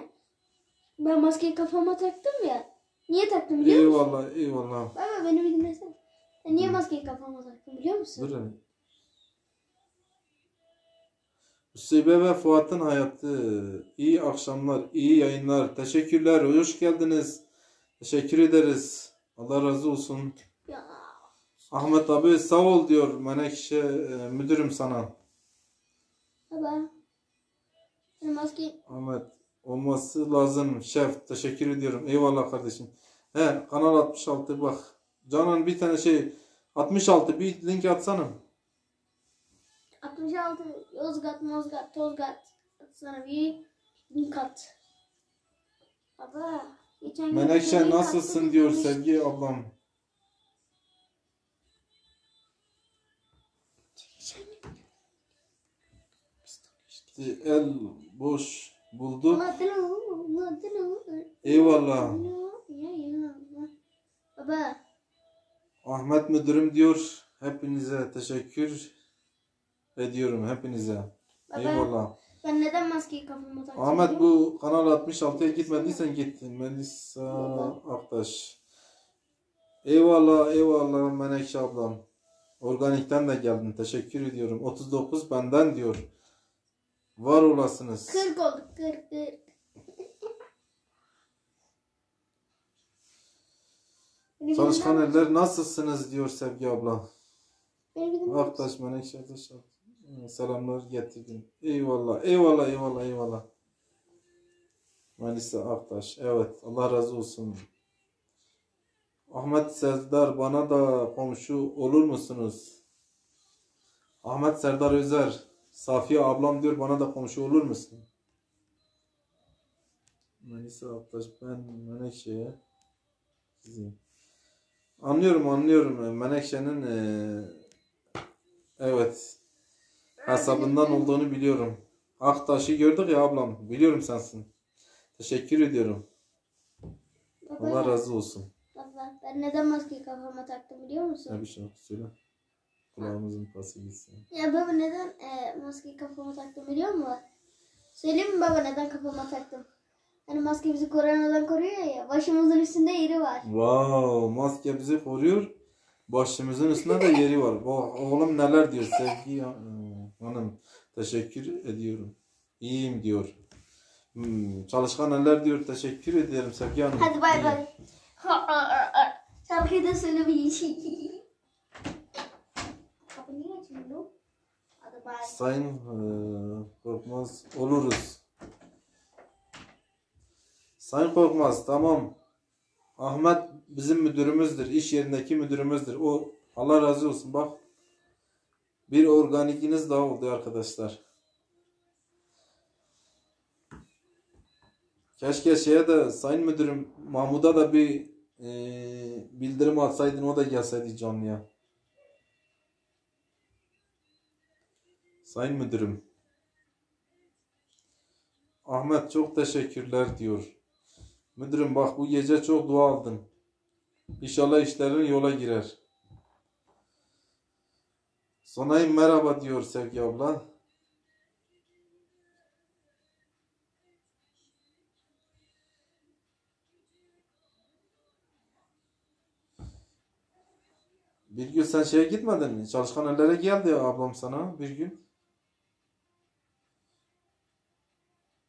Ben maskeyi kafama taktım ya. Niye taktım biliyor musun? Eyvallah eyvallah. Baba beni bir dinlesene. Ben niye maskeyi kafama taktım biliyor musun? Dur hele. Hüseybe ve Fuat'ın hayatı. İyi akşamlar, iyi yayınlar. Teşekkürler, hoş geldiniz. Teşekkür ederiz. Allah razı olsun. Ya. Ahmet abi sağ ol diyor Menekşe müdürüm sana. Baba. Ben maskeyi... Ahmet olması lazım şef. Teşekkür ediyorum. Eyvallah kardeşim. He kanal 66 bak. Canan bir tane şey 66 bir link atsana. 66 Yozgat, Mozgat, Tozgat. Sana bir link at. Baba. Geçen gün bir Menekşe link nasılsın attım, diyor demiş. Sevgi ablam. İşte el boş bulduk. Eyvallah. Baba. Ahmet müdürüm diyor. Hepinize teşekkür ediyorum hepinize. Baba. Eyvallah. Ben neden maskeyi kafama taktım? Ahmet biliyor musun? bu kanal 66'ya gitmediysen git. Melisa Aktaş. Eyvallah eyvallah Menekşe ablam. Organikten de geldin. Teşekkür ediyorum. 39 benden diyor. Var olasınız. 40 olduk 40. Çalışkan eller nasılsınız diyor Sevgi abla. Benim Aktaş Menekşe Aktaş. Selamlar getirdim. Eyvallah eyvallah eyvallah eyvallah. Melisa Aktaş. Evet Allah razı olsun. Ahmet Serdar bana da komşu olur musunuz? Ahmet Serdar Özer. Safiye ablam diyor bana da komşu olur musun? Melisa Aktaş ben Menekşe'ye sizin. Anlıyorum Menekşe'nin evet hesabından olduğunu biliyorum. Aktaş'ı gördük ya ablam. Biliyorum sensin. Teşekkür ediyorum. Baba, Allah razı olsun. baba, ben neden maskeyi kafama taktım biliyor musun? Ne bir şarkı söyle. Kulağımızın pası gitsin. Ya baba neden maskeyi kafama taktım biliyor musun? Söyleyeyim mi baba neden kafama taktım? Hani maske bizi koronadan koruyor ya. Başımızın üstünde yeri var. Wow, maske bizi koruyor. Başımızın üstünde de yeri var. Oğlum neler diyor Sevgi hanım. Teşekkür ediyorum. İyiyim diyor. Çalışkan eller diyor. Teşekkür ederim Sevgi hanım. Hadi bay İyi. bay. Şarkıyı da söylemeyin. Kapı niye açmıyor? Hadi bay. Sayın Korkmaz oluruz. Sayın Korkmaz tamam. Ahmet bizim müdürümüzdür. İş yerindeki müdürümüzdür. O Allah razı olsun bak. Bir organikiniz daha oldu arkadaşlar. Keşke şeye de Sayın Müdürüm Mahmud'a da bir bildirim atsaydın o da gelseydi canlıya. Sayın Müdürüm. Ahmet çok teşekkürler diyor. Müdürüm bak bu gece çok dua aldım. İnşallah işlerin yola girer. Sonay merhaba diyor Sevgi abla. Bir gün sen şeye gitmedin mi? Çalışkan ellere geldi ablam sana bir gün.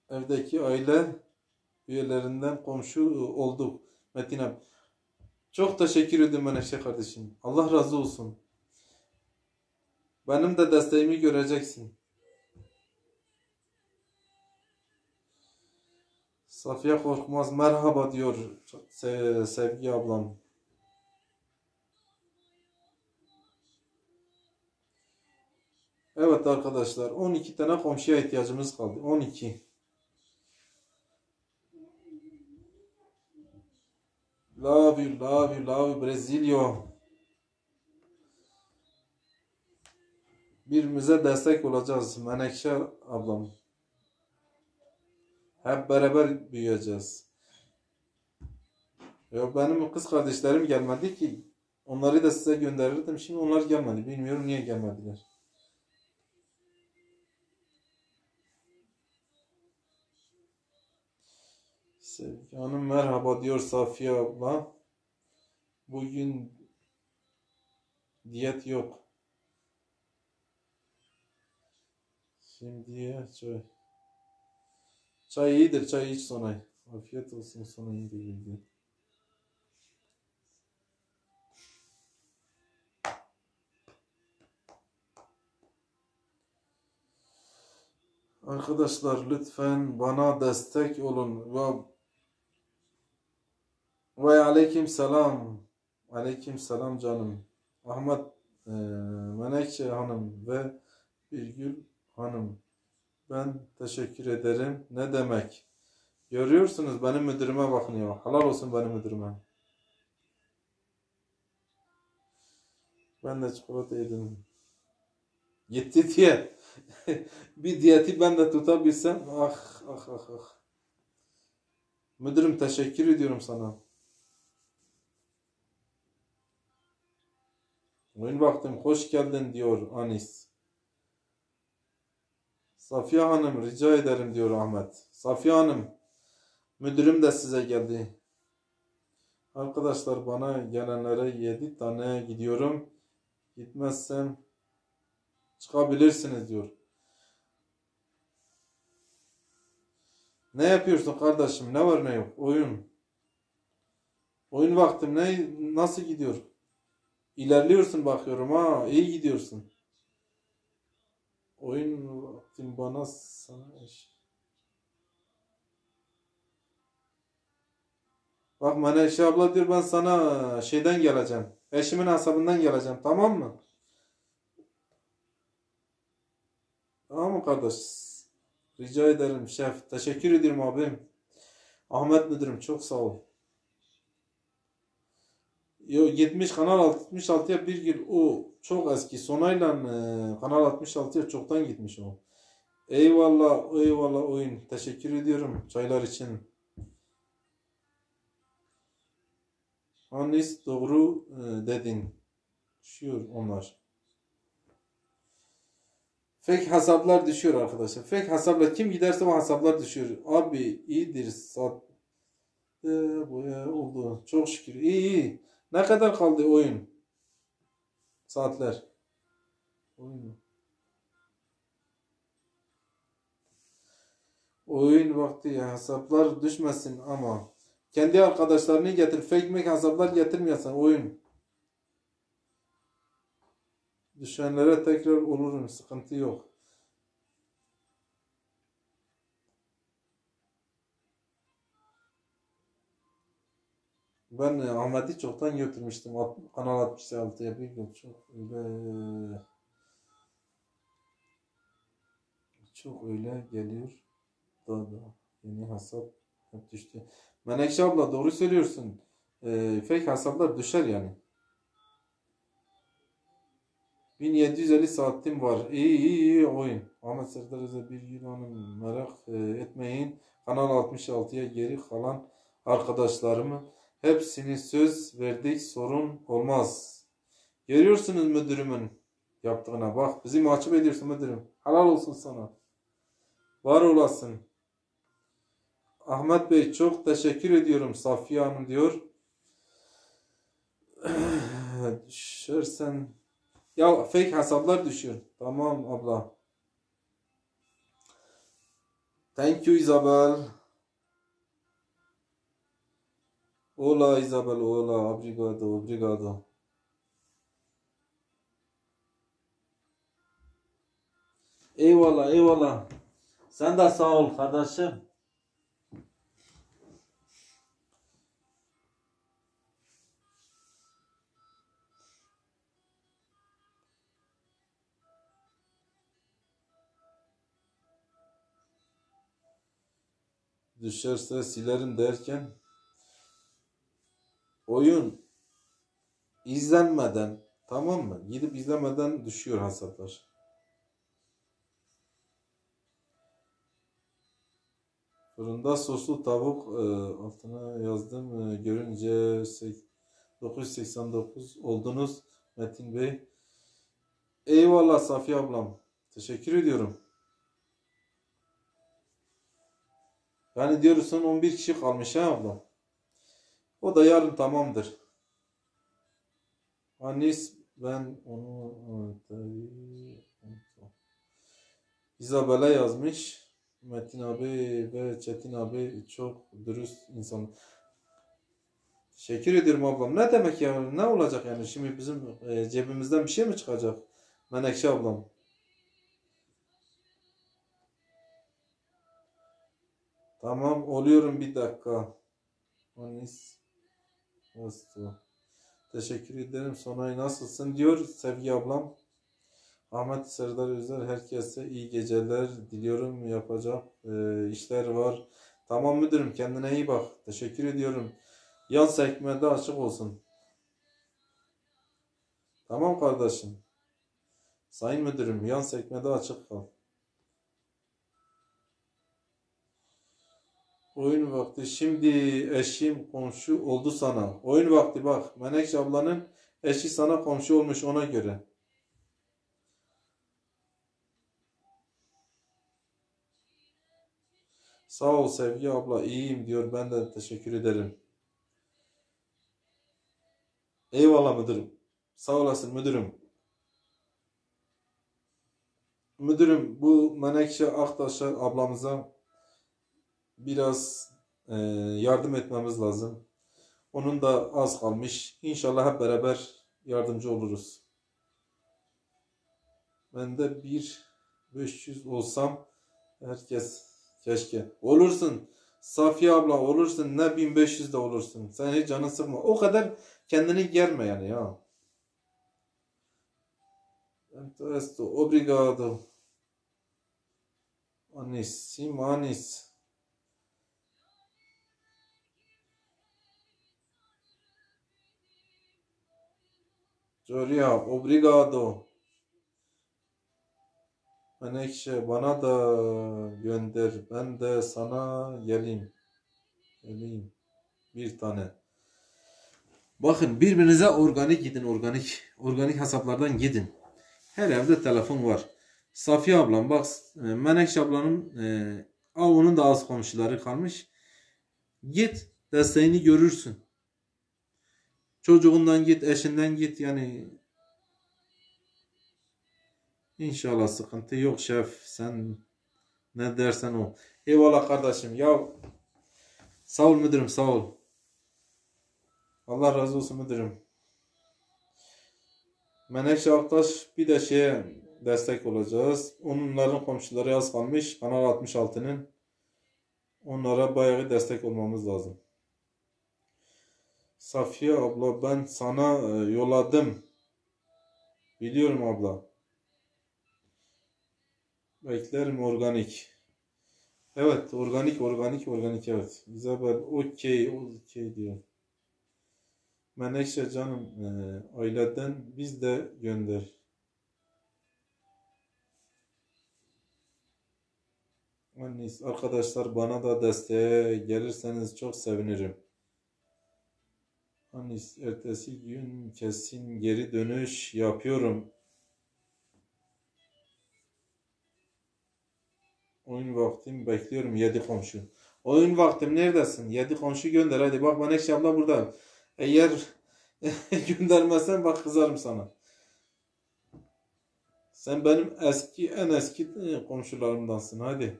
Evdeki aile üyelerinden komşu olduk. Metin abi. Çok teşekkür ederim Menekşe kardeşim. Allah razı olsun. Benim de desteğimi göreceksin. Safiye Korkmaz merhaba diyor Sevgi ablam. Evet arkadaşlar 12 tane komşuya ihtiyacımız kaldı. 12. Love you, love you, love you Brezilya. Birbirimize destek olacağız Menekşe ablam. Hep beraber büyüyeceğiz. Ya benim kız kardeşlerim gelmedi ki. Onları da size gönderirdim. Şimdi onlar gelmedi. Bilmiyorum niye gelmediler. Sevgi Hanım merhaba diyor Safiye abla. Bugün diyet yok. Şimdiye çay. Çay iyidir. Çay iç Sonay. Afiyet olsun Sonay'ın bildiği. Arkadaşlar lütfen bana destek olun. Ve aleyküm selam. Aleyküm selam canım. Ahmet Menekşe Hanım ve Birgül Hanım. Ben teşekkür ederim. Ne demek? Görüyorsunuz benim müdürüme bakın ya. Helal olsun benim müdürüme. Ben de çikolata yedim. Gitti diye. Bir diyeti ben de tutabilsem. Ah ah ah ah. Müdürüm teşekkür ediyorum sana. Oyun baktım hoş geldin diyor Anis. Safiye Hanım rica ederim diyor Ahmet. Safiye Hanım müdürüm de size geldi. Arkadaşlar bana gelenlere 7 tane gidiyorum. Gitmezsem çıkabilirsiniz diyor. Ne yapıyorsun kardeşim? Ne var ne yok? Oyun. Oyun vaktim nasıl gidiyor? İlerliyorsun bakıyorum ha. İyi gidiyorsun. Oyun vaktim bana sana eş. Bak Menekşe abla diyor ben sana şeyden geleceğim. Eşimin hesabından geleceğim. Tamam mı? Tamam mı kardeş? Rica ederim şef. Teşekkür ederim abim. Ahmet müdürüm çok sağ ol. Yo 70 Kanal 66'ya bir yıl o çok eski. Sonayla Kanal 66'ya çoktan gitmiş o. Eyvallah eyvallah oyun. Teşekkür ediyorum çaylar için. Anis doğru dedin. Düşüyor onlar. Fake hesaplar düşüyor arkadaşlar. Fake hesapla kim giderse o hesaplar düşüyor. Abi iyidir. Saat boya oldu. Çok şükür. İyi iyi. Ne kadar kaldı oyun? Saatler. Oyun. Oyun vakti ya. Hesaplar düşmesin ama. Kendi arkadaşlarını getir. Fake make hesaplar getirmiyorsan oyun. Düşenlere tekrar olurum. Sıkıntı yok. Ben Ahmet'i çoktan götürmüştüm. Kanal 66'ya bir gün çok öyle geliyor. Da yeni hesap hep düştü. Menekşe abla doğru söylüyorsun. Fake hesaplar düşer yani. 1750 saatim var. İyi oyun. Ahmet Serdar Özel bir yıl hanım merak etmeyin. Kanal 66'ya geri kalan arkadaşlarımı hepsini söz verdik sorun olmaz. Görüyorsunuz müdürümün yaptığına. Bak bizi mahcup ediyorsun müdürüm. Helal olsun sana. Var olasın. Ahmet Bey çok teşekkür ediyorum Safiye Hanım diyor. Düşersen. Ya fake hesaplar düşüyor. Tamam abla. Thank you Isabel. Hola Isabel, hola. Obrigado, obrigado. Eyvallah, eyvallah. Sen de sağ ol kardeşim. Düşerse silerim derken oyun izlenmeden, tamam mı? Gidip izlemeden düşüyor hesaplar. Fırında soslu tavuk altına yazdım. Görünce 989 oldunuz Metin Bey. Eyvallah Safiye ablam. Teşekkür ediyorum. Yani diyorsun 11 kişi kalmış ha ablam. O da yarın tamamdır. Anis ben onu Isabel'e yazmış. Metin abi ve Çetin abi çok dürüst insan. Teşekkür ediyorum ablam. Ne demek ya? Ne olacak yani? Şimdi bizim cebimizden bir şey mi çıkacak? Menekşe ablam. Tamam oluyorum bir dakika. Anis Astu. Teşekkür ederim. Sonay nasılsın diyor Sevgi ablam. Ahmet Serdar Özer herkese iyi geceler diliyorum. Yapacak işler var. Tamam müdürüm kendine iyi bak. Teşekkür ediyorum. Yan sekmede açık olsun. Tamam kardeşim. Sayın müdürüm yan sekmede açık kal. Oyun vakti. Şimdi eşim komşu oldu sana. Oyun vakti bak. Menekşe ablanın eşi sana komşu olmuş ona göre. Sağ ol Sevgi abla iyiyim diyor. Ben de teşekkür ederim. Eyvallah müdürüm. Sağ olasın müdürüm. Müdürüm bu Menekşe Aktaş'a ablamıza biraz yardım etmemiz lazım. Onun da az kalmış. İnşallah hep beraber yardımcı oluruz. Ben de 500 olsam herkes keşke. Olursun. Safiye abla olursun. Ne 1500 de olursun. Sen hiç canını sıkma. O kadar kendini germe yani ya. Enteresto. Obrigado. Anis. Sim anis. Gloria. Obrigado. Menekşe bana da gönder. Ben de sana geleyim. Geleyim. Bir tane. Bakın birbirinize organik gidin organik. Organik hesaplardan gidin. Her evde telefon var. Safiye ablam bak Menekşe ablanın onun da az komşuları kalmış. Git desteğini görürsün. Çocuğundan git, eşinden git yani İnşallah sıkıntı yok şef. Sen ne dersen o. Eyvallah kardeşim. Ya sağ ol müdürüm sağ ol. Allah razı olsun müdürüm. Menekşe Aktaş bir de şeye destek olacağız. Onların komşuları az kalmış. Kanal 66'nın. Onlara bayağı destek olmamız lazım. Safiye abla ben sana yolladım. Biliyorum abla. Beklerim organik. Evet organik evet. Isabel okey diyor. Menekşe canım aileden biz de gönder. Annis arkadaşlar bana da desteğe gelirseniz çok sevinirim. Annis ertesi gün kesin geri dönüş yapıyorum. Oyun vaktim bekliyorum 7 komşu. Oyun vaktim neredesin? 7 komşu gönder hadi. Bak Menekşe abla burada. Eğer göndermezsen bak kızarım sana. Sen benim en eski komşularımdansın. Hadi.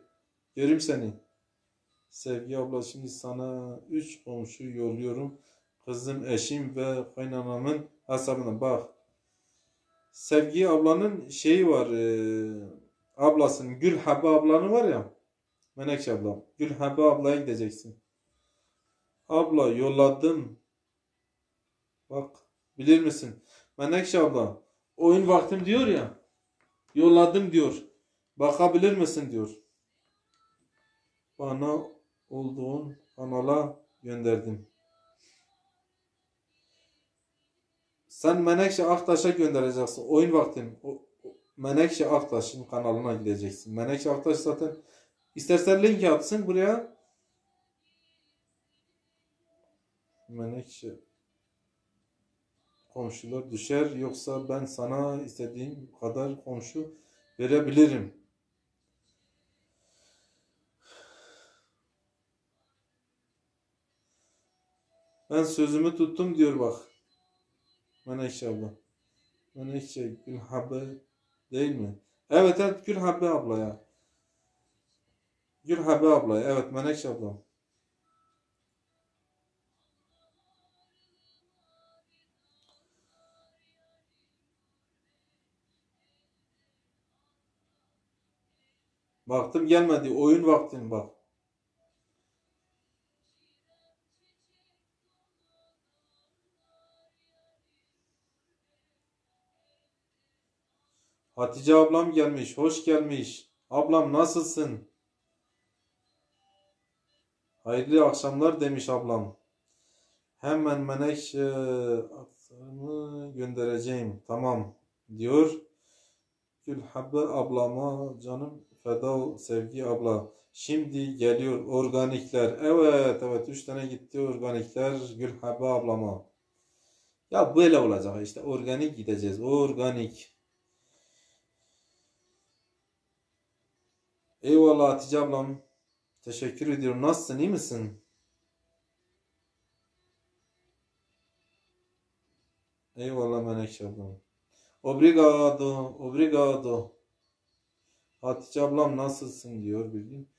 Göreyim seni. Sevgi abla şimdi sana 3 komşu yolluyorum. Kızım, eşim ve kaynanamın hesabına bak. Sevgi ablanın şeyi var. Ablasının Gülhabe ablanın var ya. Menekşe abla. Gülhabe ablaya gideceksin. Abla yolladım. Bak bilir misin? Menekşe abla. Oyun vaktim diyor ya. Yolladım diyor. Bakabilir misin diyor. Bana olduğun kanala gönderdim. Sen Menekşe Aktaş'a göndereceksin. Oyun vaktin. Menekşe Aktaş'ın kanalına gideceksin. Menekşe Aktaş zaten istersen link atsın buraya. Menekşe komşular düşer. Yoksa ben sana istediğim kadar komşu verebilirim. Ben sözümü tuttum diyor bak. Menekşe abla. Menekşe Gülhabe değil mi? Evet evet Gülhabe abla ya. Gülhabe abla. Evet Menekşe abla. Baktım gelmedi. Oyun vaktin bak. Hatice ablam gelmiş. Hoş gelmiş. Ablam nasılsın? Hayırlı akşamlar demiş ablam. Hemen Menekşe aksarımı göndereceğim. Tamam diyor. Gülhabe ablama canım feda ol sevgi abla. Şimdi geliyor organikler. Evet evet 3 tane gitti organikler Gülhabe ablama. Ya böyle olacak işte organik gideceğiz. Organik. Eyvallah Hatice ablam. Teşekkür ediyorum. Nasılsın? İyi misin? Eyvallah Menekşe ablam. Obrigado. Obrigado. Hatice ablam nasılsın diyor bir gün.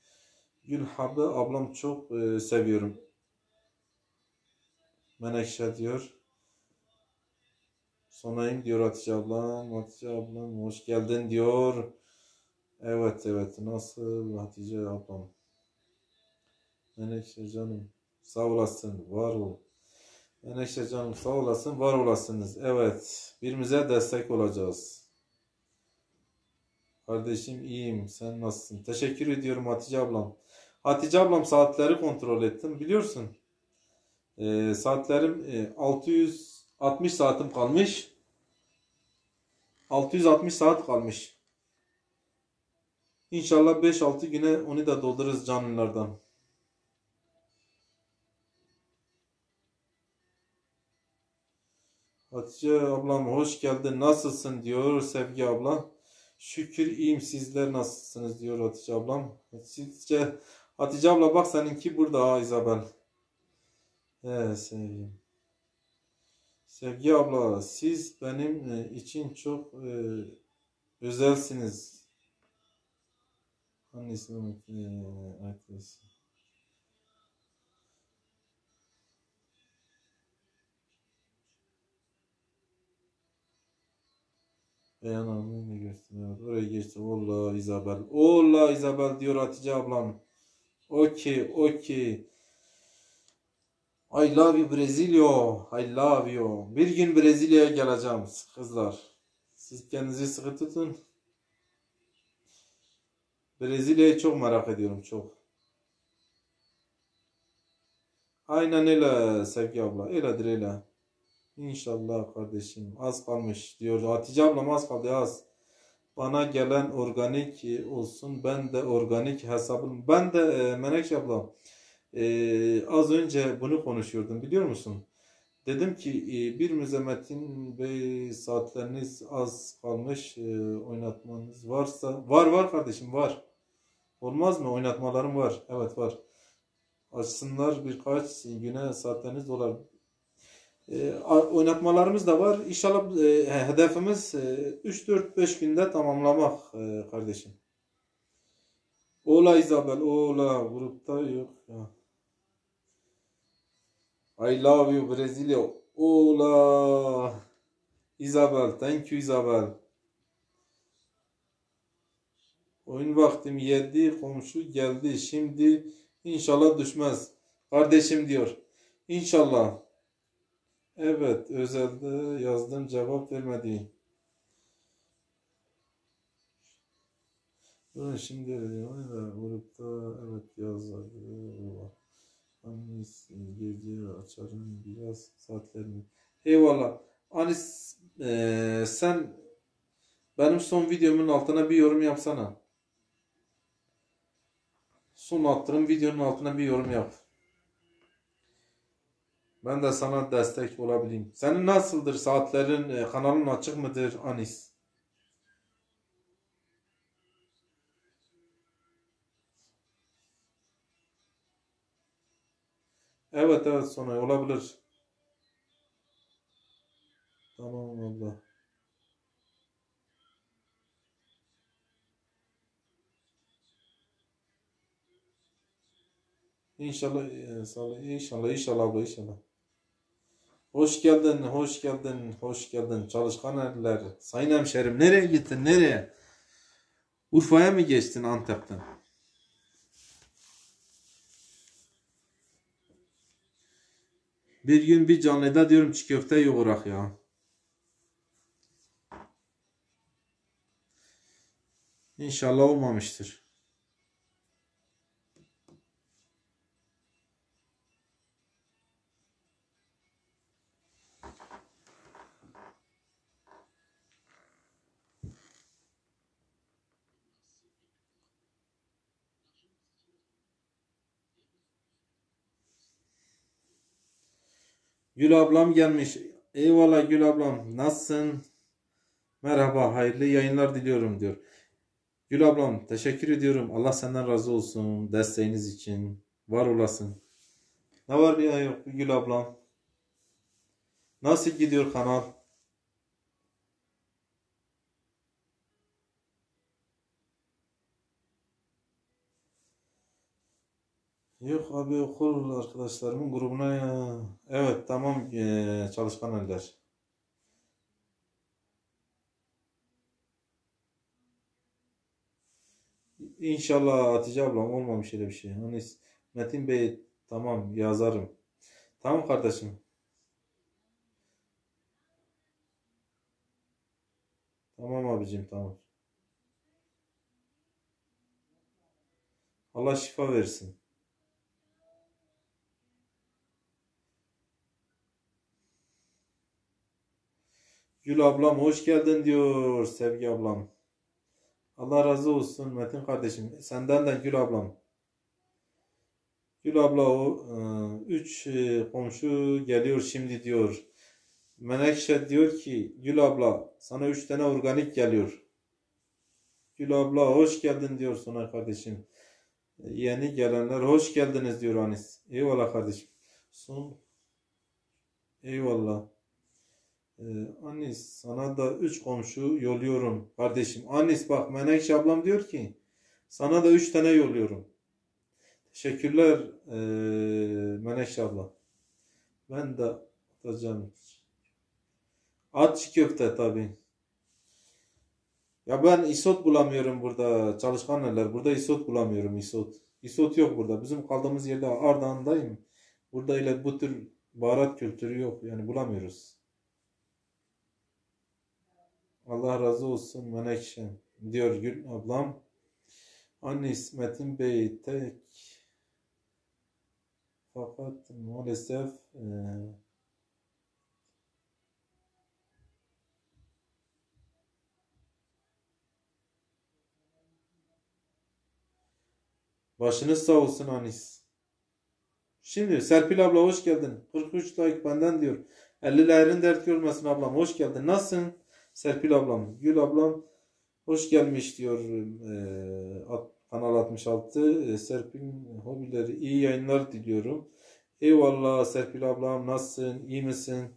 Gülhabe ablam çok seviyorum. Menekşe diyor. Sonayım diyor Hatice ablam. Hatice ablam hoş geldin diyor. Evet evet nasıl Hatice ablam. Menekşe canım sağ olasın var ol. Menekşe canım sağ olasın var olasınız. Evet birbirimize destek olacağız. Kardeşim iyiyim sen nasılsın? Teşekkür ediyorum Hatice ablam. Hatice ablam saatleri kontrol ettim biliyorsun. Saatlerim 660 saatim kalmış. 660 saat kalmış. İnşallah 5-6 güne onu da doldururuz canlılardan. Hatice ablam hoş geldin. Nasılsın diyor Sevgi abla. Şükür iyiyim. Sizler nasılsınız diyor Hatice ablam. Hatice abla bak seninki burada ha İzabel. Sevgi. Sevgi abla siz benim için çok özelsiniz. Annesinin arkadaşı. Beyan anlamını gösteriyor. Oraya geçti. Ola Isabel. Ola Isabel diyor Hatice ablam. Okey, okey. I love you Brezilya. I love you. Bir gün Brezilya'ya geleceğim kızlar. Siz kendinizi sıkı tutun. Brezilya'yı çok merak ediyorum çok. Aynen öyle Sevgi abla. Öyledir öyle. İnşallah kardeşim. Az kalmış diyor. Hatice ablam az kaldı az. Bana gelen organik olsun. Ben de organik hesabım. Ben de Menekşe abla az önce bunu konuşuyordum biliyor musun? Dedim ki bir müzemetin Bey saatleriniz az kalmış oynatmanız varsa. Var var kardeşim var. Olmaz mı? Oynatmalarım var. Evet var. Açsınlar, birkaç güne saatleriniz dolar. Oynatmalarımız da var. İnşallah hedefimiz 3-4-5 günde tamamlamak kardeşim. Ola Isabel, ola. Grupta yok ya. I love you Brezilya. Ola. Isabel, thank you Isabel. Oyun vaktim yedi, komşu geldi. Şimdi inşallah düşmez. Kardeşim diyor. İnşallah. Evet, özelde yazdım, cevap vermedi. Durun şimdi grupta evet yazdı. Anis gece açarım biraz saatlerini. Eyvallah. Anis sen benim son videomun altına bir yorum yapsana. Son attığım videonun altına bir yorum yap. Ben de sana destek olabileyim. Senin nasıldır saatlerin, kanalın açık mıdır Anis? Evet evet sonra olabilir. Tamam abla. İnşallah, inşallah, inşallah abla, inşallah. Hoş geldin, hoş geldin, hoş geldin. Çalışkan erler. Sayın hemşerim, nereye gittin, nereye? Urfa'ya mı geçtin Antep'ten? Bir gün bir canlıda diyorum çiğ köfte yoğurak ya. İnşallah olmamıştır. Gül ablam gelmiş. Eyvallah Gül ablam. Nasılsın? Merhaba, hayırlı yayınlar diliyorum diyor. Gül ablam teşekkür ediyorum. Allah senden razı olsun desteğiniz için. Var olasın. Ne var ya yok Gül ablam? Nasıl gidiyor kanal? Yok abi okul arkadaşlarımın grubuna ya. Evet tamam çalışkan eller. İnşallah Hatice ablam olmamış öyle bir şey. Hani Metin Bey tamam yazarım. Tamam kardeşim. Tamam abicim tamam. Allah şifa versin. Gül ablam hoş geldin diyor Sevgi ablam. Allah razı olsun Metin kardeşim. Senden de Gül ablam. Gül abla o 3 komşu geliyor şimdi diyor. Menekşe diyor ki Gül abla sana 3 tane organik geliyor. Gül abla hoş geldin diyor Sonay kardeşim. Yeni gelenler hoş geldiniz diyor Anis. Eyvallah kardeşim. Son eyvallah. Anis sana da 3 komşu yolluyorum kardeşim. Anis bak Menekşe ablam diyor ki sana da 3 tane yolluyorum. Teşekkürler Menekşe abla. Ben de atacağım. At çiğ köfte tabii. Ya ben isot bulamıyorum burada. Çalışkan neler? Burada isot bulamıyorum isot. İsot yok burada. Bizim kaldığımız yerde Ardahan'dayım. Burada ile bu tür baharat kültürü yok. Yani bulamıyoruz. Allah razı olsun Menekşe diyor Gül ablam. Anne Metin Bey tek fakat maalesef başınız sağ olsun Anis. Şimdi Serpil abla hoş geldin. 43 like benden diyor. 50'lerin dert görmesin ablam. Hoş geldin. Nasılsın? Serpil ablam. Gül ablam hoş gelmiş diyor. Kanal 66. Serpil'in hobileri. İyi yayınlar diliyorum. Eyvallah Serpil ablam, nasılsın? İyi misin?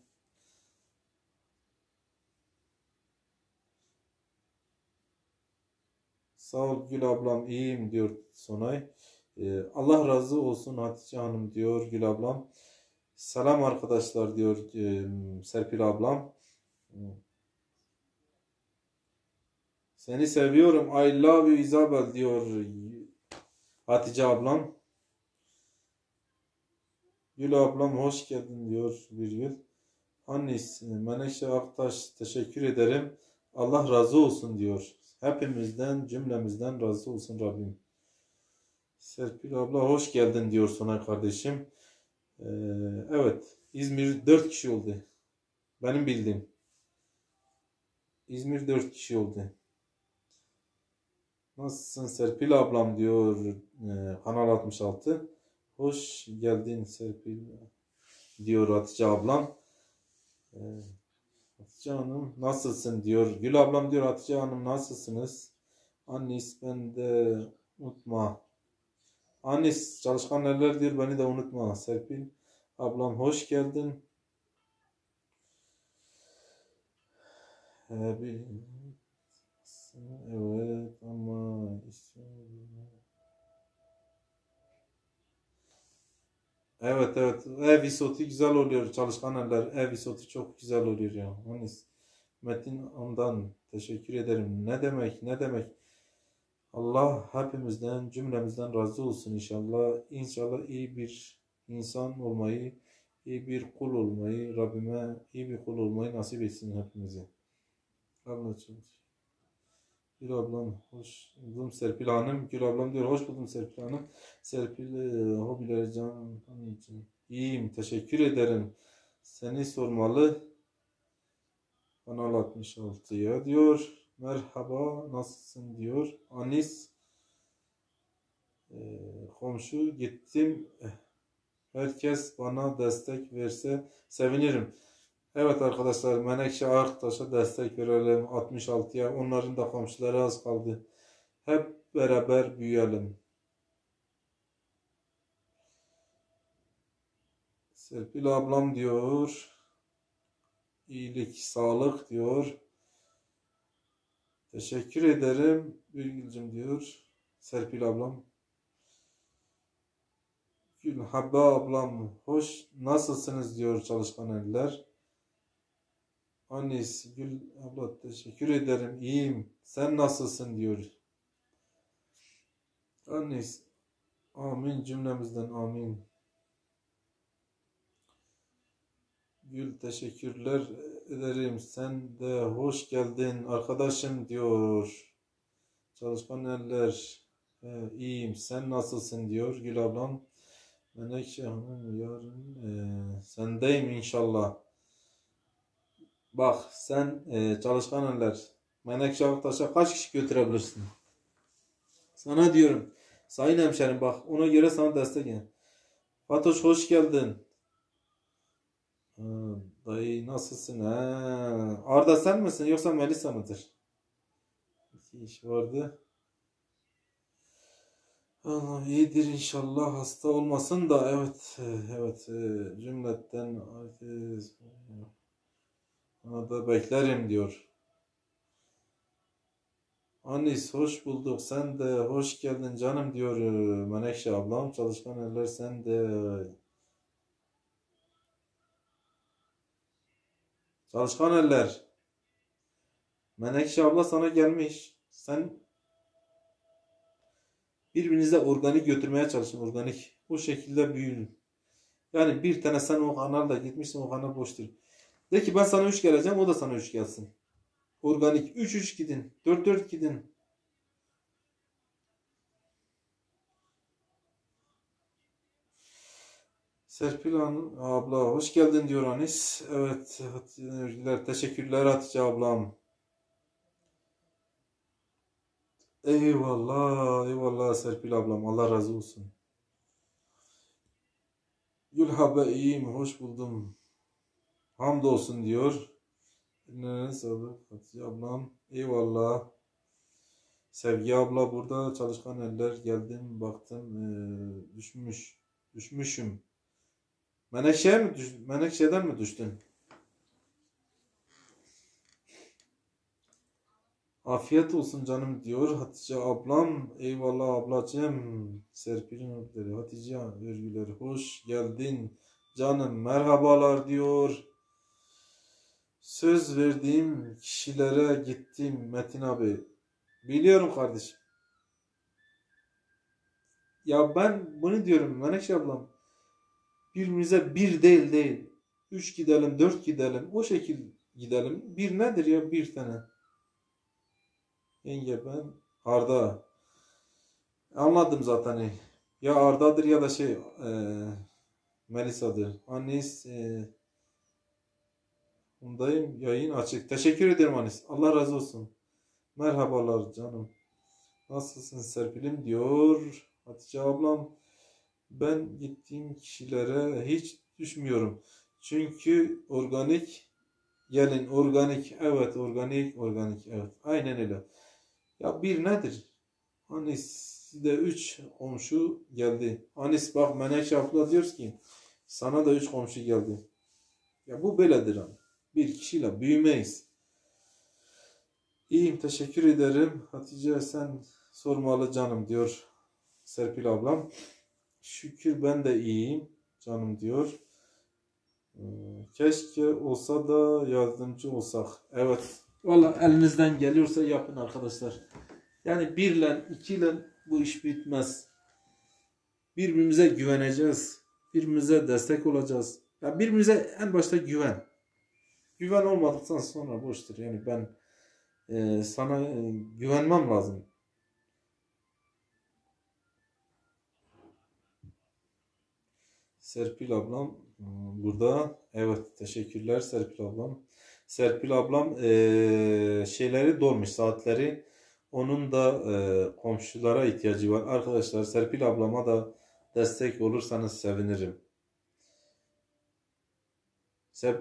Sağ ol Gül ablam, iyiyim diyor Sonay. Allah razı olsun Hatice Hanım diyor Gül ablam. Selam arkadaşlar diyor Serpil ablam. Seni seviyorum. I love you Isabel diyor Hatice ablam. Gül ablam hoş geldin diyor Virgül. Annis Menekşe Aktaş teşekkür ederim. Allah razı olsun diyor. Hepimizden cümlemizden razı olsun Rabbim. Serpil abla hoş geldin diyor Sonay kardeşim. Evet, İzmir 4 kişi oldu. Benim bildiğim. İzmir 4 kişi oldu. Nasılsın Serpil ablam diyor Kanal 66. Hoş geldin Serpil diyor Hatice ablam. Hatice Hanım nasılsın diyor. Gül ablam diyor Hatice Hanım nasılsınız? Annis ben de unutma. Annis çalışkan eller diyor beni de unutma. Serpil ablam hoş geldin. Evet ama evet ev isotu güzel oluyor çalışkan eller ev isotu çok güzel oluyor ya. Annis Metin ondan teşekkür ederim. Ne demek. Allah hepimizden cümlemizden razı olsun inşallah. İnşallah iyi bir insan olmayı, iyi bir kul olmayı, Rabbime iyi bir kul olmayı nasip etsin hepimize. Anlaşıldı. Gül ablam hoş buldum Serpil Hanım. Gül ablam diyor hoş buldum Serpil Hanım. Serpil hobileri can için. İyiyim teşekkür ederim. Seni sormalı. Kanal 66'ya diyor. Merhaba nasılsın diyor. Anis komşu gittim. Herkes bana destek verse sevinirim. Evet arkadaşlar Menekşe Aktaş'a destek verelim 66'ya. Onların da komşuları az kaldı. Hep beraber büyüyelim. Serpil ablam diyor. İyilik, sağlık diyor. Teşekkür ederim Birgül'cüm diyor. Serpil ablam. Gülhabba ablam hoş nasılsınız diyor çalışkan eller. Annesi Gül abla teşekkür ederim iyiyim. Sen nasılsın diyor. Annesi amin cümlemizden amin. Gül teşekkürler ederim. Sen de hoş geldin arkadaşım diyor. Çalışkan eller. İyiyim. Sen nasılsın diyor Gül ablam. Menekşe Hanım yarın sendeyim inşallah. Bak sen çalışkan eller Menekşe Aktaş'a kaç kişi götürebilirsin? Sana diyorum. Sayın hemşerim bak ona göre sana destek yani. Fatoş hoş geldin. Ha, dayı nasılsın? Ha, Arda sen misin yoksa Melisa mıdır? İki iş vardı. Allah iyidir inşallah hasta olmasın da evet cümletten da beklerim diyor. Annis hoş bulduk sen de hoş geldin canım diyor Menekşe ablam çalışkan eller sen de çalışkan eller Menekşe abla sana gelmiş sen birbirinize organik götürmeye çalışın organik o şekilde büyüyün yani bir tane sen o kanalda gitmişsin o kanal boştur de ki ben sana 3 geleceğim o da sana 3 gelsin organik 3 gidin 4 gidin. Serpil Hanım abla hoş geldin diyor Anis. Evet teşekkürler Hatice ablam. Eyvallah Serpil ablam Allah razı olsun. Gülhabe iyiyim hoş buldum. Hamdolsun diyor. Eline sağlık Hatice ablam. Eyvallah. Sevgi abla burada, çalışkan eller, geldim baktım düşmüşüm. Menekşe'den mi düştün? Afiyet olsun canım diyor Hatice ablam. Eyvallah ablacığım. Serpil'in öpleri. Hatice örgüleri. Hoş geldin canım. Merhabalar diyor. Söz verdiğim kişilere gittim Metin abi. Biliyorum kardeşim. Ya ben bunu diyorum Menekşe ablam. Birbirimize bir değil. 3 gidelim, 4 gidelim. O şekil gidelim. Bir nedir ya, bir tane? Yenge ben Arda. Anladım zaten. Ya Arda'dır ya da Melisa'dır. Anis bundayım. Yayın açık. Teşekkür ederim Anis. Allah razı olsun. Merhabalar canım. Nasılsın Serpil'im diyor Hatice ablam. Ben gittiğim kişilere hiç düşmüyorum. Çünkü organik gelin organik, evet, organik evet, aynen öyle. Ya bir nedir? Anis'de 3 komşu geldi. Anis bak Menekşe abla diyoruz ki sana da 3 komşu geldi. Ya bu böyledir hani. Bir kişiyle büyümeyiz. İyiyim teşekkür ederim. Hatice sen sormalı canım diyor Serpil ablam. Şükür ben de iyiyim canım diyor. Keşke olsa da yardımcı olsak. Evet. Valla elinizden geliyorsa yapın arkadaşlar. Yani birle ikiyle bu iş bitmez. Birbirimize güveneceğiz. Birbirimize destek olacağız. Ya birbirimize en başta güven. Güven olmadıktan sonra boştur. Yani ben sana güvenmem lazım. Serpil ablam burada. Evet teşekkürler Serpil ablam. Serpil ablam şeyleri dolmuş saatleri. Onun da komşulara ihtiyacı var. Arkadaşlar Serpil ablama da destek olursanız sevinirim.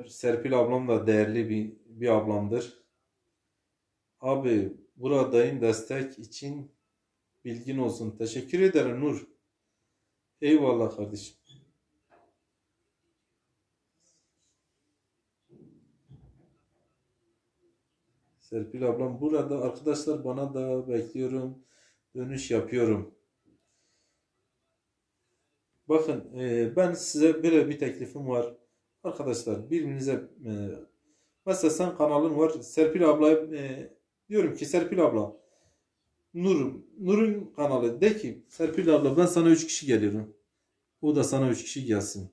Serpil ablam da değerli bir ablamdır. Abi buradayım destek için bilgin olsun. Teşekkür ederim Nur. Eyvallah kardeşim. Serpil ablam burada. Arkadaşlar bana da bekliyorum. Dönüş yapıyorum. Bakın ben size böyle bir teklifim var. Arkadaşlar birbirinize mesela sen kanalın var. Serpil abla diyorum ki Serpil abla Nur'un kanalı de ki Serpil abla ben sana 3 kişi geliyorum. O da sana 3 kişi gelsin.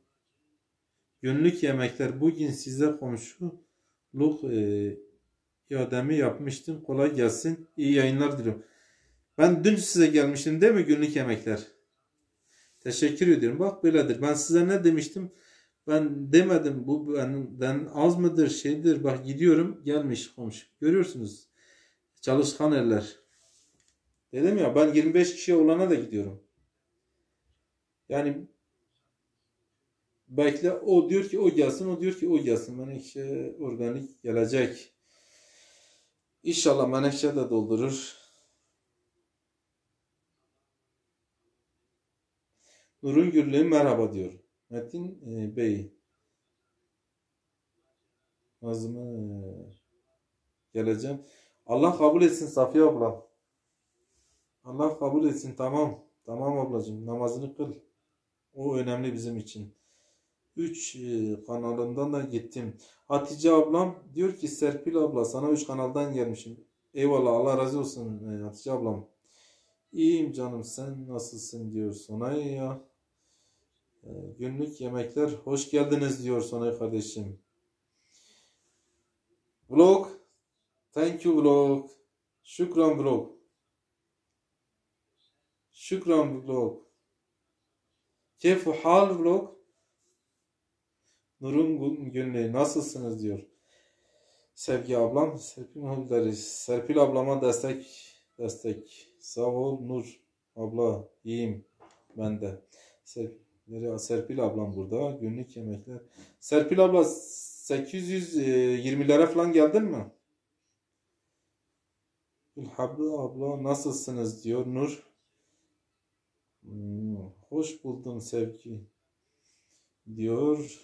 Günlük yemekler bugün size komşuluk iademi yapmıştım. Kolay gelsin. İyi yayınlar diliyorum. Ben dün size gelmiştim değil mi günlük yemekler? Teşekkür ediyorum. Bak böyledir. Ben size ne demiştim? Ben demedim bu benden az mıdır şeydir. Bak gidiyorum gelmiş komşu. Görüyorsunuz. Çalışkan eller. Dedim ya ben 25 kişiye olana da gidiyorum. Yani bekle o diyor ki o gelsin, o diyor ki o gelsin. Menekşe organik gelecek. İnşallah Menekşe de doldurur. Nur'un Gürlüğü merhaba diyor. Metin Bey. Nazım'ı geleceğim. Allah kabul etsin Safiye abla. Allah kabul etsin tamam. Tamam ablacığım namazını kıl. O önemli bizim için. 3 kanalından da gittim. Hatice ablam diyor ki Serpil abla sana 3 kanaldan gelmişim. Eyvallah Allah razı olsun Hatice ablam. İyiyim canım sen nasılsın diyor Sonay ya. Günlük yemekler hoş geldiniz diyor Sonay kardeşim. Vlog. Thank you vlog. Şükran vlog. Şükran vlog. Keyfu hal vlog. Nur'un günlüğü nasılsınız diyor. Sevgi ablam. Serpil ablama destek. Sağ ol Nur abla. İyiyim ben de. Serpil ablam burada. Günlük yemekler. Serpil abla 820'lere falan geldin mi? Gülhabbe abla nasılsınız diyor Nur. Hoş buldum Sevgi diyor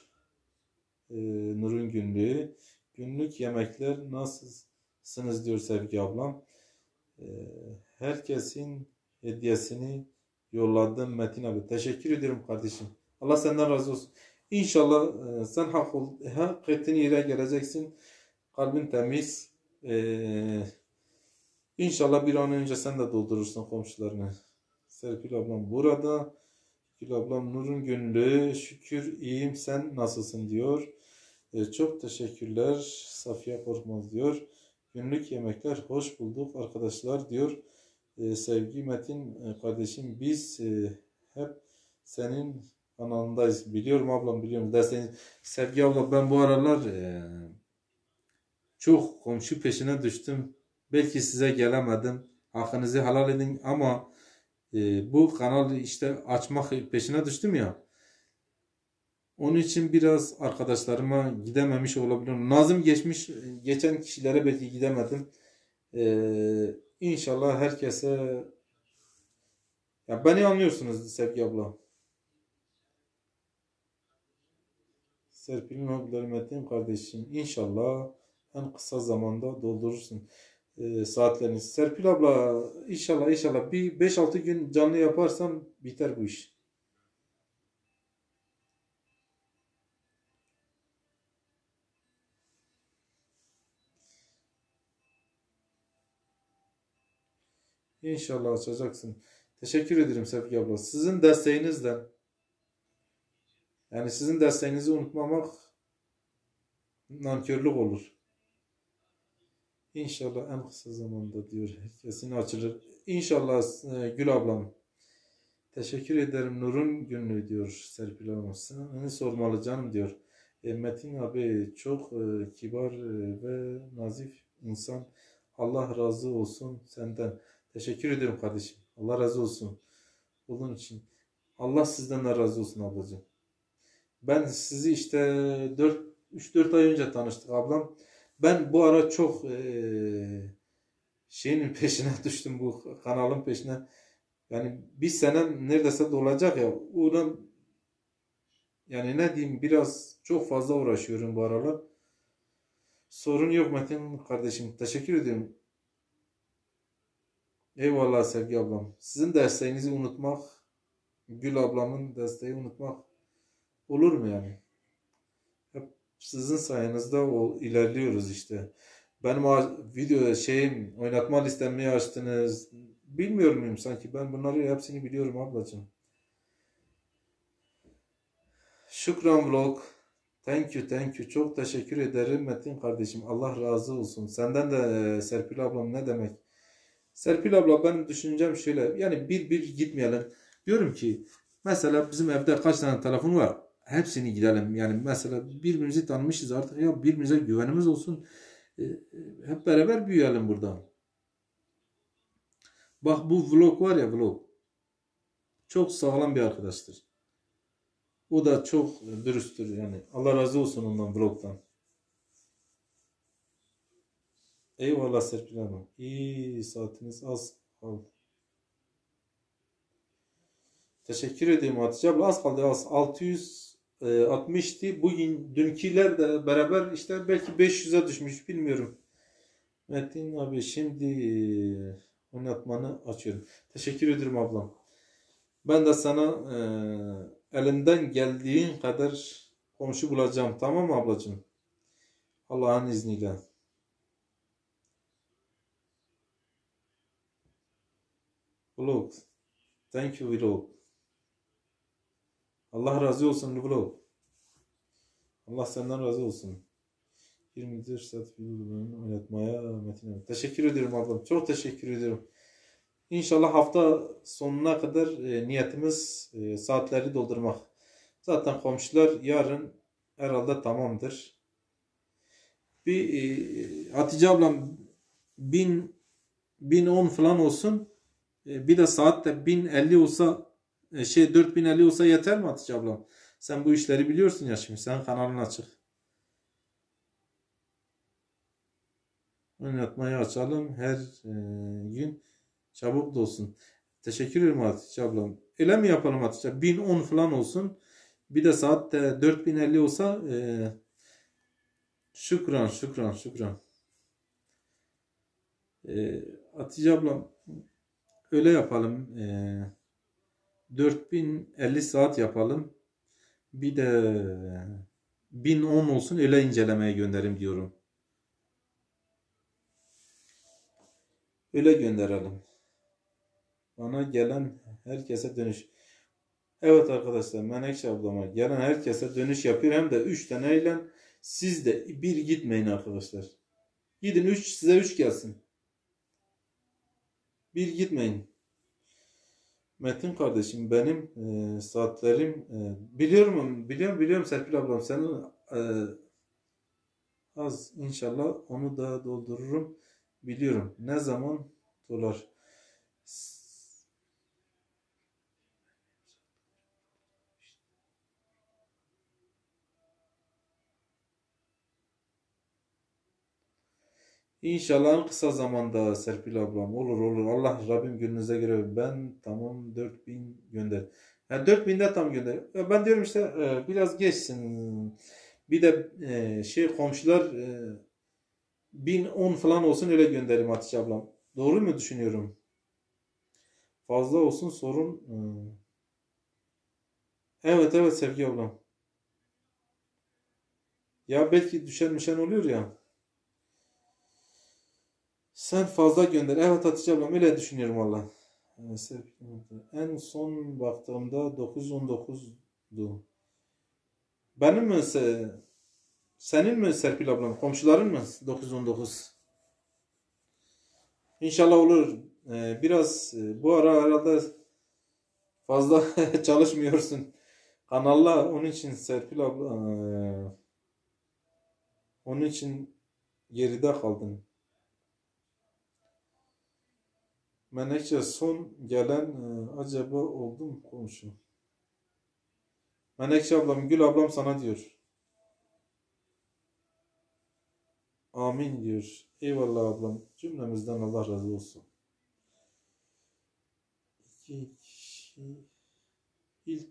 Nur'un günlüğü. Günlük yemekler nasılsınız diyor Sevgi ablam. E, Herkesin hediyesini yolladım Metin abi. Teşekkür ederim kardeşim. Allah senden razı olsun. İnşallah sen hak ettiğin yere geleceksin. Kalbin temiz. İnşallah bir an önce sen de doldurursun komşularını. Serpil ablam burada. Gül ablam Nur'un günlüğü. Şükür iyiyim, sen nasılsın diyor. Çok teşekkürler. Safiye Korkmaz diyor. Günlük yemekler hoş bulduk arkadaşlar diyor. Sevgi Metin kardeşim biz hep senin kanalındayız. Biliyorum ablam, biliyorum. Derseniz Sevgi abla ben bu aralar çok komşu peşine düştüm. Belki size gelemedim. Hakkınızı helal edin ama bu kanalı işte açmak peşine düştüm ya. Onun için biraz arkadaşlarıma gidememiş olabilirim. Nazım geçen kişilere belki gidemedim. İnşallah herkese, ya beni anlıyorsunuz Sevgi abla. Serpil'in hobileri Metin kardeşim. İnşallah en kısa zamanda doldurursun saatlerini. Serpil abla inşallah bir 5-6 gün canlı yaparsam biter bu iş. İnşallah açacaksın. Teşekkür ederim Sevgi abla. Sizin desteğinizle, yani sizin desteğinizi unutmamak nankörlük olur. İnşallah en kısa zamanda diyor. Herkesin açılır. İnşallah Gül ablam. Teşekkür ederim Nur'un günlüğü diyor Serpil Hanım. Seni sormalı canım diyor. Metin abi çok kibar ve nazif insan. Allah razı olsun senden. Teşekkür ederim kardeşim. Allah razı olsun. Bunun için. Allah sizden de razı olsun ablacığım. Ben sizi işte 3-4 ay önce tanıştık ablam. Ben bu ara çok şeyin peşine düştüm, bu kanalın peşine. Yani bir senem neredeyse dolacak ya. Ona yani ne diyeyim, biraz çok fazla uğraşıyorum bu aralar. Sorun yok Metin kardeşim. Teşekkür ediyorum. Eyvallah Sevgi ablam. Sizin desteğinizi unutmak, Gül ablamın desteği unutmak olur mu yani? Hep sizin sayenizde ilerliyoruz işte. Benim video oynatma listemi açtınız. Bilmiyor muyum sanki? Ben bunları hepsini biliyorum ablacığım. Şükran vlog. Thank you. Çok teşekkür ederim Metin kardeşim. Allah razı olsun. Senden de Serpil ablam ne demek? Serpil abla benim düşüncem şöyle. Yani bir gitmeyelim. Diyorum ki mesela bizim evde kaç tane telefon var? Hepsini gidelim. Yani mesela birbirimizi tanımışız artık, ya birbirimize güvenimiz olsun. Hep beraber büyüyelim buradan. Bak bu vlog var ya, vlog. Çok sağlam bir arkadaştır. O da çok dürüsttür yani. Allah razı olsun ondan, vlogdan. Eyvallah Serpil Hanım. İyi, saatiniz az kaldı. Teşekkür ederim Hatice abla. Az kaldı, az. 660'tı. Bugün dünküler de beraber işte belki 500'e düşmüş, bilmiyorum. Metin abi şimdi oynatmanı açıyorum. Teşekkür ederim ablam. Ben de sana elimden geldiğin kadar komşu bulacağım. Tamam mı ablacığım? Allah'ın izniyle. Vlog. Thank you vlog. Allah razı olsun vlog. Allah senden razı olsun. 24 saat videolarını oynatmaya Metin abi. Teşekkür ederim ablam. Çok teşekkür ederim. İnşallah hafta sonuna kadar niyetimiz saatleri doldurmak. Zaten komşular yarın herhalde tamamdır. Bir Hatice ablam 1010 falan olsun. Bir de saat de 1050 olsa 4050 olsa yeter mi Hatice ablam? Sen bu işleri biliyorsun ya şimdi. Sen kanalın açık. Oynatmayı açalım her gün çabuk dolsun. Teşekkür ederim Hatice ablam. Öyle mi yapalım Hatice? 1010 falan olsun. Bir de saat de 4050 olsa şükran şükran şükran. Hatice ablam öyle yapalım. 4050 saat yapalım. Bir de 1010 olsun öyle incelemeye gönderim diyorum. Öyle gönderelim. Bana gelen herkese dönüş. Evet arkadaşlar, Menekşe ablama gelen herkese dönüş yapıyor. Hem de 3 taneyle siz de bir gitmeyin arkadaşlar. Gidin 3 size 3 gelsin. Bir gitmeyin. Metin kardeşim benim saatlerim biliyorum Serpil ablam senin az inşallah onu da doldururum. Biliyorum. Ne zaman dolar? İnşallah en kısa zamanda Serpil ablam olur. Allah Rabbim gününüze göre ben tamam 4000 gönder. Yani 4000'de tam gönder. Ben diyorum işte biraz geçsin. Bir de komşular 1010 falan olsun öyle gönderim Hatice ablam. Doğru mu düşünüyorum? Fazla olsun sorun. Evet Sevgi ablam. Ya belki düşen oluyor ya. Sen fazla gönder. Evet Hatice ablam öyle düşünüyorum valla. En son baktığımda 919'du. Benim mi senin mi Serpil ablam? Komşuların mı 919? İnşallah olur. Biraz bu ara herhalde fazla çalışmıyorsun. Kanalla onun için Serpil abla onun için geride kaldın. Menekşe son gelen acaba oldu mu komşu? Menekşe ablam, Gül ablam sana diyor. Amin diyor. Eyvallah ablam. Cümlemizden Allah razı olsun. İki kişi ilk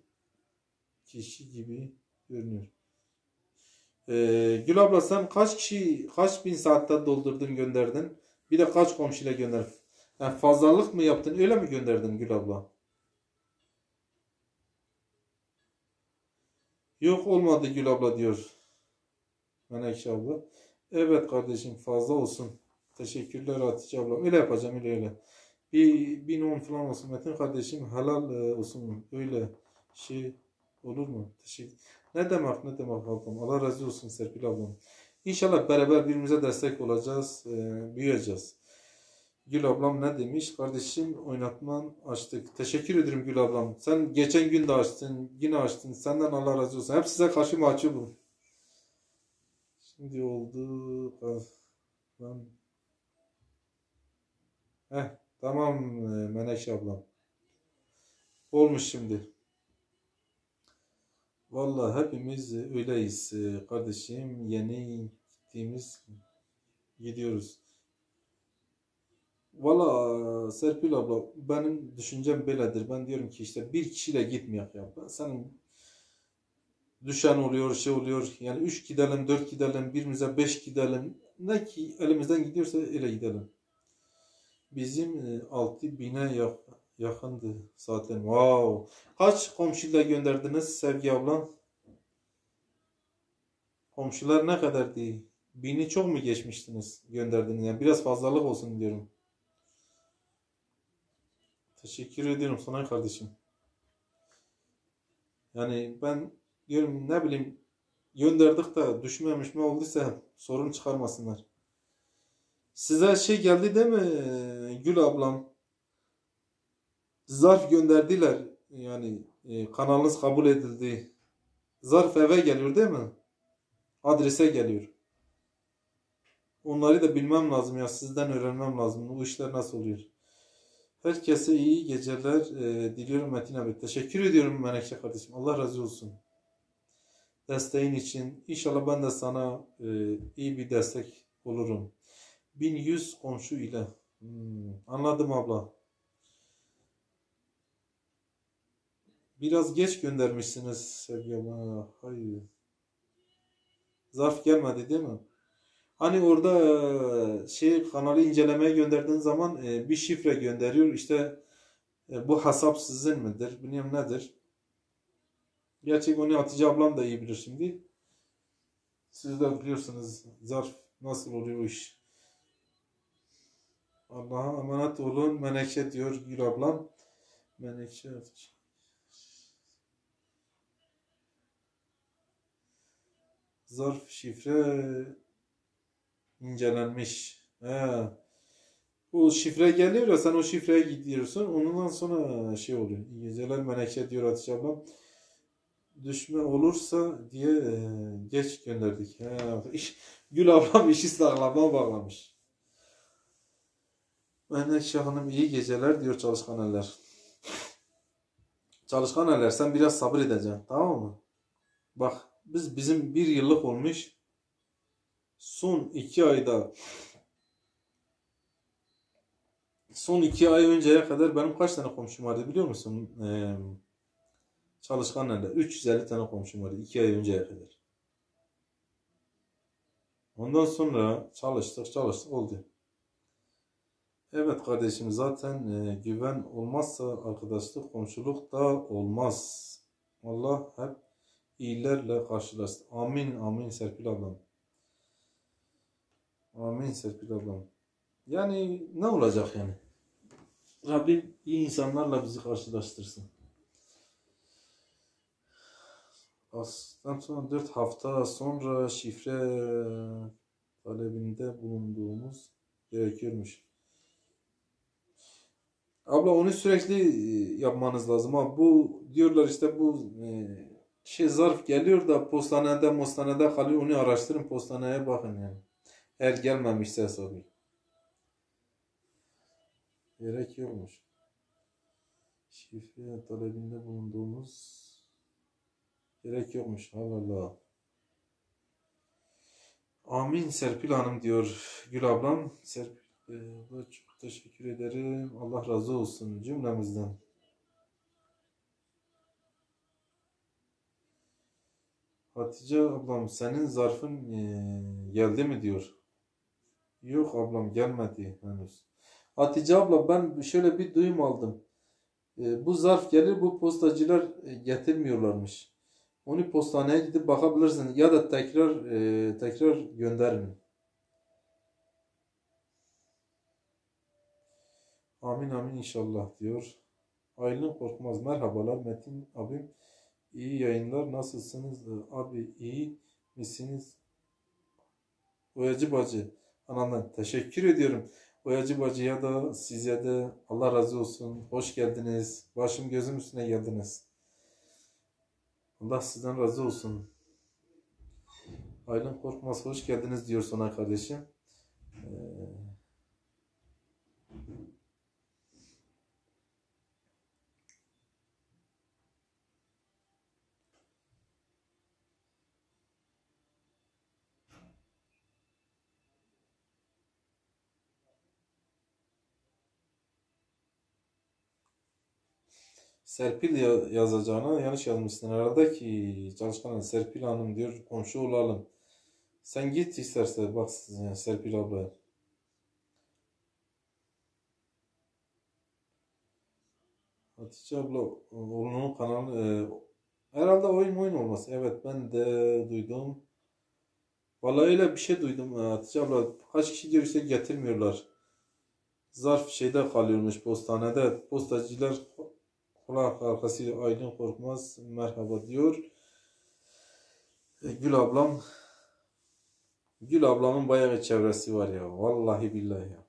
kişi gibi görünüyor. Gül abla sen kaç bin saatte doldurdun gönderdin? Bir de kaç komşuyla gönderdin? Yani fazlalık mı yaptın? Öyle mi gönderdin Gül abla? Yok olmadı Gül abla diyor. Menekşe abla. Evet kardeşim fazla olsun. Teşekkürler Hatice abla. Öyle yapacağım öyle. Bir 1010 falan olsun Metin kardeşim. Helal olsun. Öyle şey olur mu? Teşekkür. Ne demek ablam. Allah razı olsun Serpil ablam. İnşallah beraber birbirimize destek olacağız. Büyüyeceğiz. Gül ablam ne demiş? Kardeşim oynatman açtık. Teşekkür ederim Gül ablam. Sen geçen gün de açtın. Yine açtın. Senden Allah razı olsun. Hep size karşı mahcubum. Şimdi oldu. Lan. Tamam Menekşe ablam. Olmuş şimdi. Vallahi hepimiz öyleyiz kardeşim. Yeni gidiyoruz. Valla Serpil abla benim düşüncem böyledir. Ben diyorum ki işte bir kişiyle gitmeyek ya. Ben senin düşen oluyor, şey oluyor. Yani 3 gidelim, 4 gidelim, birimize 5 gidelim. Ne ki elimizden gidiyorsa öyle gidelim. Bizim 6000'e yakındı zaten. Wow. Kaç komşuyla gönderdiniz Sevgi ablam? Komşular ne kadardı? 1000'i çok mu geçmiştiniz gönderdiniz? Yani biraz fazlalık olsun diyorum. Teşekkür ediyorum sana kardeşim. Yani ben diyorum ne bileyim gönderdik de düşmemiş mi olduysa sorun çıkarmasınlar. Size şey geldi değil mi Gül ablam? Zarf gönderdiler. Yani kanalınız kabul edildi. Zarf eve geliyor değil mi? Adrese geliyor. Onları da bilmem lazım ya. Sizden öğrenmem lazım. Bu işler nasıl oluyor? Herkese iyi geceler diliyorum Metin abi. Teşekkür ediyorum Menekşe kardeşim. Allah razı olsun. Desteğin için. İnşallah ben de sana iyi bir destek olurum. 1100 komşu ile. Anladım abla. Biraz geç göndermişsiniz Sevgi abla. Hayır. Zarf gelmedi değil mi? Hani orada kanalı incelemeye gönderdiğin zaman bir şifre gönderiyor. İşte bu hesap sizin midir? Bilmiyorum nedir? Gerçek onu Hatice ablam da iyi bilir şimdi. Siz de biliyorsunuz zarf nasıl oluyor o iş. Allah'a emanet olun. Menekşe diyor Gül ablam. Menekşe zarf şifre incelenmiş. He. O şifre geliyor ya sen o şifreye gidiyorsun. Ondan sonra şey oluyor. İyi geceler Menekşe diyor Hatice ablam. Düşme olursa diye geç gönderdik. He. Gül ablam işi sağlama bağlamış. Menekşe Hanım iyi geceler diyor çalışkan eller. Çalışkan eller sen biraz sabır edeceksin tamam mı? Bak bizim bir yıllık olmuş. Son 2 ayda son 2 ay önceye kadar benim kaç tane komşum vardı biliyor musun? Çalışkan eller. 350 tane komşum vardı 2 ay önceye kadar. Ondan sonra çalıştık oldu. Evet kardeşim zaten güven olmazsa arkadaşlık, komşuluk da olmaz. Allah hep iyilerle karşılaşsın. Amin amin Serpil ablam. Amin Serpil ablam. Yani ne olacak yani? Rabbim iyi insanlarla bizi karşılaştırsın. Aslan sonra 4 hafta sonra şifre talebinde bulunduğumuz gerekiyormuş. Abla onu sürekli yapmanız lazım. Ha, bu diyorlar işte bu zarf geliyor da postanede kalıyor. Onu araştırın postaneye bakın yani. Eğer gelmemişse hesabı. Gerek yokmuş. Şifre talebinde bulunduğumuz gerek yokmuş. Allah Allah. Amin Serpil Hanım diyor Gül ablam. Serpil çok teşekkür ederim. Allah razı olsun cümlemizden. Hatice ablam senin zarfın geldi mi diyor. Yok ablam gelmedi henüz. Hatice abla ben şöyle bir duyum aldım. Bu zarf gelir bu postacılar getirmiyorlarmış. Onu postaneye gidip bakabilirsin ya da tekrar gönderin. Amin amin inşallah diyor. Aylin Korkmaz merhabalar Metin abim. İyi yayınlar nasılsınız abi iyi misiniz? Oyacı bacı anamdan teşekkür ediyorum. Oyacı bacıya da size de Allah razı olsun. Hoş geldiniz. Başım gözüm üstüne geldiniz. Allah sizden razı olsun. Aylin Korkmaz hoş geldiniz diyor Sonay kardeşim. Serpil yazacağına yanlış yazmışsın herhalde ki çalışkan Serpil Hanım diyor komşu olalım. Sen git isterse bak Serpil abla. Hatice abla oğlunun kanalı herhalde oyun olması. Evet ben de duydum. Vallahi öyle bir şey duydum Hatice abla. Kaç kişi diyor işte getirmiyorlar. Zarf şeyde kalıyormuş postanede. Postacılar kulak arkası Aylin Korkmaz merhaba diyor. Gül ablam. Gül ablamın bayağı bir çevresi var ya. Vallahi billahi ya.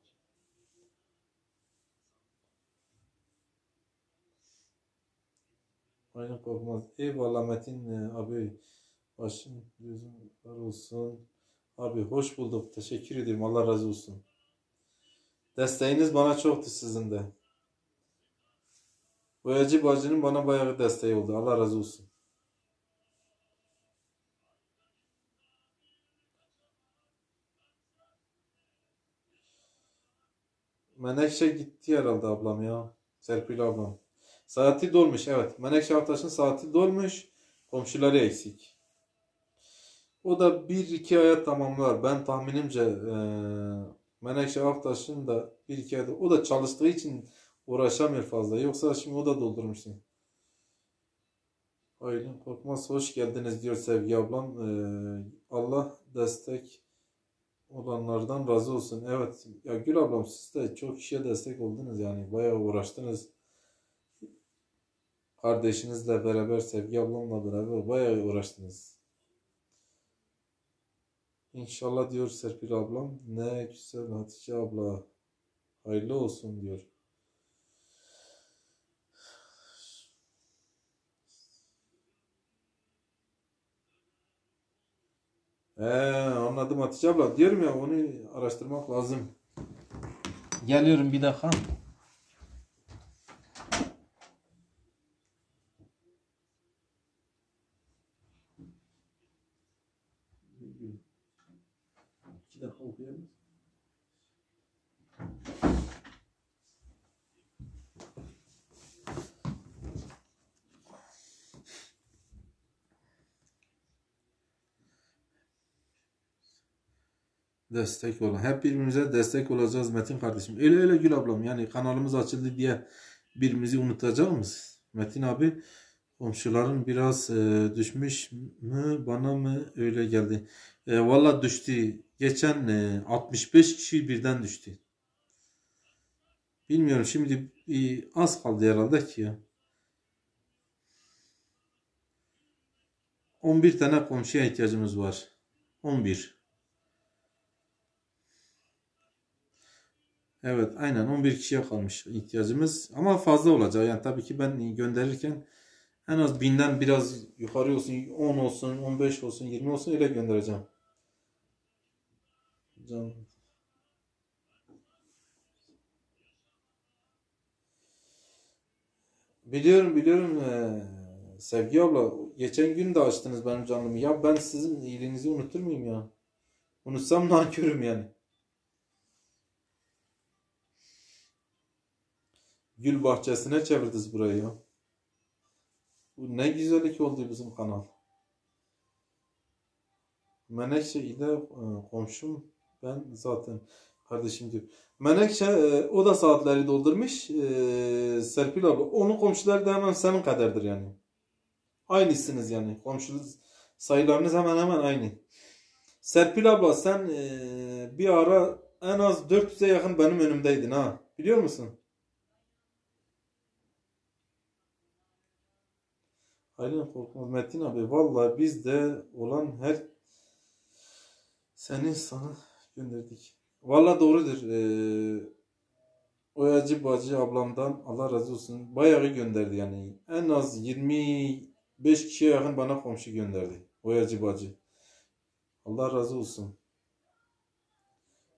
Aylin Korkmaz. Eyvallah Metin abi. Başım gözüm var olsun. Abi hoş bulduk. Teşekkür ederim. Allah razı olsun. Desteğiniz bana çoktu sizin de. Boyacı bacının bana bayağı desteği oldu. Allah razı olsun. Menekşe gitti herhalde ablam ya. Serpil ablam. Saati dolmuş, evet. Menekşe Aftaş'ın saati dolmuş. Komşuları eksik. O da 1-2 aya tamamlar. Ben tahminimce Menekşe Aftaş'ın da 1-2 ayda, o da çalıştığı için uğraşamıyor fazla. Yoksa şimdi o da doldurmuştu. Aylin Korkmaz hoş geldiniz diyor Sevgi ablam. Allah destek olanlardan razı olsun. Evet ya Gül ablam, siz de çok kişiye destek oldunuz yani. Bayağı uğraştınız. Kardeşinizle beraber, Sevgi ablamla beraber bayağı uğraştınız. İnşallah diyor Serpil ablam. Ne güzel Hatice abla. Hayırlı olsun diyor. Anladım Hatice abla. Diyorum ya, onu araştırmak lazım. Geliyorum bir dakika. İki dakika okuyalım. Destek olun. Hep birbirimize destek olacağız Metin kardeşim. Öyle öyle Gül ablam. Yani kanalımız açıldı diye birbirimizi unutacak mıyız? Metin abi, komşuların biraz düşmüş mü, bana mı öyle geldi? Valla düştü. Geçen 65 kişi birden düştü. Bilmiyorum şimdi, az kaldı herhalde ki ya. 11 tane komşuya ihtiyacımız var. 11. Evet aynen 11 kişiye kalmış ihtiyacımız. Ama fazla olacak. Yani tabii ki ben gönderirken en az 1000'den biraz yukarı olsun. 10 olsun, 15 olsun, 20 olsun, öyle göndereceğim. Can. Biliyorum biliyorum, Sevgi abla. Geçen gün de açtınız benim canlımı. Ya ben sizin iyiliğinizi unutur muyum ya? Unutsam nankörüm yani. Gül bahçesine çevirdiniz burayı ya. Bu ne güzellik oldu bizim kanal. Menekşe ile komşum ben zaten kardeşim diyor. Menekşe o da saatleri doldurmuş. Serpil abla. Onun komşuları da hemen senin kadardır yani. Aynısınız yani. Komşu sayılarınız hemen hemen aynı. Serpil abla sen bir ara en az 400'e yakın benim önümdeydin ha. Biliyor musun? Aynen Korkmaz. Metin abi vallahi bizde olan her seni sana gönderdik. Vallahi doğrudur. Oyacı bacı ablamdan Allah razı olsun. Bayağı gönderdi yani. En az 25 kişiye yakın bana komşu gönderdi. Oyacı bacı. Allah razı olsun.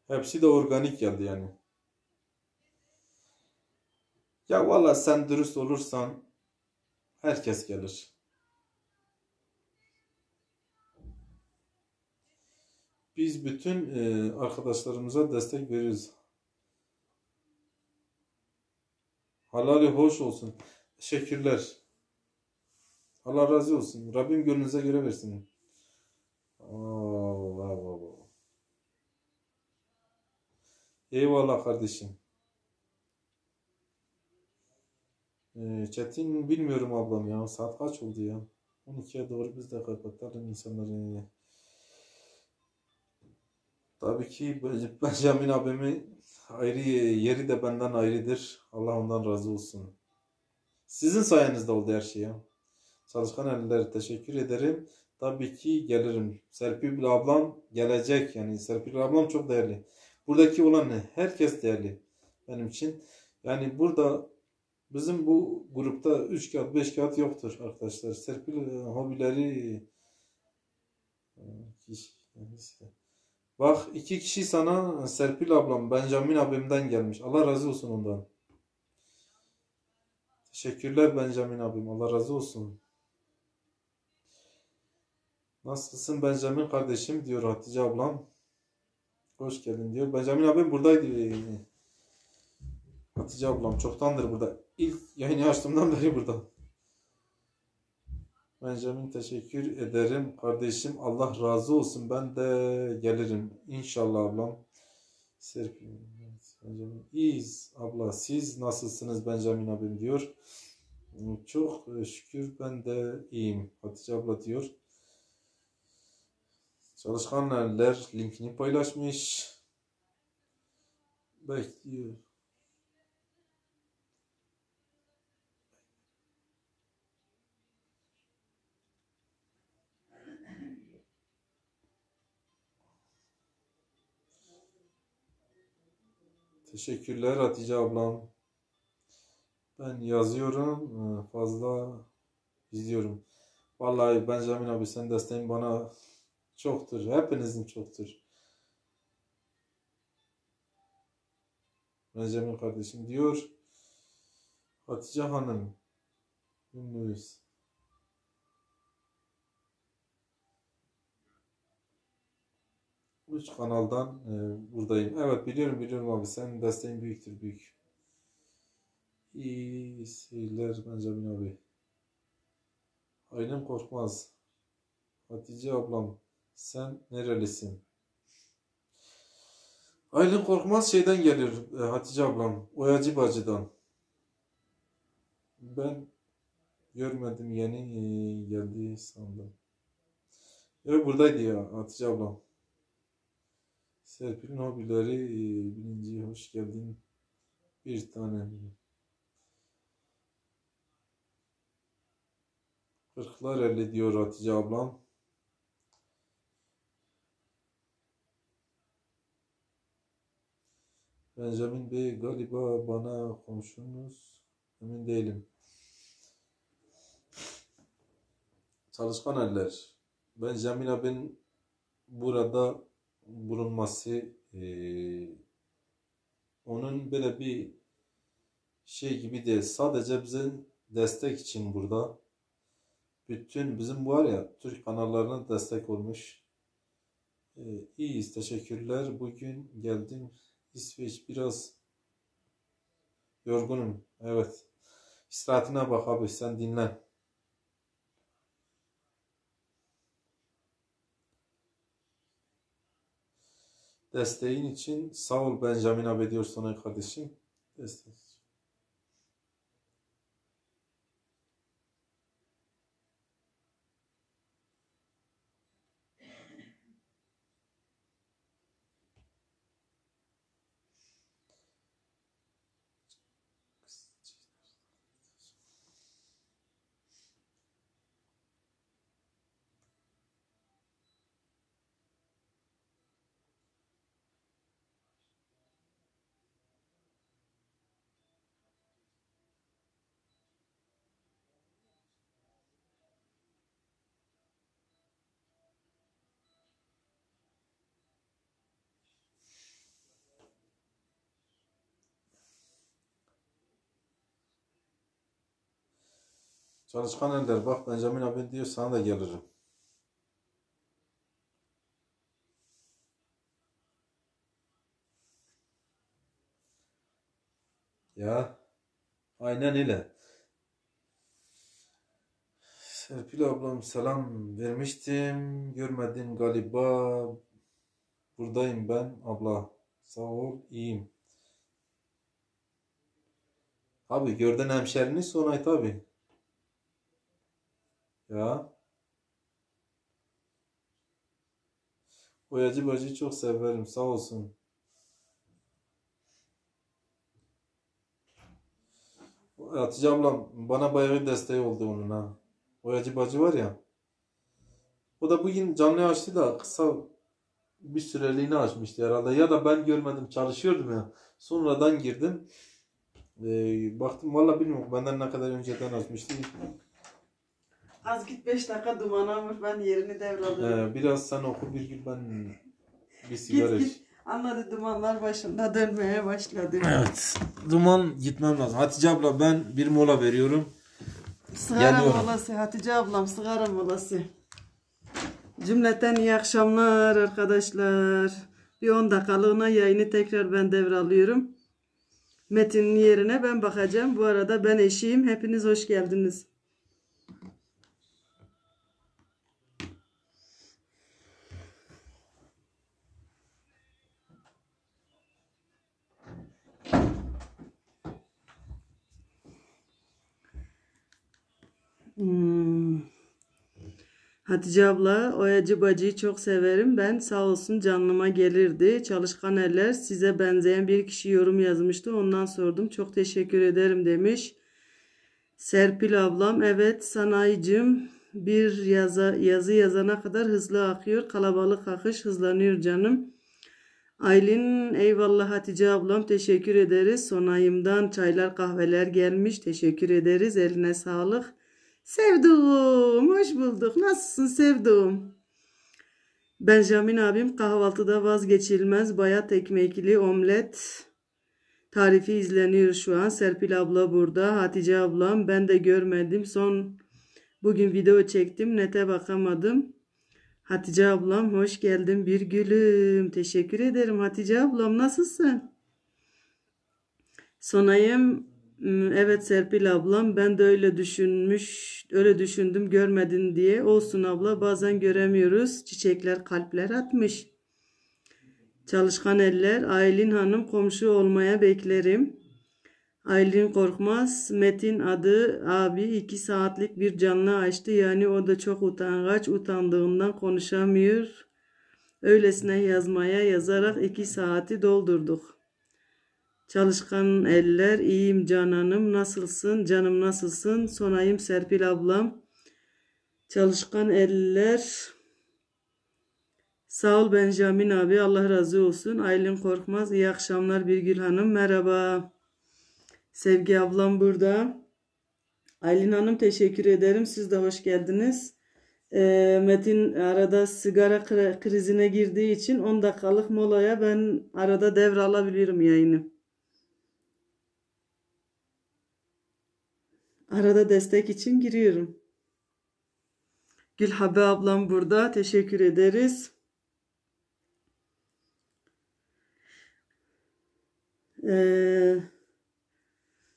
Hepsi de organik geldi yani. Ya valla sen dürüst olursan herkes gelir. Biz bütün arkadaşlarımıza destek veriyoruz. Halali hoş olsun. Teşekkürler. Allah razı olsun. Rabbim gönlünüze göre versin. Allah Allah. Eyvallah kardeşim. Çetin bilmiyorum ablam ya. Saat kaç oldu ya? 12'ye doğru biz de kapatalım insanları. Tabii ki Benjamin abimin ayrı yeri de benden ayrıdır. Allah ondan razı olsun. Sizin sayenizde oldu her şey ya. Çalışkan eller teşekkür ederim. Tabii ki gelirim. Serpil ablam gelecek yani. Serpil ablam çok değerli. Buradaki olan herkes değerli benim için. Yani burada bizim bu grupta 3 kağıt 5 kağıt yoktur arkadaşlar. Serpil hobileri bak 2 kişi sana Serpil ablam Benjamin abimden gelmiş. Allah razı olsun ondan. Teşekkürler Benjamin abim. Allah razı olsun. Nasılsın Benjamin kardeşim diyor Hatice ablam. Hoş geldin diyor. Benjamin abim buradaydı. Hatice ablam çoktandır burada. İlk yayını açtığımdan beri burada. Benjamin teşekkür ederim kardeşim. Allah razı olsun. Ben de gelirim. İnşallah ablam. Serpil. Benjamin. İyiyiz abla. Siz nasılsınız Benjamin abim diyor. Çok şükür ben de iyiyim. Hatice abla diyor. Çalışkanlar linkini paylaşmış. Bekliyor. Teşekkürler Hatice ablam. Ben yazıyorum. Fazla izliyorum. Vallahi Benjamin abi sen desteğin bana çoktur. Hepinizin çoktur. Benjamin kardeşim diyor. Hatice Hanım. Ünlüyüz. Üç kanaldan buradayım. Evet biliyorum abi. Senin desteğin büyüktür büyük. İyi seyirler Benjamin abi. Aylin Korkmaz. Hatice ablam. Sen nerelisin? Aylin Korkmaz şeyden gelir Hatice ablam. Oyacı Bacı'dan. Ben görmedim yeni geldi sandım. Evet buradaydı ya Hatice ablam. Serpil'in hobileri birinci hoş geldin. Bir tane. Kırklar 50 diyor Hatice ablam. Benjamin Bey galiba bana komşunuz. Emin değilim. Çalışkan eller. Benjamin abinin burada bulunması onun böyle bir şey gibi değil. Sadece bizim destek için burada. Bütün bizim bu var ya Türk kanallarına destek olmuş. İyiyiz. Teşekkürler. Bugün geldim. İsveç biraz yorgunum. Evet. İstirahatine bak abi. Sen dinlen. Desteğin için sağ ol Benjamin abi diyor sana kardeşim. Destek. Çalışkan eller bak Benjamin abi diyor sana da gelirim. Ya aynen öyle. Serpil ablam selam vermiştim. Görmedin galiba. Buradayım ben abla. Sağ ol iyiyim. Abi gördün hemşerini Sonay tabi. Ya. Boyacı bacıyı çok severim sağ olsun. Hatice ablam bana bayağı desteği oldu onun ha. Boyacı bacı var ya. O da bugün canlı açtı da kısa bir süreliğine açmıştı herhalde. Ya da ben görmedim çalışıyordum ya. Sonradan girdim. Baktım valla bilmiyorum benden ne kadar önceden açmıştı. Az git 5 dakika dumana vur, ben yerini devralıyorum. Biraz sen oku bir gün ben bir sigara Git. Anladı, dumanlar başında dönmeye başladı. Evet. Duman gitmem lazım. Hatice abla ben bir mola veriyorum. Sigara Geliyorum. molası Hatice ablam, sigara molası. Cümleten iyi akşamlar arkadaşlar. Bir 10 dakikalığına yayını tekrar ben devralıyorum. Metin'in yerine ben bakacağım. Bu arada ben eşiyim. Hepiniz hoş geldiniz. Hatice abla, Oyacı bacıyı çok severim. Ben sağ olsun canlıma gelirdi. Çalışkan eller size benzeyen bir kişi yorum yazmıştı. Ondan sordum. Çok teşekkür ederim demiş. Serpil ablam, evet sanayicim bir yazı yazana kadar hızlı akıyor. Kalabalık akış hızlanıyor canım. Aylin, eyvallah Hatice ablam, teşekkür ederiz. Sonayımdan çaylar kahveler gelmiş. Teşekkür ederiz. Eline sağlık. Sevduğum, hoş bulduk. Nasılsın sevduğum? Benjamin abim, kahvaltıda vazgeçilmez bayat ekmekli omlet tarifi izleniyor şu an. Serpil abla burada. Hatice ablam, ben de görmedim. Bugün video çektim. Nete bakamadım. Hatice ablam, hoş geldin bir gülüm. Teşekkür ederim Hatice ablam. Nasılsın? Sonayım, evet Serpil ablam, ben de öyle düşündüm görmedin diye. Olsun abla, bazen göremiyoruz. Çiçekler kalpler atmış. Çalışkan eller, Aylin hanım, komşu olmaya beklerim. Aylin Korkmaz, Metin adı abi 2 saatlik bir canlı açtı. Yani o da çok utangaç, utandığından konuşamıyor. Öylesine yazarak 2 saati doldurduk. Çalışkan eller, iyiyim cananım, nasılsın canım, nasılsın? Sonayım Serpil ablam. Çalışkan eller, sağ ol Benjamin abi, Allah razı olsun. Aylin Korkmaz, iyi akşamlar Birgül hanım, merhaba. Sevgi ablam burada. Aylin hanım, teşekkür ederim, siz de hoş geldiniz. Metin arada sigara krizine girdiği için 10 dakikalık molaya ben arada devralabilirim yayını. Arada destek için giriyorum. Gülhabe ablam burada. Teşekkür ederiz.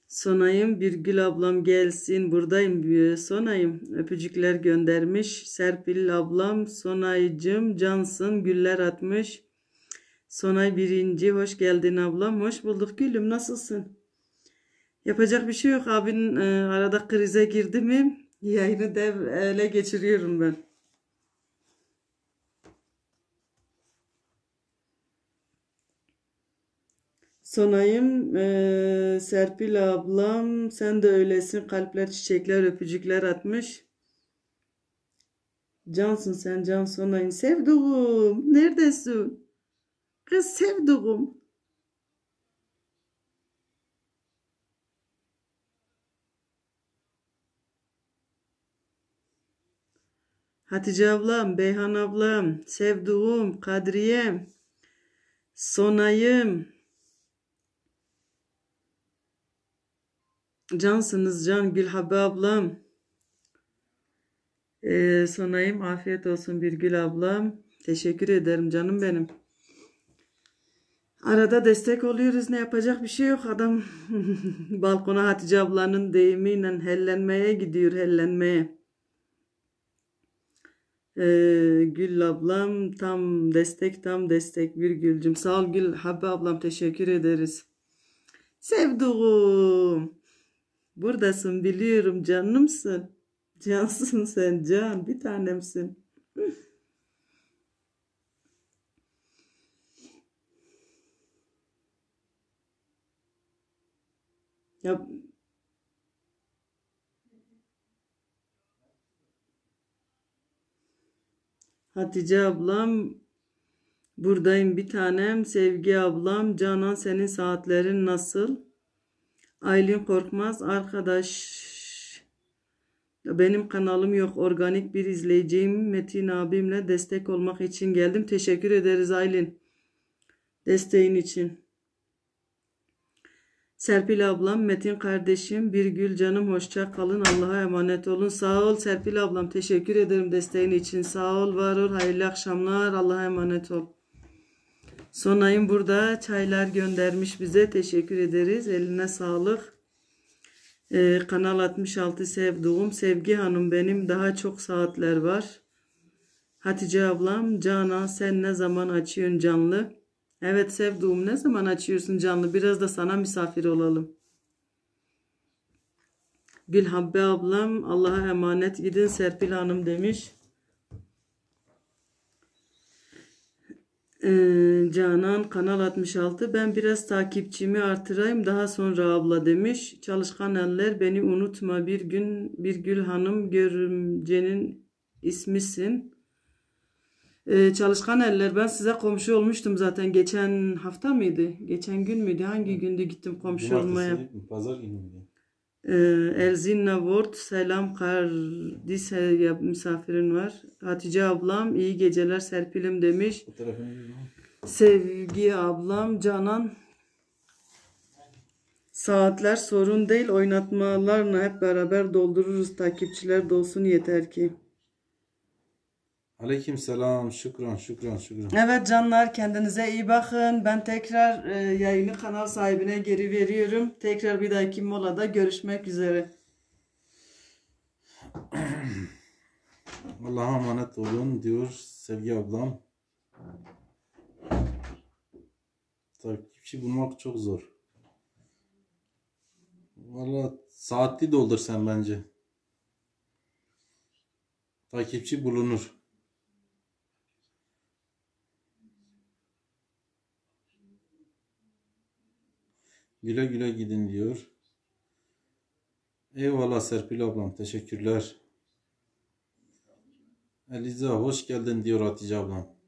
Sonayım, Birgül ablam gelsin. Buradayım Sonayım. Öpücükler göndermiş. Serpil ablam, Sonaycım cansın, güller atmış. Sonay birinci, hoş geldin ablam. Hoş bulduk gülüm, nasılsın? Yapacak bir şey yok. Abin arada krize girdi mi yayını ele geçiriyorum ben. Sonayım, Serpil ablam, sen de öylesin. Kalpler, çiçekler, öpücükler atmış. Cansın sen, can Sonayım. Sevduğum, neredesin? Kız sevduğum. Hatice ablam, Beyhan ablam, sevduğum, Kadriyem, Sonayım. Cansınız can, Gülhabe ablam. Sonayım, afiyet olsun Birgül ablam. Teşekkür ederim canım benim. Arada destek oluyoruz, ne yapacak bir şey yok. Adam balkona Hatice ablanın deyimiyle hellenmeye gidiyor, hellenmeye. Gül ablam, tam destek bir Gülcüm. Sağ ol Gülhabe ablam, teşekkür ederiz. Sevduğum, buradasın biliyorum, canımsın. Cansın sen, can bir tanemsin. Ya Hatice ablam, buradayım bir tanem. Sevgi ablam, Canan, senin saatlerin nasıl? Aylin Korkmaz, arkadaş benim kanalım yok, organik bir izleyiciyim. Metin abimle destek olmak için geldim. Teşekkür ederiz Aylin, desteğin için. Serpil ablam, Metin kardeşim, Birgül canım, hoşça kalın, Allah'a emanet olun. Sağ ol Serpil ablam, teşekkür ederim desteğin için. Sağ ol, var ol, hayırlı akşamlar, Allah'a emanet ol. Sonay'ın burada çaylar göndermiş bize. Teşekkür ederiz. Eline sağlık. Kanal 66 sevduğum Sevgi Hanım benim daha çok saatler var. Hatice ablam Canan sen ne zaman açıyorsun canlı? Evet sevduğum ne zaman açıyorsun canlı? Biraz da sana misafir olalım. Gülhabbe ablam Allah'a emanet gidin Serpil Hanım demiş. Canan Kanal 66 ben biraz takipçimi artırayım daha sonra abla demiş. Çalışkan eller beni unutma bir gün bir Gül Hanım görümcenin ismisin. Çalışkan eller ben size komşu olmuştum zaten geçen hafta mıydı? Geçen gün müydü? Hangi gündü gittim komşu olmaya? Cumartesi, pazar günü müydü? Elzina Word selam Kardis misafirin var. Hatice ablam iyi geceler Serpil'im demiş. Sevgi ablam Canan saatler sorun değil oynatmalarla hep beraber doldururuz takipçiler dolsun yeter ki. Aleyküm selam. Şükran. Evet canlar kendinize iyi bakın. Ben tekrar yayını kanal sahibine geri veriyorum. Tekrar bir dahaki molada görüşmek üzere. Allah'a emanet olun diyor Sevgi ablam. Takipçi bulmak çok zor. Vallahi saatli doldur sen bence. Takipçi bulunur. Güle güle gidin diyor. Eyvallah Serpil ablam. Teşekkürler. Eliza hoş geldin diyor Hatice ablam.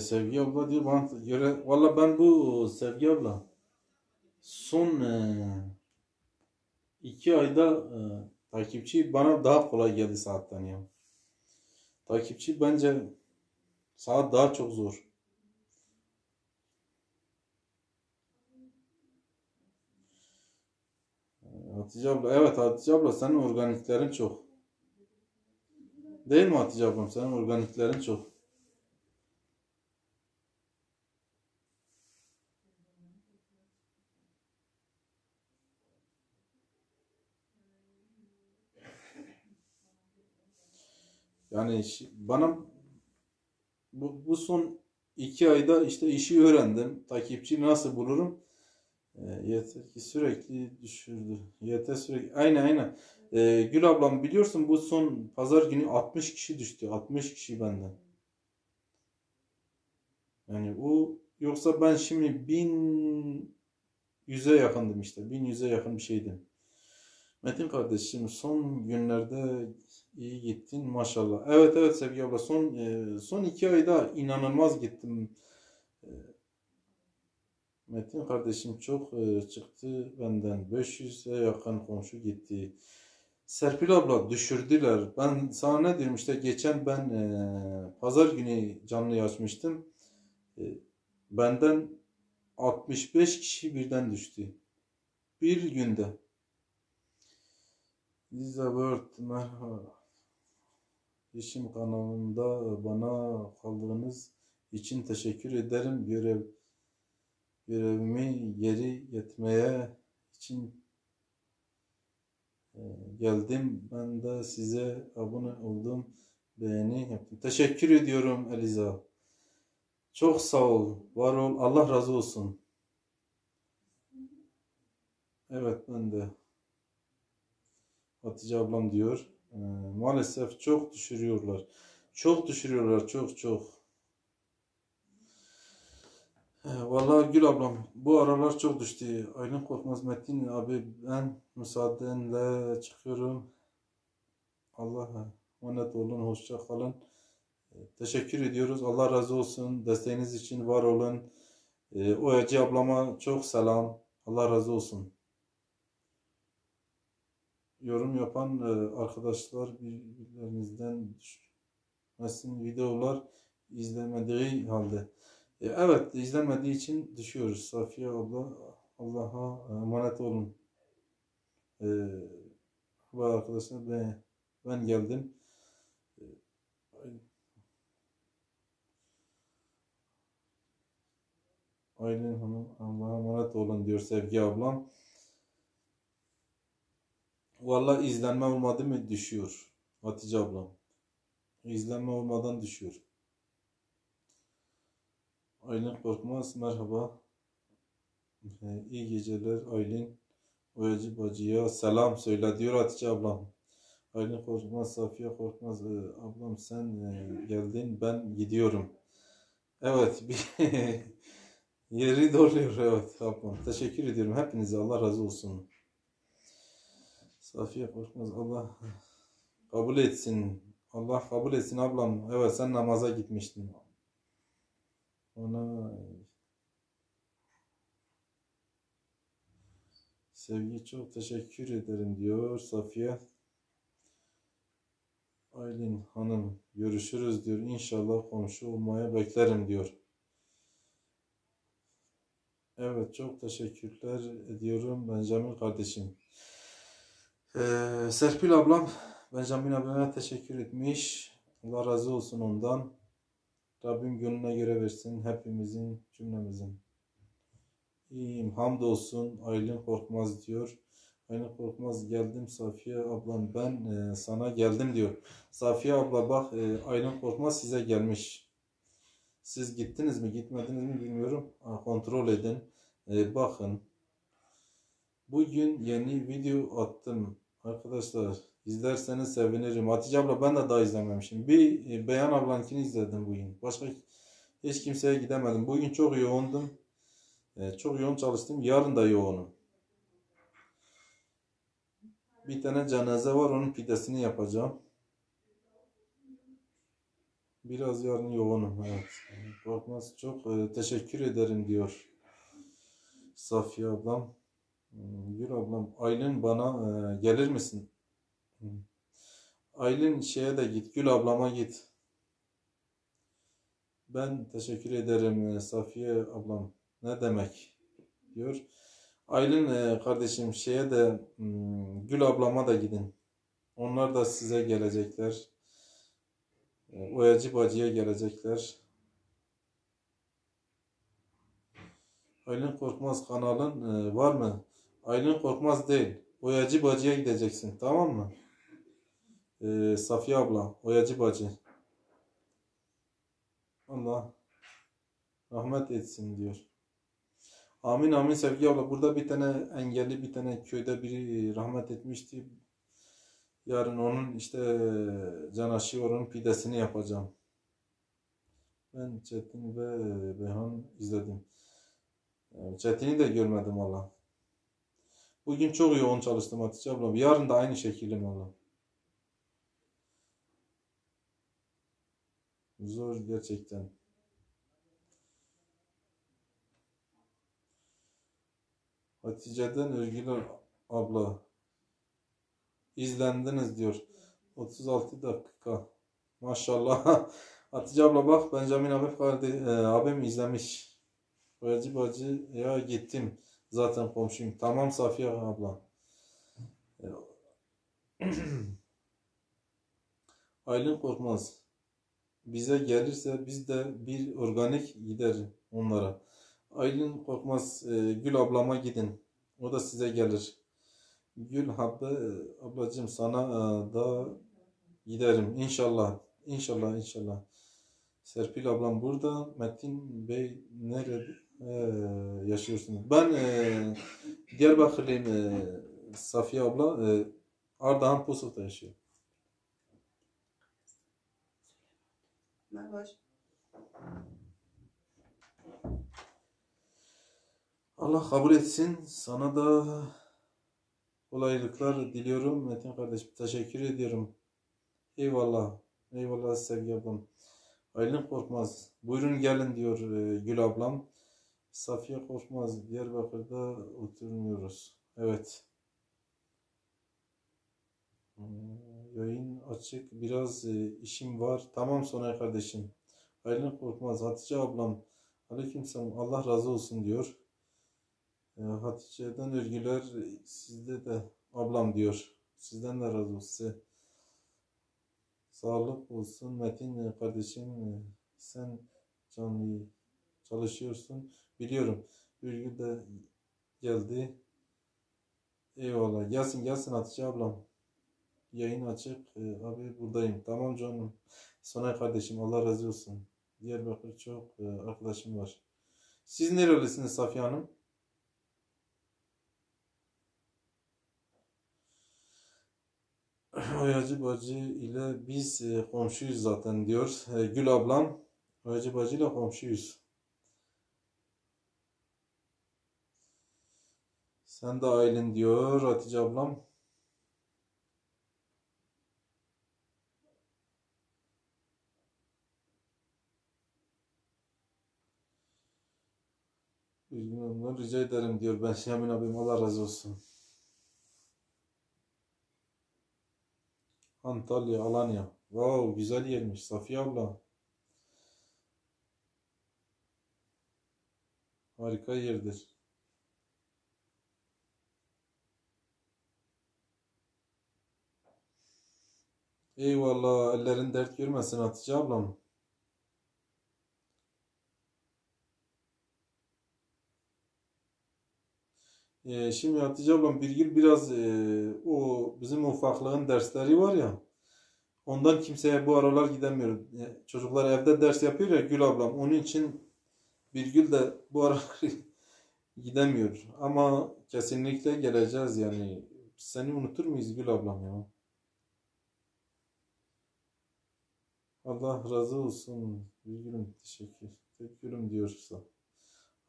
Sevgi abla diyor bana göre valla ben bu Sevgi abla son 2 ayda takipçi bana daha kolay geldi saatten ya. Takipçi bence saat daha çok zor. Hatice abla evet Hatice abla senin organiklerin çok. Değil mi Hatice ablam senin organiklerin çok. Yani bana bu son 2 ayda işte işi öğrendim. Takipçi nasıl bulurum? Yeter ki sürekli düşürdü. Yeter sürekli. Aynen. Gül ablam biliyorsun bu son pazar günü 60 kişi düştü. 60 kişi benden. Yani o yoksa ben şimdi 1100'e yakındım işte. 1100'e yakın bir şeydim. Metin kardeşim son günlerde iyi gittin maşallah. Evet Sevgi abla son 2 ayda inanılmaz gittim. E, Metin kardeşim çok çıktı benden. 500'e yakın komşu gitti. Serpil abla düşürdüler. Ben sana ne diyorum işte geçen ben pazar günü canlı açmıştım. E, Benden 65 kişi birden düştü. Bir günde. Elizabeth merhaba. Yeşim kanalında bana kaldığınız için teşekkür ederim. Görevimi geri getirmeye için geldim. Ben de size abone oldum. Beğeni yaptım. Teşekkür ediyorum Eliza. Çok sağ ol. Var ol. Allah razı olsun. Evet ben de. Hatice ablam diyor. Maalesef çok düşürüyorlar. Çok. Vallahi Gül ablam bu aralar çok düştü. Aylin Korkmaz Metin abi ben müsaadenle çıkıyorum. Allah'a emanet olun. Hoşça kalın. Teşekkür ediyoruz. Allah razı olsun. Desteğiniz için var olun. Oyacı ablama çok selam. Allah razı olsun. Yorum yapan arkadaşlar birbirlerinizden düşmesin videolar izlemediği halde. Evet, izlenmediği için düşüyoruz. Safiye abla, Allah'a emanet olun. Bu arkadaşlar ben geldim. Aylin Hanım, Allah'a emanet olun diyor Sevgi ablam. Vallahi izlenme olmadı mı düşüyor Hatice ablam. İzlenme olmadan düşüyor. Aylin Korkmaz merhaba. İyi geceler Aylin. Oyacı bacıya selam söyle diyor Hatice ablam. Aylin Korkmaz, Safiye Korkmaz. Ablam sen geldin, ben gidiyorum. Evet, bir yeri doluyor, evet ablam. Teşekkür ediyorum hepinize, Allah razı olsun. Safiye Korkmaz, Allah kabul etsin. Allah kabul etsin ablam. Evet, sen namaza gitmiştin. Ona Sevgi çok teşekkür ederim diyor Safiye. Aylin Hanım görüşürüz diyor. İnşallah komşu olmaya beklerim diyor. Evet, çok teşekkürler ediyorum Benjamin kardeşim. Serpil ablam Benjamin ablama teşekkür etmiş. Allah razı olsun ondan. Rabbim gönlüne göre versin hepimizin, cümlemizin. İyiyim hamdolsun Aylin Korkmaz diyor. Aylin Korkmaz geldim Safiye ablam ben sana geldim diyor. Safiye abla bak Aylin Korkmaz size gelmiş. Siz gittiniz mi gitmediniz mi bilmiyorum. Kontrol edin. Bakın. Bugün yeni video attım. Arkadaşlar izlerseniz sevinirim. Hatice abla ben de daha izlememişim. Bir Beyan ablankini izledim bugün. Başka hiç kimseye gidemedim. Bugün çok yoğundum. Çok yoğun çalıştım. Yarın da yoğunum. Bir tane cenaze var. Onun pidesini yapacağım. Biraz yarın yoğunum. Evet. Korkmaz çok teşekkür ederim diyor. Safiye ablam. Gül ablam. Aylin bana gelir misin? Aylin şeye de git. Gül ablama git. Ben teşekkür ederim Safiye ablam. Ne demek? Diyor. Aylin kardeşim şeye de Gül ablama da gidin. Onlar da size gelecekler. Oyacı bacıya gelecekler. Aylin Korkmaz kanalın var mı? Aylin Korkmaz değil. Oyacı bacıya gideceksin. Tamam mı? Safiye abla. Oyacı bacı. Allah rahmet etsin diyor. Amin amin Sevgi abla. Burada bir tane engelli bir tane köyde biri rahmet etmişti. Yarın onun işte canaşı onun pidesini yapacağım. Ben Çetin ve Behan izledim. Çetin'i de görmedim valla. Bugün çok yoğun çalıştım Hatice abla. Yarın da aynı şekilde valla. Zor gerçekten. Hatice'den Örgüler abla. İzlendiniz diyor. 36 dakika. Maşallah. Hatice abla bak Benjamin abim izlemiş. Bacı bacı ya gittim. Zaten komşuyum. Tamam Safiye abla. Aylin Korkmaz. Bize gelirse biz de bir organik gider onlara. Aylin Korkmaz Gül ablama gidin. O da size gelir. Gül ablacığım sana da giderim inşallah. İnşallah inşallah. Serpil ablam burada. Metin Bey nerede yaşıyorsunuz? Ben Diyarbakırlıyım Safiye abla. Ardahan Pusat'ta yaşıyor. Allah kabul etsin. Sana da kolaylıklar diliyorum Metin kardeşim. Teşekkür ediyorum. Eyvallah. Eyvallah Sevgi ablam. Aylin Korkmaz. Buyurun gelin diyor Gül ablam. Safiye Korkmaz, Diyarbakır'da oturmuyoruz. Evet. Yayın açık. Biraz işim var. Tamam Sonay kardeşim. Aylin Korkmaz, Hatice ablam. Aleykümselam. Allah razı olsun diyor. Hatice'den örgüler sizde de ablam diyor. Sizden de razı olsun size. Sağlık olsun Metin kardeşim. Sen canlı çalışıyorsun. Biliyorum. Örgü de geldi. Eyvallah. Gelsin Hatice ablam. Yayın açık. Abi buradayım. Tamam canım. Sonay kardeşim Allah razı olsun. Diyarbakır çok arkadaşım var. Siz nerelisiniz Safiye Hanım? Oyacı bacı ile biz komşuyuz zaten diyor. Gül ablam. Oyacı bacı ile komşuyuz. Sen de Aylin diyor Hatice ablam. Üzgün olmadan rica ederim diyor. Ben Şamin abim Allah razı olsun. Antalya, Alanya. Wow, güzel yermiş Safiye abla. Harika yerdir. Eyvallah. Ellerin dert görmesin Hatice ablam. Şimdi Hatice ablam Birgül biraz o bizim ufaklığın dersleri var ya. Ondan kimseye bu aralar gidemiyor. Çocuklar evde ders yapıyor ya Gül ablam. Onun için Birgül de bu aralar gidemiyor. Ama kesinlikle geleceğiz yani. Seni unutur muyuz Gül ablam ya? Allah razı olsun. Birgül'üm teşekkürüm diyorsa.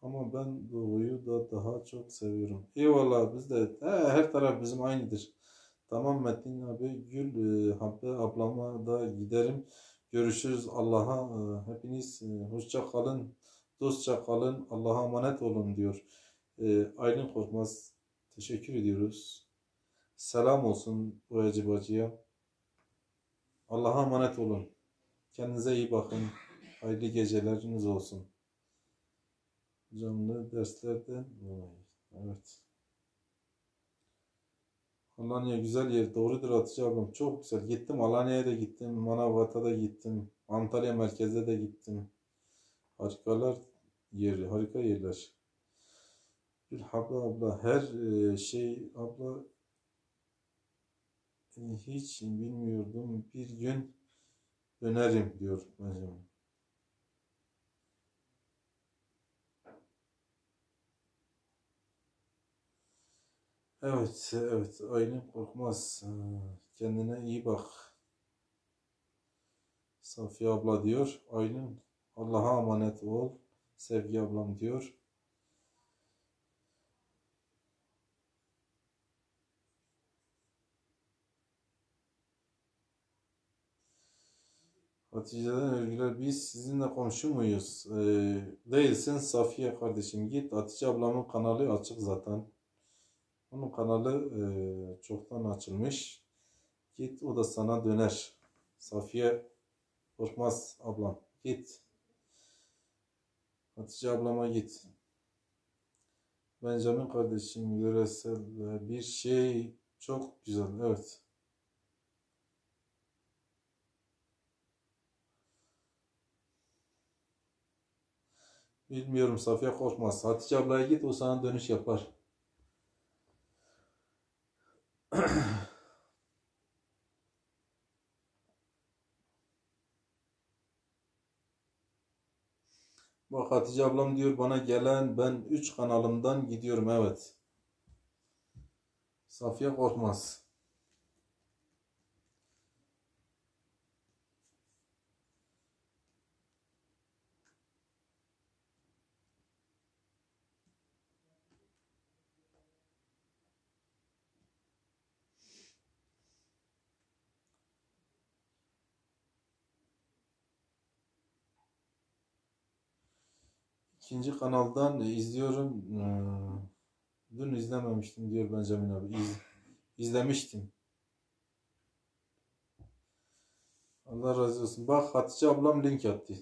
Ama ben doğuyu da daha çok seviyorum. Eyvallah biz de her taraf bizim aynıdır. Tamam Metin abi Gül Habbe ablama da giderim. Görüşürüz. Allah'a hepiniz hoşça kalın. Dostça kalın. Allah'a emanet olun diyor. Aylin Korkmaz teşekkür ediyoruz. Selam olsun Boyacı bacıya. Allah'a emanet olun. Kendinize iyi bakın. Hayırlı geceleriniz olsun. Canlı derslerden evet. Alanya güzel yer. Doğrudur Hatice ablam. Çok güzel. Gittim. Alanya'ya da gittim. Manavgat'a da gittim. Antalya merkeze de gittim. Harikalar yeri. Harika yerler. Bir abla her şey abla hiç bilmiyordum. Bir gün dönerim diyor Benjamin. Evet. Aylin Korkmaz. Kendine iyi bak. Safiye abla diyor. Aylin Allah'a emanet ol. Sevgi ablam diyor. Hatice'den örgüler biz sizinle komşu muyuz? Değilsin Safiye kardeşim git. Hatice ablamın kanalı açık zaten. Onun kanalı çoktan açılmış. Git o da sana döner. Safiye Korkmaz ablam git. Hatice ablama git. Benjamin kardeşim yöresel bir şey çok güzel. Evet. Bilmiyorum Safiye Korkmaz. Hatice ablaya git o sana dönüş yapar. Bak Hatice ablam diyor bana gelen ben 3 kanalımdan gidiyorum evet. Safiye Korkmaz. İkinci kanaldan izliyorum. Dün izlememiştim diyor Benjamin abi. İzlemiştim. Allah razı olsun. Bak Hatice ablam link attı.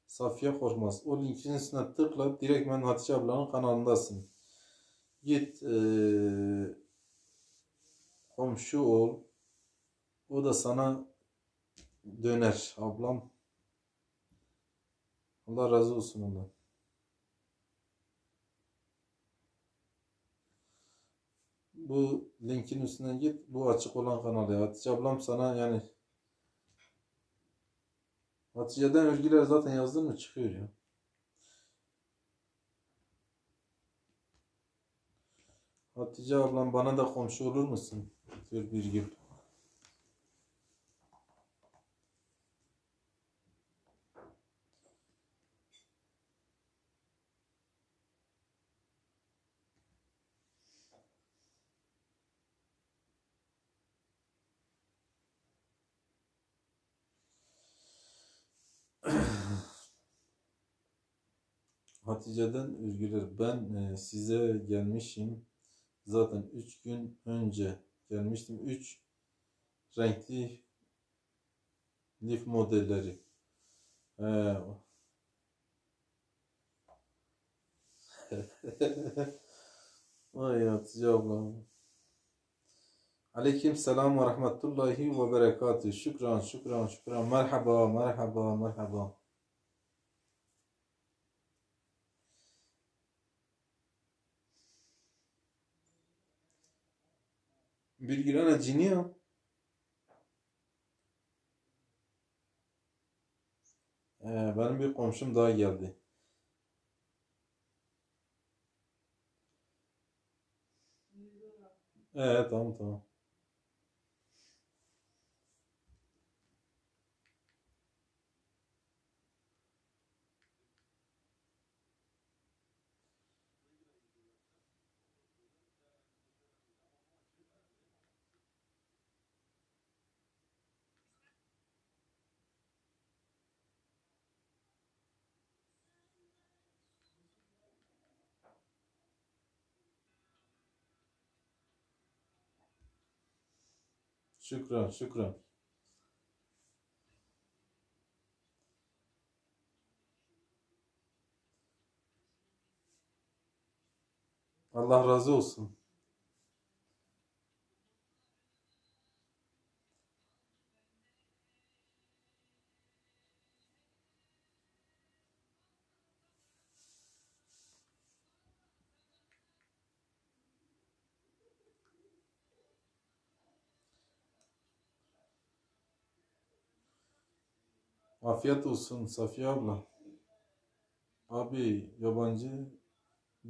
Safiye Korkmaz. O linkin üstüne tıkla. Direkt ben Hatice ablanın kanalındasın. Git komşu ol. O da sana döner ablam. Allah razı olsun ondan. Bu linkin üstüne git. Bu açık olan kanalı. Hatice ablam sana yani Hatice'den örgüler zaten yazdın mı çıkıyor ya. Hatice ablam bana da komşu olur musun? Diyor bir gün. Hatice'den örgüler. Ben size gelmişim. Zaten 3 gün önce gelmiştim. 3 renkli lif modelleri. He. Vay Hatice ablam. Aleyküm selam ve rahmetullahi ve berekatü. Şükran, şükran, şükran. Merhaba, merhaba, merhaba. Bir girene cini ya. Benim bir komşum daha geldi. Tamam tamam. Şükran, şükran. Allah razı olsun. Afiyet olsun Safiye abla. Abi yabancı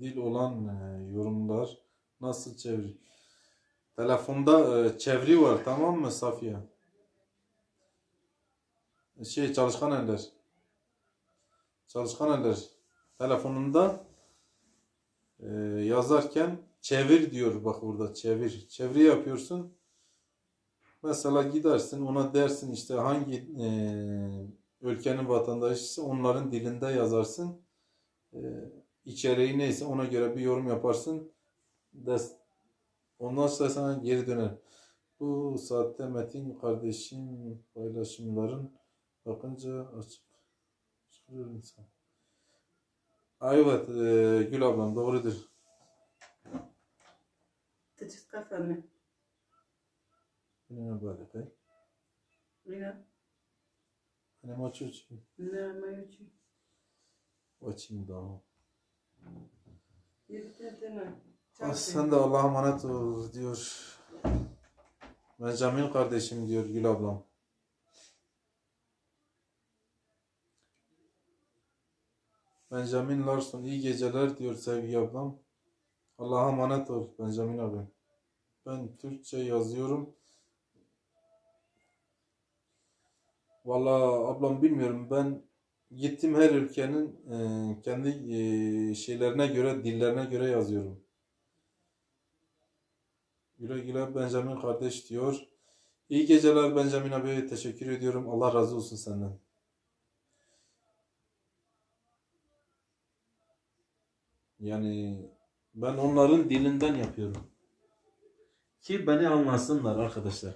dil olan yorumlar nasıl çeviri? Telefonda çeviri var tamam mı Safiye? Çalışkan eller. Çalışkan eller. Telefonunda yazarken çevir diyor bak burada çevir. Çeviri yapıyorsun. Mesela gidersin ona dersin işte hangi ülkenin vatandaşıysa onların dilinde yazarsın. E, içeriği neyse ona göre bir yorum yaparsın. Ondan sonra sana geri döner. Bu saatte Metin kardeşim paylaşımların bakınca açık çıkıyor insan. Evet Gül ablam doğrudur. Tıçıt kafanı. Ne böyle pek? Ne? Hani maç açayım. Ne maçı? Açayım daha. Bir tane. Sen de Allah'a emanet ol diyor. Benjamin kardeşim diyor Gül ablam. Benjamin Larson iyi geceler diyor Sevgi ablam. Allah'a emanet ol Benjamin abi. Ben Türkçe yazıyorum. Vallahi ablam bilmiyorum ben gittim her ülkenin kendi şeylerine göre dillerine göre yazıyorum. Güle güle Benjamin kardeş diyor. İyi geceler Benjamin abi teşekkür ediyorum. Allah razı olsun senden. Yani ben onların dilinden yapıyorum. Ki beni anlasınlar arkadaşlar.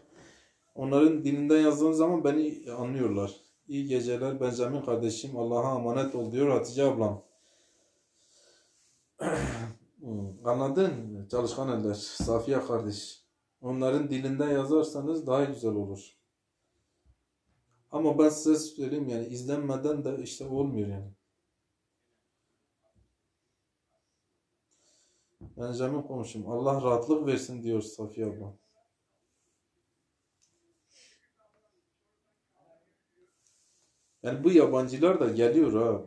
Onların dilinden yazdığım zaman beni anlıyorlar. İyi geceler Benjamin kardeşim. Allah'a emanet ol diyor Hatice ablam. Anladın? Çalışkan eller. Safiye kardeş. Onların dilinden yazarsanız daha güzel olur. Ama ben size söyleyeyim yani izlenmeden de işte olmuyor yani. Benjamin komşum. Allah rahatlık versin diyor Safiye abla. Yani bu yabancılar da geliyor ha.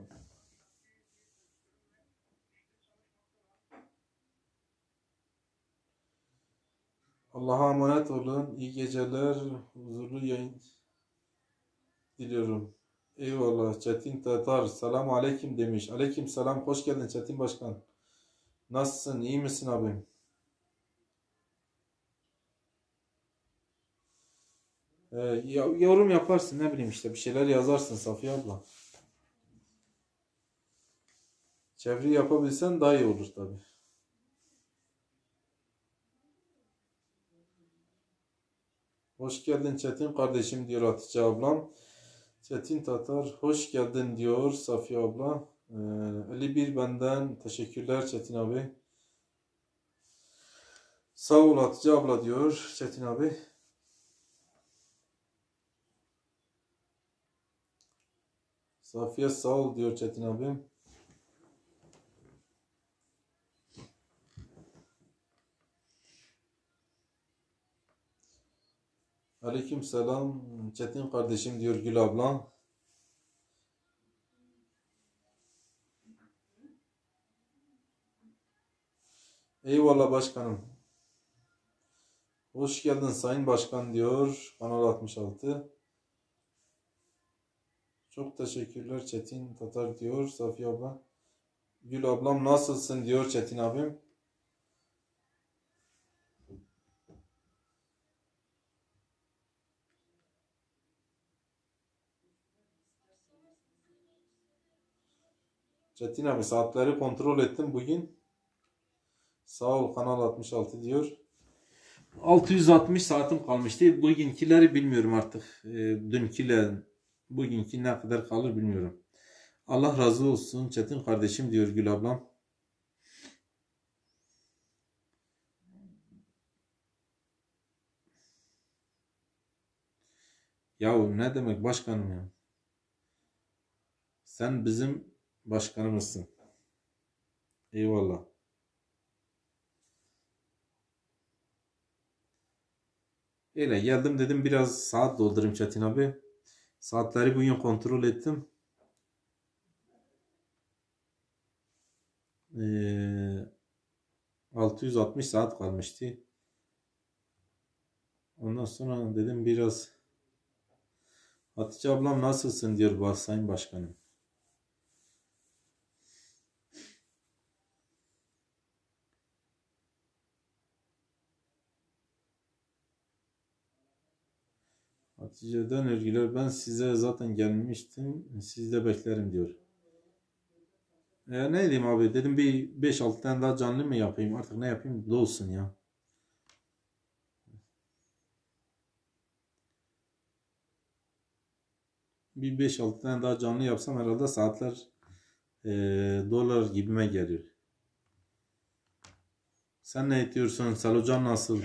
Allah'a emanet olun. İyi geceler. Huzurlu yayın diliyorum. Eyvallah. Çetin Tatar. Selamun aleyküm demiş. Aleyküm selam. Hoş geldin Çetin Başkan. Nasılsın? İyi misin abim? Yorum yaparsın ne bileyim işte bir şeyler yazarsın Safiye abla. Çeviri yapabilsen daha iyi olur tabi. Hoş geldin Çetin kardeşim diyor Hatice ablam. Çetin Tatar hoş geldin diyor Safiye abla. 51 benden teşekkürler Çetin abi. Sağ ol Hatice abla diyor Çetin abi. Safiye sağ ol diyor Çetin abim. Aleyküm selam Çetin kardeşim diyor Gül abla. Eyvallah başkanım. Hoş geldin Sayın Başkan diyor Kanal 66. Çok teşekkürler Çetin Tatar diyor Safiye abla. Gül ablam nasılsın diyor Çetin abim. Çetin abi saatleri kontrol ettim bugün. Sağ ol Kanal 66 diyor. 660 saatim kalmıştı. Bugünküleri bilmiyorum artık. Dünküyle bugünkü ne kadar kalır bilmiyorum. Allah razı olsun Çetin kardeşim diyor Gül ablam. Yahu ne demek başkanım ya? Sen bizim başkanımızsın. Eyvallah. Öyle geldim dedim biraz saat doldurayım Çetin abi. Saatleri bugün kontrol ettim. 660 saat kalmıştı. Ondan sonra dedim biraz Hatice ablam nasılsın diyor Sayın Başkanım. Hatice'den örgüler ben size zaten gelmiştim. Sizi de beklerim diyor. Ne diyeyim abi dedim bir 5-6 tane daha canlı mı yapayım artık ne yapayım dolsun ya. Bir 5-6 tane daha canlı yapsam herhalde saatler dolar gibime geliyor. Sen ne diyorsun? Salocan nasıl?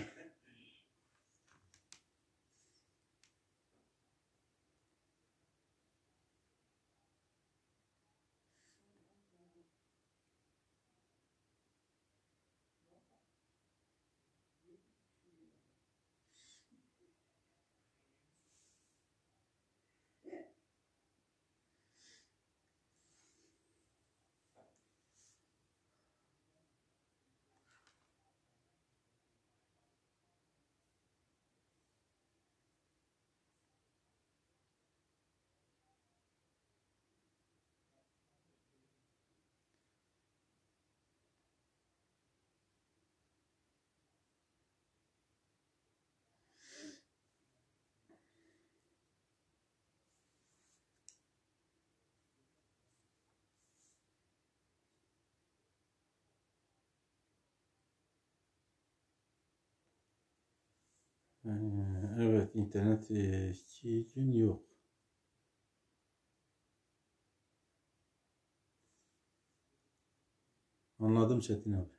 Ee, evet, internet 2 gün yok. Anladım Çetin abi.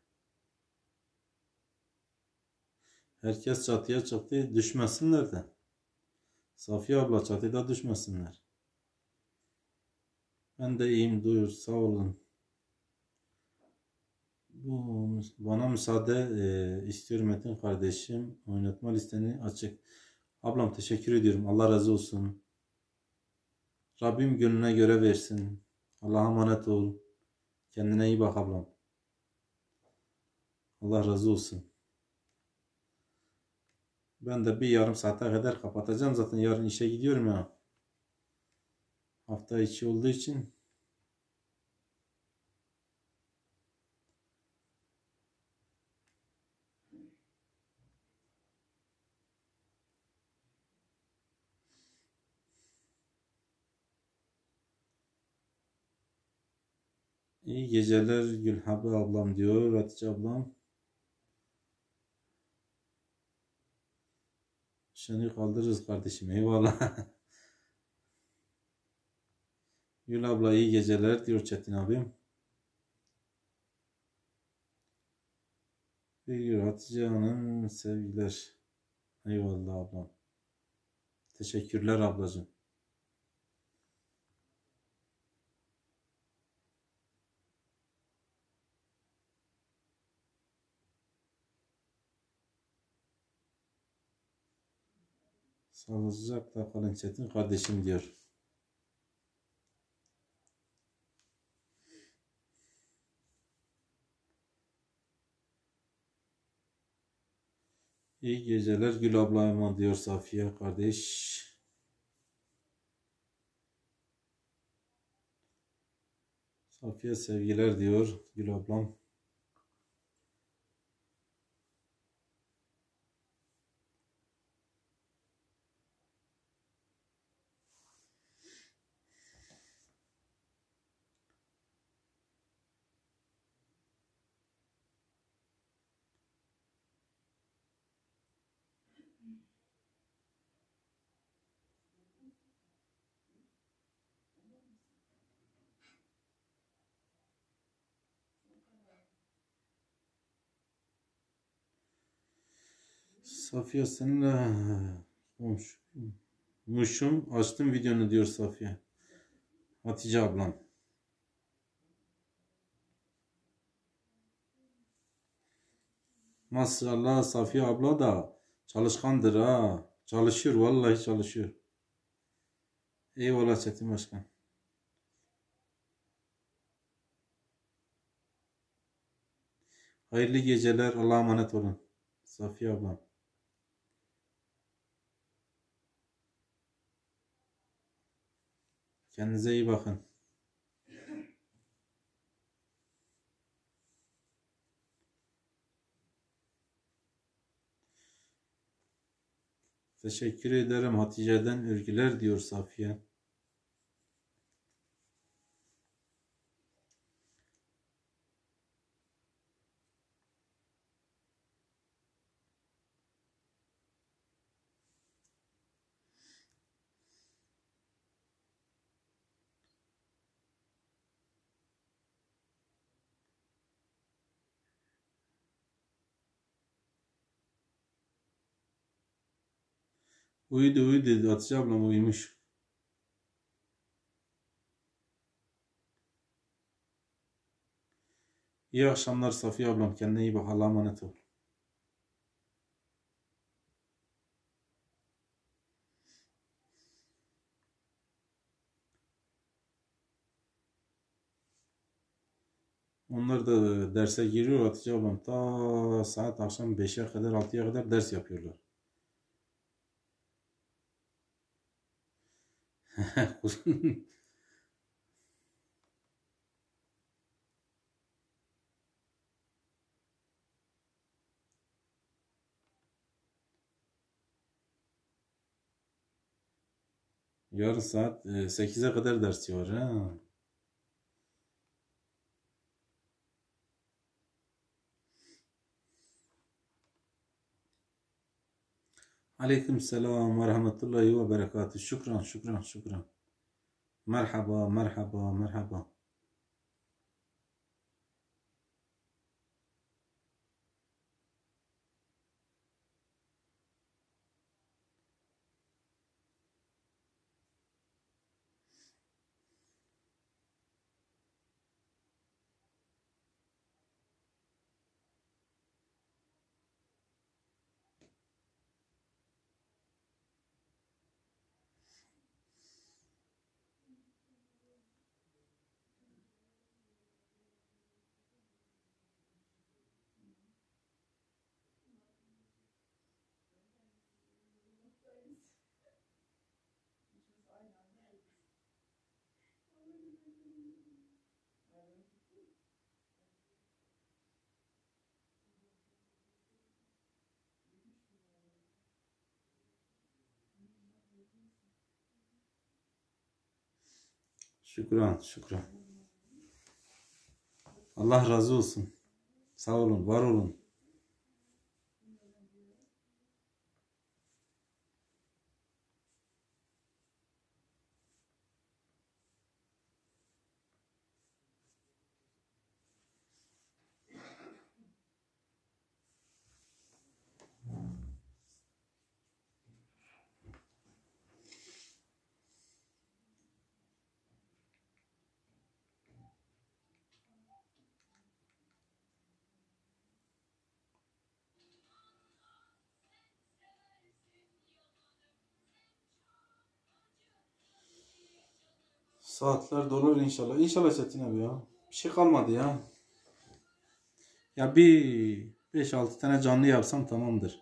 Herkes çatıya çıktı, düşmesinler de. Safiye abla çatıda düşmesinler. Ben de iyiyim, duyur, sağ olun. Bana müsaade istiyorum Metin kardeşim. Oynatma listeni açık. Ablam teşekkür ediyorum. Allah razı olsun. Rabbim gönlüne göre versin. Allah'a emanet ol. Kendine iyi bak ablam. Allah razı olsun. Ben de bir yarım saate kadar kapatacağım. Zaten yarın işe gidiyorum ya. Hafta içi olduğu için. İyi geceler Gülhabe ablam diyor. Hatice ablam. Seni kaldırırız kardeşim. Eyvallah. Gül abla iyi geceler diyor Çetin abim. Diyor Hatice Hanım sevgiler. Eyvallah ablam. Teşekkürler ablacığım. Sağlıcakla kalın Çetin kardeşim diyor. İyi geceler Gül ablama diyor Safiye kardeş. Safiye sevgiler diyor Gül ablam. Safiye seninle konuşmuşum. Açtım videonu diyor Safiye. Hatice ablam. Maşallah Safiye abla da çalışkandır ha. Çalışıyor vallahi çalışıyor. Eyvallah Çetin Başkan. Hayırlı geceler. Allah'a emanet olun. Safiye ablam. Kendinize iyi bakın. Teşekkür ederim Hatice'den övgüler diyor Safiye. Uyudu Hatice ablam uyumuş. İyi akşamlar Safiye ablam. Kendine iyi bak. Allah'a emanet ol. Onlar da derse giriyor Hatice ablam. Ta saat akşam 5'e kadar 6'ya kadar ders yapıyorlar. Yarın saat 8'e kadar ders var ha. Aleyküm selam ve rahmetullahi ve berekatuhu. Şükran, şükran, şükran. Merhaba, merhaba, merhaba. Şükran, şükran. Allah razı olsun. Sağ olun, var olun. Saatler dolar inşallah. İnşallah Çetin abi ya. Bir şey kalmadı ya. Ya bir 5-6 tane canlı yapsam tamamdır.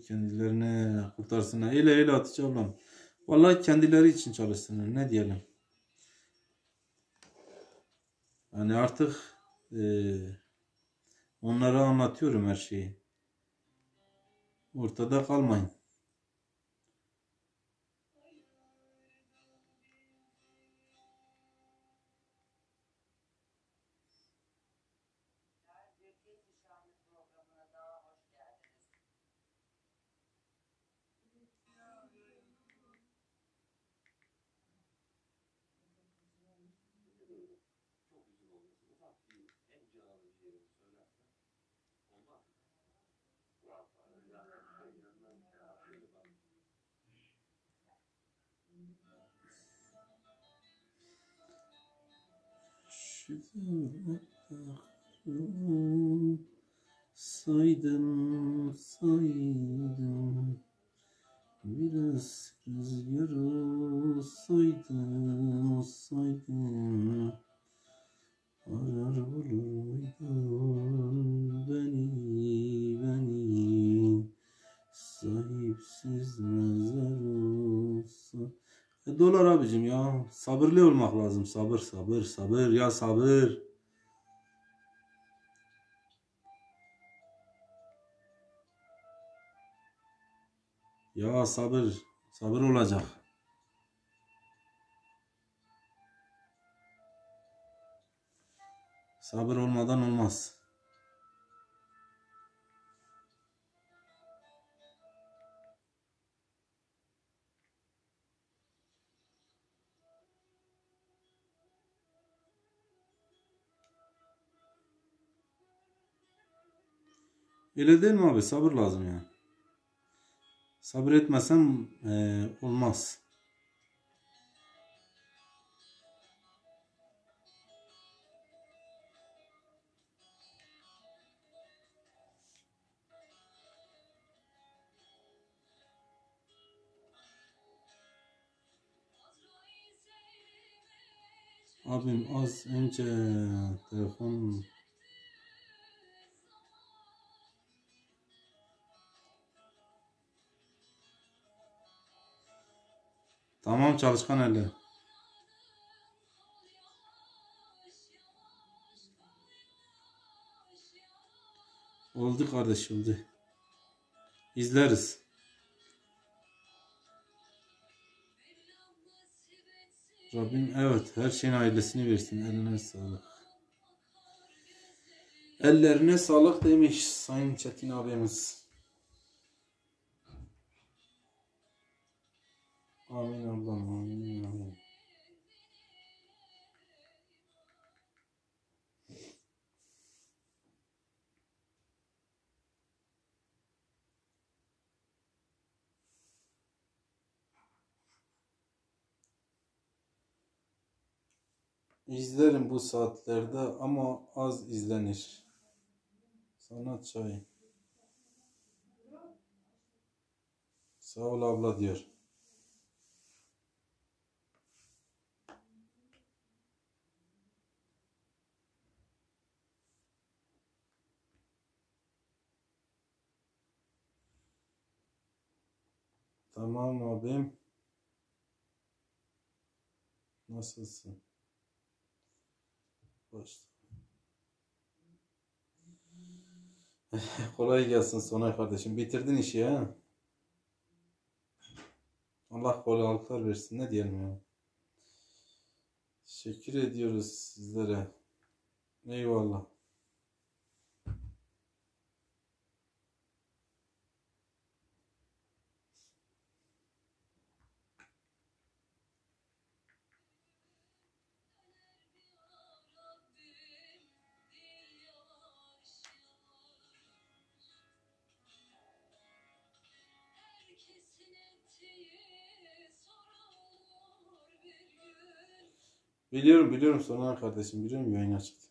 Kendilerine kurtarsınlar. Öyle Hatice ablam. Vallahi kendileri için çalışsınlar. Ne diyelim. Yani artık onlara anlatıyorum her şeyi. Ortada kalmayın. Saydım, saydım. Biraz rüzgar olsaydım, olsaydım. Arar bulur muydun beni, sahipsiz mezar olsa. Dolar abicim ya, sabırlı olmak lazım, sabır, sabır, sabır, ya sabır. Ya sabır, sabır olacak. Sabır olmadan olmaz. Öyle değil mi abi? Sabır lazım ya. Sabır etmesem olmaz. Abim az önce telefon... Tamam çalışkan elle. Oldu kardeş oldu. İzleriz. Rabbim evet her şeyin hayırlısını versin. Eline sağlık. Ellerine sağlık demiş Sayın Çetin abimiz. Amin Allah'ım amin amin. İzlerim bu saatlerde ama az izlenir. Sana çay. Sağ ol abla diyor. Tamam abim. Nasılsın? Başla. Kolay gelsin Sonay kardeşim. Bitirdin işi ha. Allah kolaylıklar versin. Ne diyelim ya. Teşekkür ediyoruz sizlere. Eyvallah. Biliyorum Sonay kardeşim. Biliyorum yayın açıktı.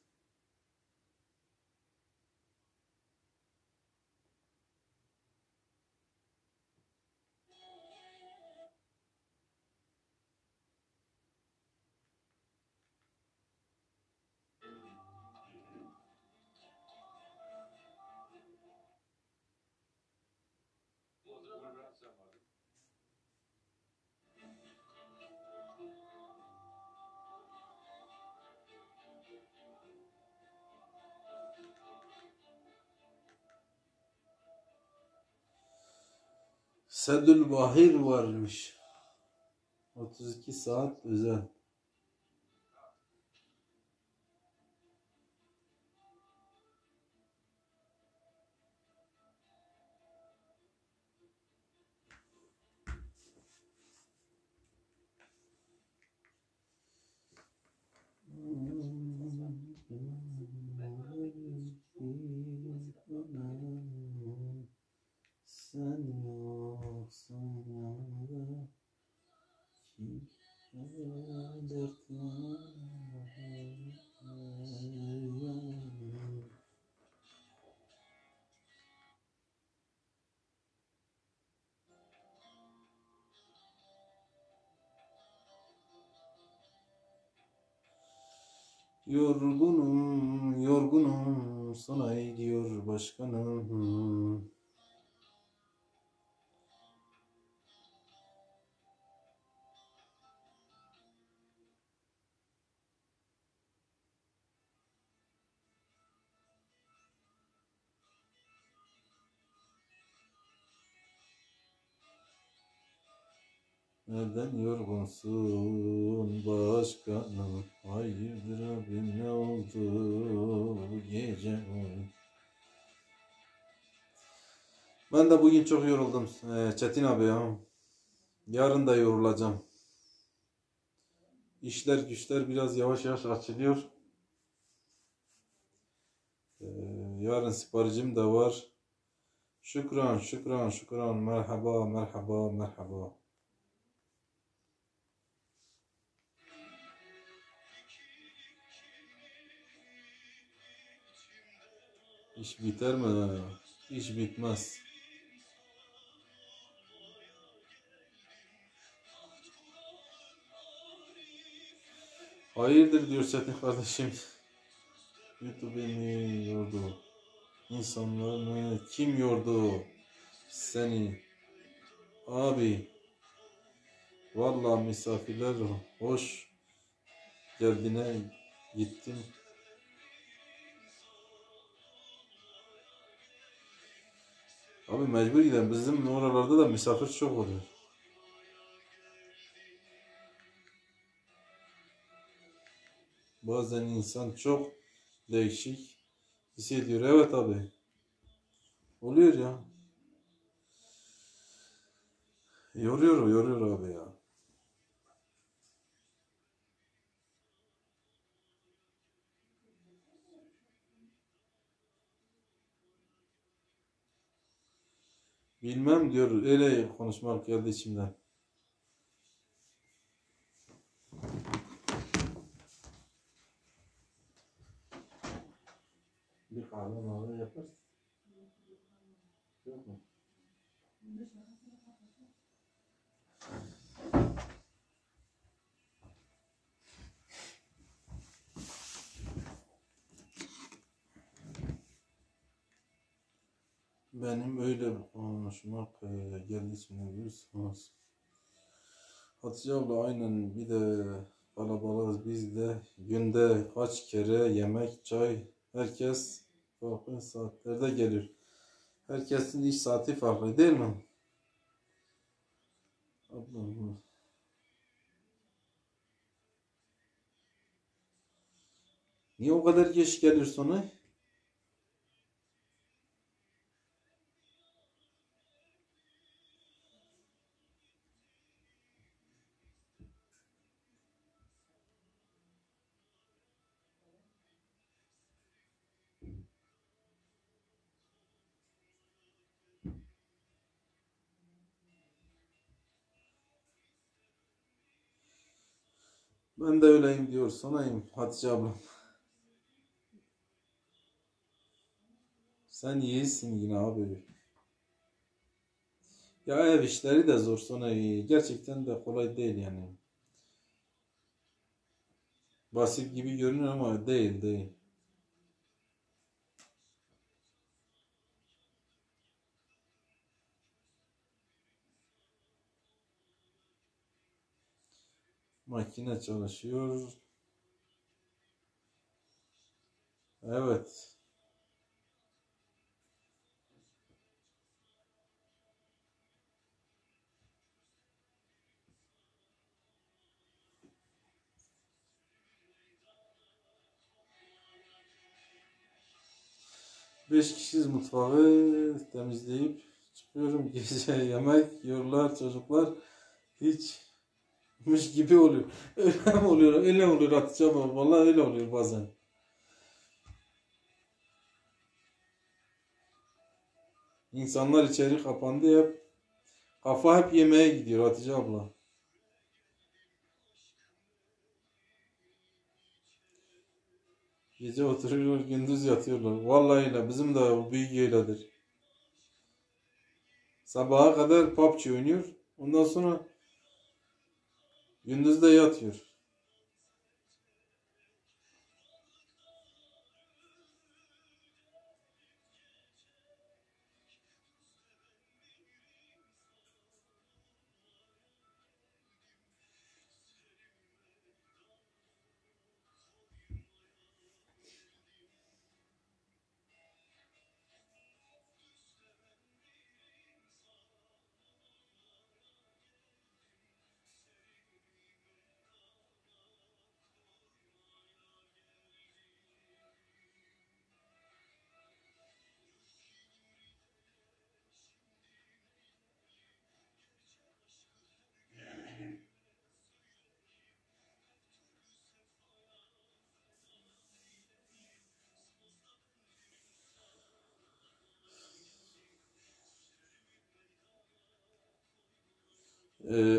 Sedül Bahir varmış. 32 saat özel. Sen yoksan yanımda kimse dertler. Yorgunum sana gidiyor başkanım. Neden yorgunsun başkanım? Hayırdır abim ne oldu bu gece? Ben de bugün çok yoruldum Çetin abi ya. Yarın da yorulacağım. İşler güçler biraz yavaş yavaş açılıyor. Yarın siparişim de var. Şükran. Merhaba. İş biter mi? İş bitmez. Hayırdır diyor Çetin kardeşim. YouTube beni yordu. İnsanlarını kim yordu? Seni. Abi. Vallahi misafirler hoş geldiğine gittim. Abi mecbur gidelim. Bizim oralarda da misafir çok oluyor. Bazen insan çok değişik hissediyor. Evet abi. Oluyor ya. Yoruyor abi ya. Bilmem diyor. Öyle konuşmak geldi içimden. Bir kahve yaparsın. Yok mu? Benim öyle konuşmak geldi içimden biliyorsunuz. Hatice abla aynen bir de kalabalığız biz de günde kaç kere yemek, çay herkes farklı saatlerde gelir. Herkesin iş saati farklı değil mi? Abla, niye o kadar geç gelir sonra? Ben de öyleyim diyor sonayım Hatice abla. Sen iyisin yine abi. Ya ev işleri de zor sonra gerçekten de kolay değil yani. Basit gibi görünüyor ama değil. Makine çalışıyor. Evet. Beş kişiyiz mutfağı temizleyip çıkıyorum gece yemek yiyorlar çocuklar hiçmiş gibi oluyor. Öyle oluyor Hatice abla. Vallahi öyle oluyor bazen. İnsanlar içeri kapandı hep. Kafa hep yemeğe gidiyor Hatice abla. Gece oturuyorlar gündüz yatıyorlar. Vallahi öyle. Bizim de o büyük öyledir. Sabaha kadar PUBG oynuyor. Ondan sonra gündüz de yatıyor.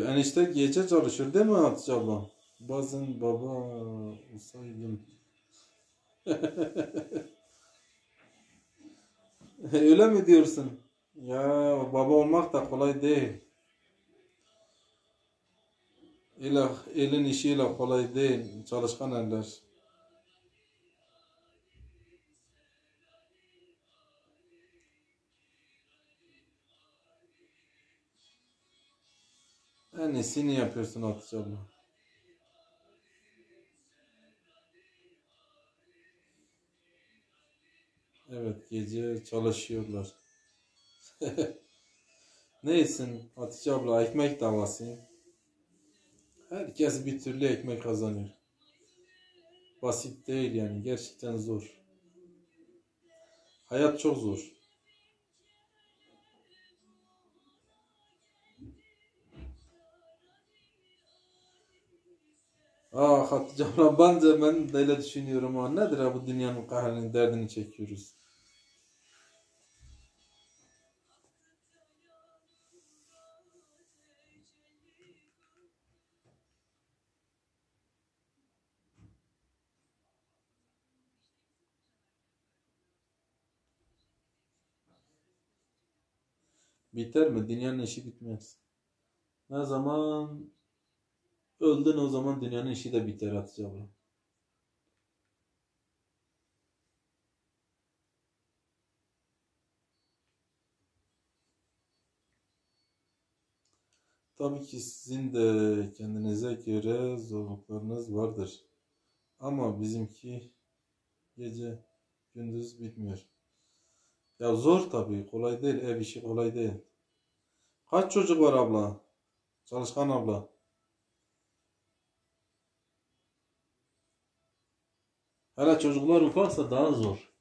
Enişte gece çalışır değil mi Hatice abla? Bazen baba olsaydım. Öyle mi diyorsun? Ya baba olmak da kolay değil. Elin işiyle kolay değil. Çalışkan eller. En iyisini yapıyorsun Hatice abla. Evet gece çalışıyorlar. Neysin Hatice abla ekmek davası. Herkes bir türlü ekmek kazanıyor. Basit değil yani. Gerçekten zor. Hayat çok zor. Hatice abla bence ben de öyle düşünüyorum. Ha. Nedir ha bu dünyanın kahrının derdini çekiyoruz. Biter mi? Dünyanın işi bitmez. Ne zaman öldün o zaman dünyanın işi de biter Hatice abla. Tabii ki sizin de kendinize göre zorluklarınız vardır. Ama bizimki gece gündüz bitmiyor. Ya zor tabii, kolay değil. Ev işi kolay değil. Kaç çocuk var abla? Çalışkan abla. Hele çocuklar ufaksa daha zor.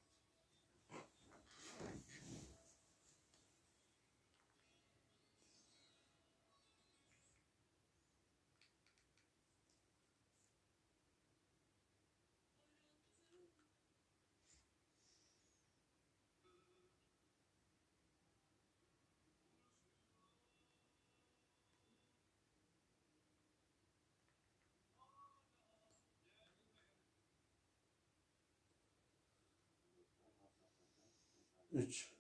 Üç.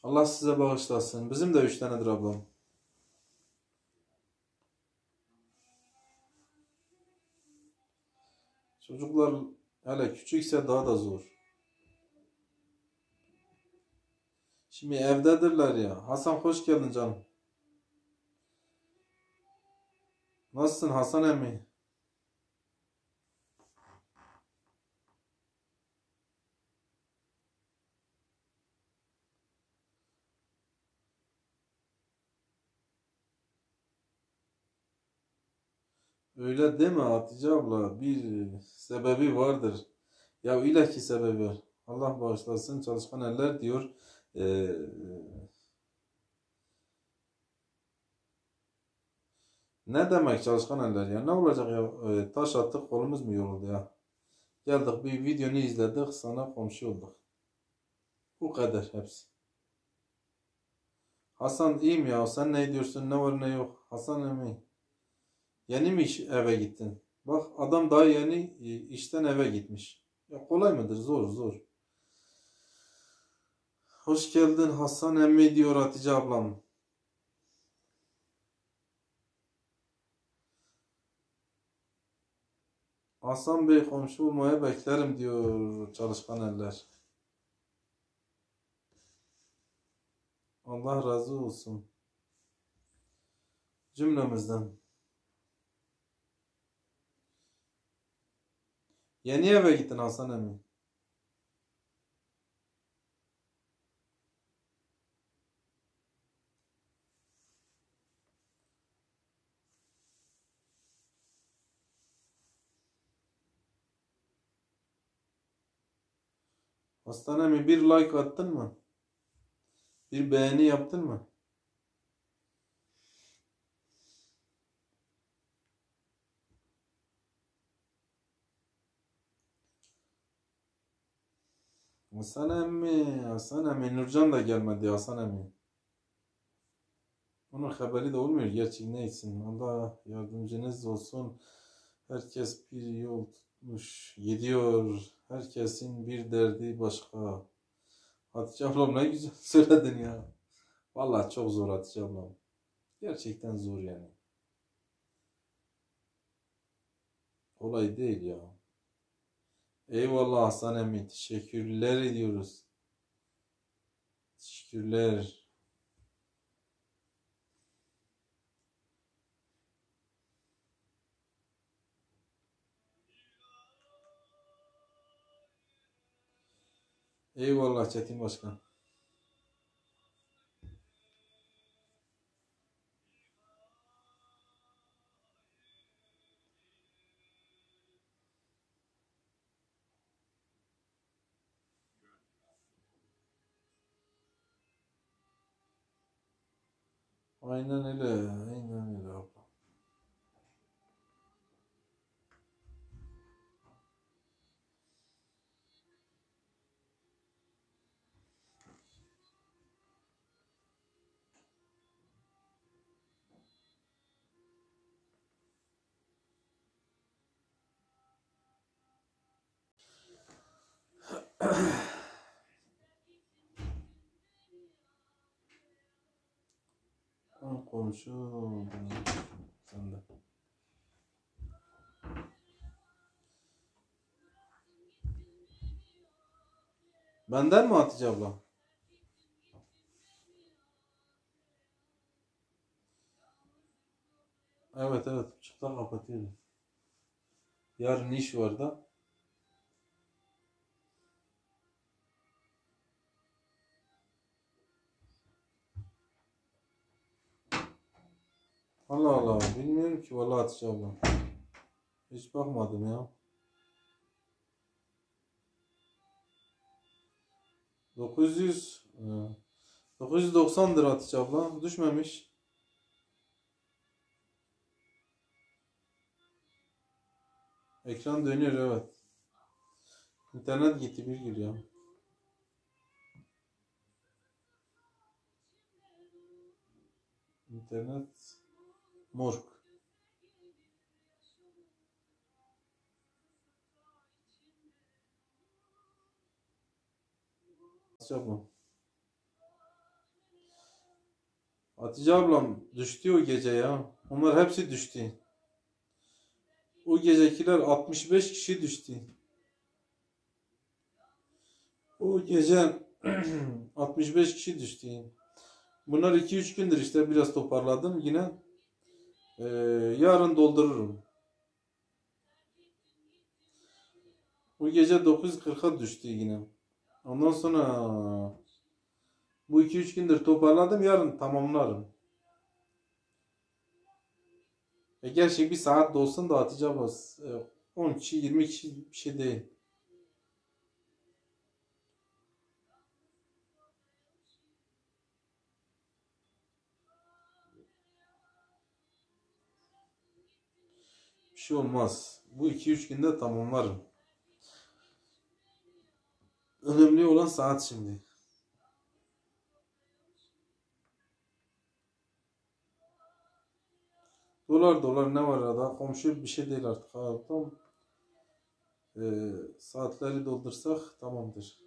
Allah size bağışlasın. Bizim de 3 tanedir ablam. Çocuklar hele küçükse daha da zor. Şimdi evdedirler ya. Hasan hoş geldin canım. Nasılsın Hasan emmi? Öyle deme Hatice abla. Bir sebebi vardır. Ya illaki sebebi var. Allah bağışlasın çalışkan eller diyor. Ee, Ne demek çalışkan eller ya? Ne olacak ya? Taş attık kolumuz mu yoruldu ya? Geldik bir videonu izledik sana komşu olduk. Bu kadar hepsi. Hasan iyiyim ya. Sen ne diyorsun? Ne var ne yok? Hasan emmi. Yeni mi eve gittin? Bak adam daha yeni işten eve gitmiş. Ya kolay mıdır? Zor zor. Hoş geldin Hasan emmi diyor Hatice ablam. Hasan Bey komşu olmaya beklerim diyor çalışkan eller. Allah razı olsun cümlemizden. Yeni eve gittin Hasan emmi. Hasan emmi bir like attın mı? Bir beğeni yaptın mı? Hasan emmi, Hasan emmi. Nurcan da gelmedi Hasan emmi. Onun haberi de olmuyor. Gerçi neysin. Allah yardımcınız olsun. Herkes bir yol tutmuş. Gidiyor. Herkesin bir derdi başka. Hatice ablam ne güzel söyledin ya. Vallahi çok zor Hatice ablam. Gerçekten zor yani. Kolay değil ya. Eyvallah Hasan emmi. Teşekkürler ediyoruz. Teşekkürler. Eyvallah Çetin Başkan. Aynen öyle. Aynen öyle abla. Komşu. Sen de. Benden mi Hatice abla? Evet evet. Buçukta kapatıyorum. Yarın iş var da. Allah Allah. Bilmiyorum ki vallahi Hatice abla. Hiç bakmadım ya. 900 990'dır Hatice abla. Düşmemiş. Ekran dönüyor evet. İnternet gitti bir gün ya. İnternet morg. Hatice ablam. Hatice ablam düştü o gece ya. Onlar hepsi düştü. O gecekiler 65 kişi düştü. O gece 65 kişi düştü. Bunlar 2-3 gündür işte biraz toparladım yine. Yarın doldururum. Bu gece 940'a düştü yine. Ondan sonra bu 2-3 gündür toparladım. Yarın tamamlarım. Gerçi bir saat dolsun da Hatice abla 10 kişi 20 kişi bir şey değil. Bir şey olmaz. Bu 2-3 günde tamamlarım. Önemli olan saat şimdi. Dolar ne var arada? Komşu bir şey değil artık. Ha, tam saatleri doldursak tamamdır.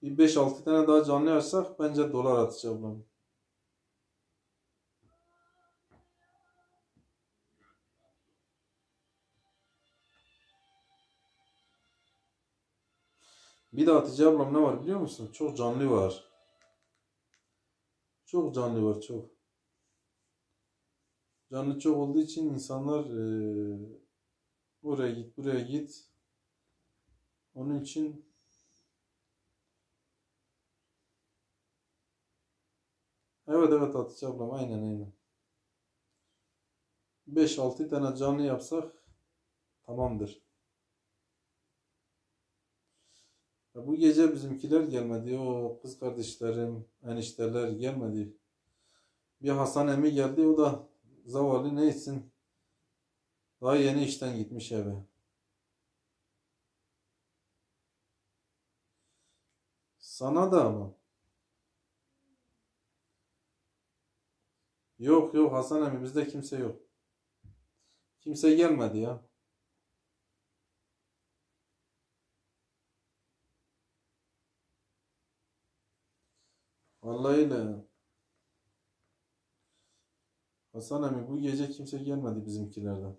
Bir 5-6 tane daha canlı açsak bence dolar atacağım ablam. Bir de Hatice ablam ne var biliyor musun? Çok canlı var. Çok canlı var çok. Canlı çok olduğu için insanlar oraya git buraya git. Onun için evet Hatice ablam aynen. 5-6 tane canlı yapsak tamamdır. Ya bu gece bizimkiler gelmedi. O kız kardeşlerim, enişteler gelmedi. Bir Hasan emmi geldi. O da zavallı ne etsin. Daha yeni işten gitmiş eve. Sana da ama. Yok Hasan emmi bizde kimse yok. Kimse gelmedi ya. Vallahi öyle. Hasan emmi bu gece kimse gelmedi bizimkilerden.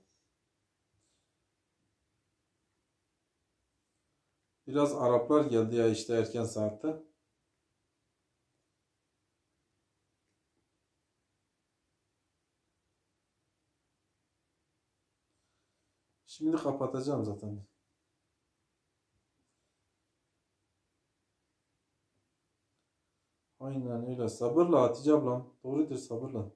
Biraz Araplar geldi ya işte erken saatte. Şimdi kapatacağım zaten. Aynen öyle. Sabırla Hatice ablam. Doğrudur sabırla.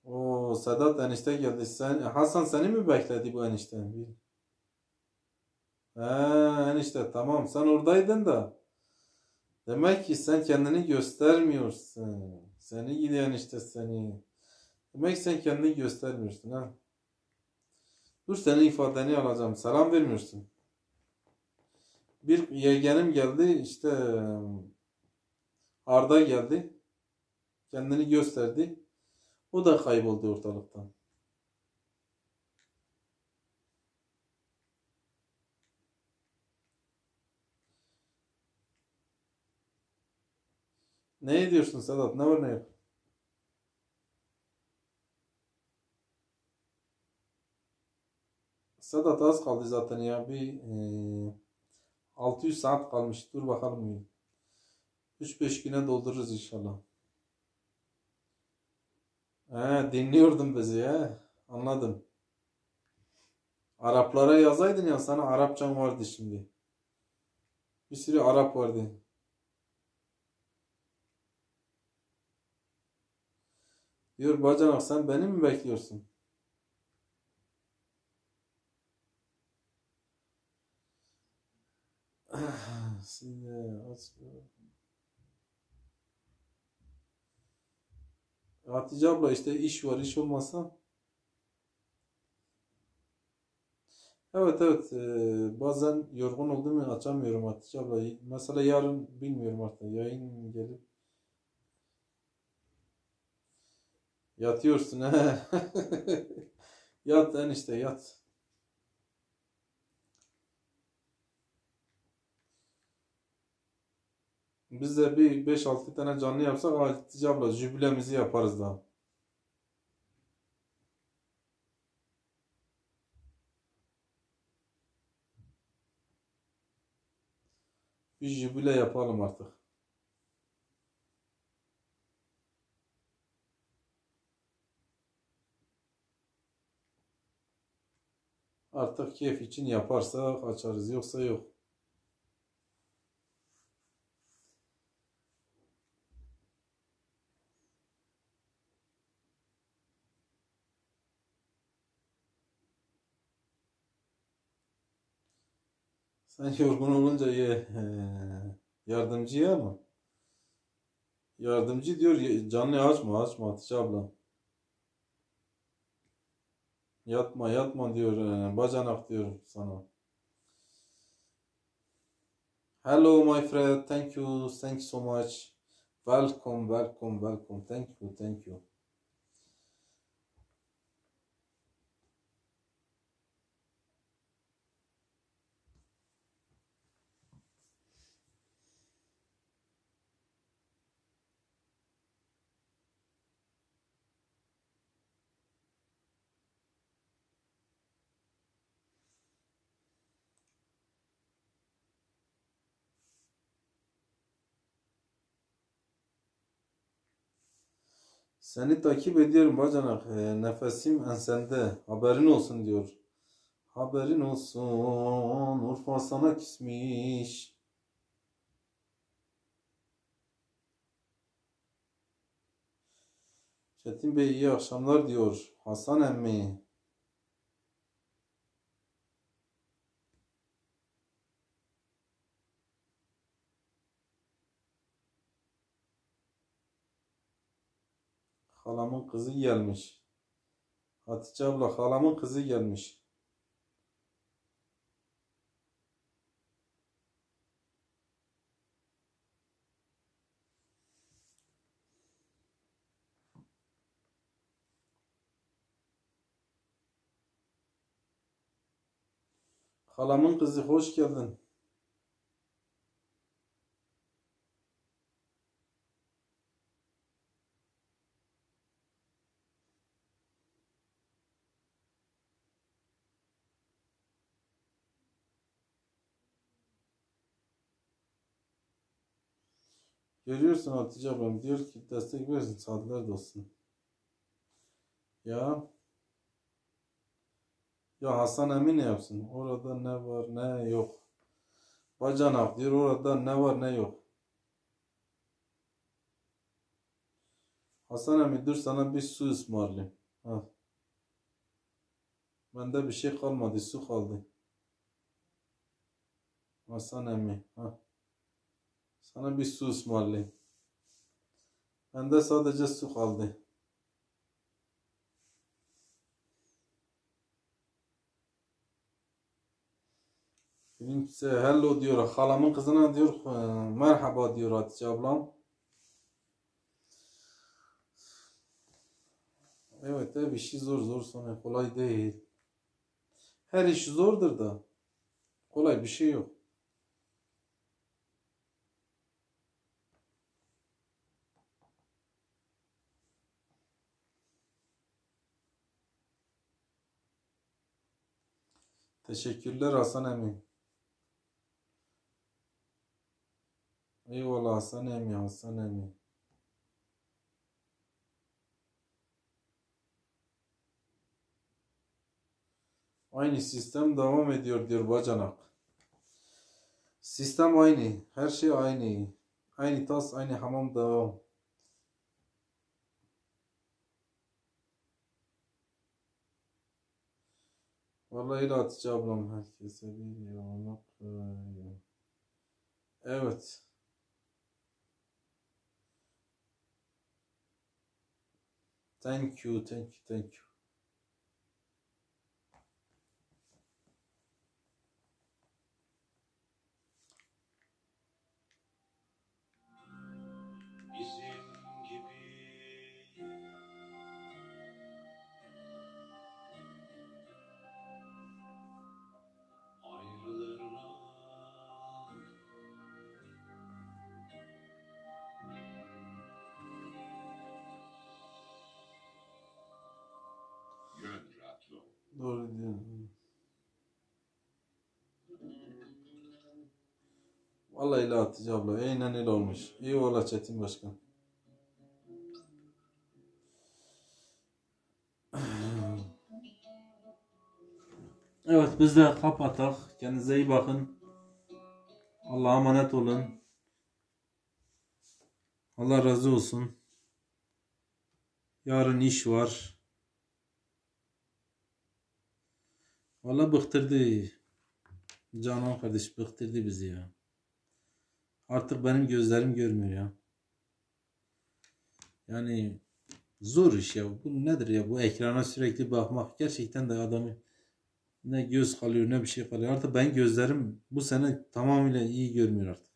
O Sedat enişte geldi. Hasan seni mi bekledi bu enişten? Enişte tamam sen oradaydın da. Demek ki sen kendini göstermiyorsun. Seni gidi enişte seni. Demek sen kendini göstermiyorsun ha. Dur senin ifadeni alacağım. Selam vermiyorsun. Bir yeğenim geldi işte Arda geldi. Kendini gösterdi. O da kayboldu ortalıktan. Ne diyorsun Sedat? Ne var ne yok? Sedat az kaldı zaten ya. Bir 600 saat kalmış. Dur bakalım. 3-5 güne doldururuz inşallah. Dinliyordum bizi ya. Anladım. Araplara yazaydın ya sana Arapçan vardı şimdi. Bir sürü Arap vardı. Diyor bacanak sen beni mi bekliyorsun? Şimdi Hatice abla işte iş var iş olmasa. Evet evet bazen yorgun olduğumu açamıyorum Hatice abla. Mesela yarın bilmiyorum artık yayın gelip yatıyorsun he. Yat enişte yat. Biz de bir 5-6 tane canlı yapsak Hatice abla jübilemizi yaparız daha. Bir jübile yapalım artık. Artık keyif için yaparsak açarız yoksa yok. Sen yorgun olunca yardımcıya mı? Yardımcı diyor canlı açma açma Hatice abla. Yatma yatma diyor bacanak diyor sana. Hello my friend thank you so much. Welcome thank you. Seni takip ediyorum bacanak. Nefesim ensende. Haberin olsun diyor. Haberin olsun. Urfa sana küsmüş. Çetin Bey iyi akşamlar diyor. Hasan emmi. Halamın kızı gelmiş. Hatice abla halamın kızı gelmiş. Halamın kızı hoş geldin. Görüyorsun Hatice ablam diyor ki destek versin saatler de olsun. Ya ya Hasan emmi ne yapsın? Orada ne var ne yok. Bacanak diyor orada ne var ne yok. Hasan emmi dur sana bir su ısmarlayayım. Ha. Bende bir şey kalmadı su kaldı. Hasan emmi. Ha. Sana bir su ısmarlayayım. Bende sadece su kaldı. Benimse hello diyor. Halamın kızına diyor. Merhaba diyor Hatice ablam. Evet ev işi zor sonra kolay değil. Her iş zordur da. Kolay bir şey yok. Teşekkürler Hasan emmi. Eyvallah Hasan emmi, Hasan emmi. Aynı sistem devam ediyor diyor bacanak. Sistem aynı. Her şey aynı. Aynı tas, aynı hamam devam. Vallahi Hatice ablam herkese bir yoğunluk. Evet. Thank you, thank you, thank you. Bizim gibi ayrılırlar. Gönül rahatlı ol. Doğru diyorsun. Vallahi Hatice abla aynen öyle olmuş. Eyvallah Çetin Başkan. Evet biz de kapatak. Kendinize iyi bakın. Allah'a emanet olun. Allah razı olsun. Yarın iş var. Vallahi bıktırdı. Canan kardeş bıktırdı bizi ya. Artık benim gözlerim görmüyor ya. Yani zor iş ya. Bu nedir ya? Bu ekrana sürekli bakmak gerçekten de adamı ne göz kalıyor ne bir şey kalıyor. Artık ben gözlerim bu sene tamamıyla iyi görmüyor artık.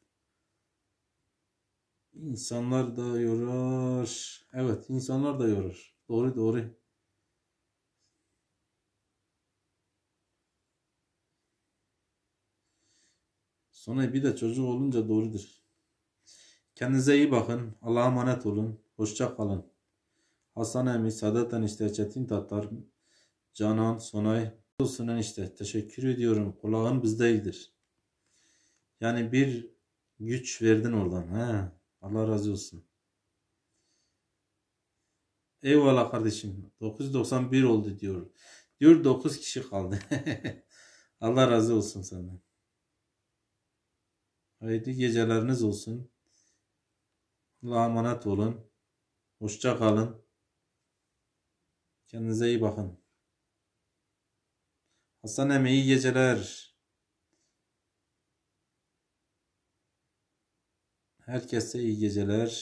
İnsanlar da yorar. Evet, insanlar da yorar. Doğru doğru. Sonra bir de çocuk olunca doğrudur. Kendinize iyi bakın. Allah'a emanet olun. Hoşça kalın. Hasan emmi, Sadat enişte, Çetin Tatar, Canan, Sonay olsun enişte. Teşekkür ediyorum. Kulağın bizdeydir. Yani bir güç verdin oradan. He. Allah razı olsun. Eyvallah kardeşim. 991 oldu diyor. Diyor 9 kişi kaldı. Allah razı olsun senden. Hayırlı geceleriniz olsun. Allah'a emanet olun. Hoşça kalın. Kendinize iyi bakın. Hasan emmi iyi geceler. Herkese iyi geceler.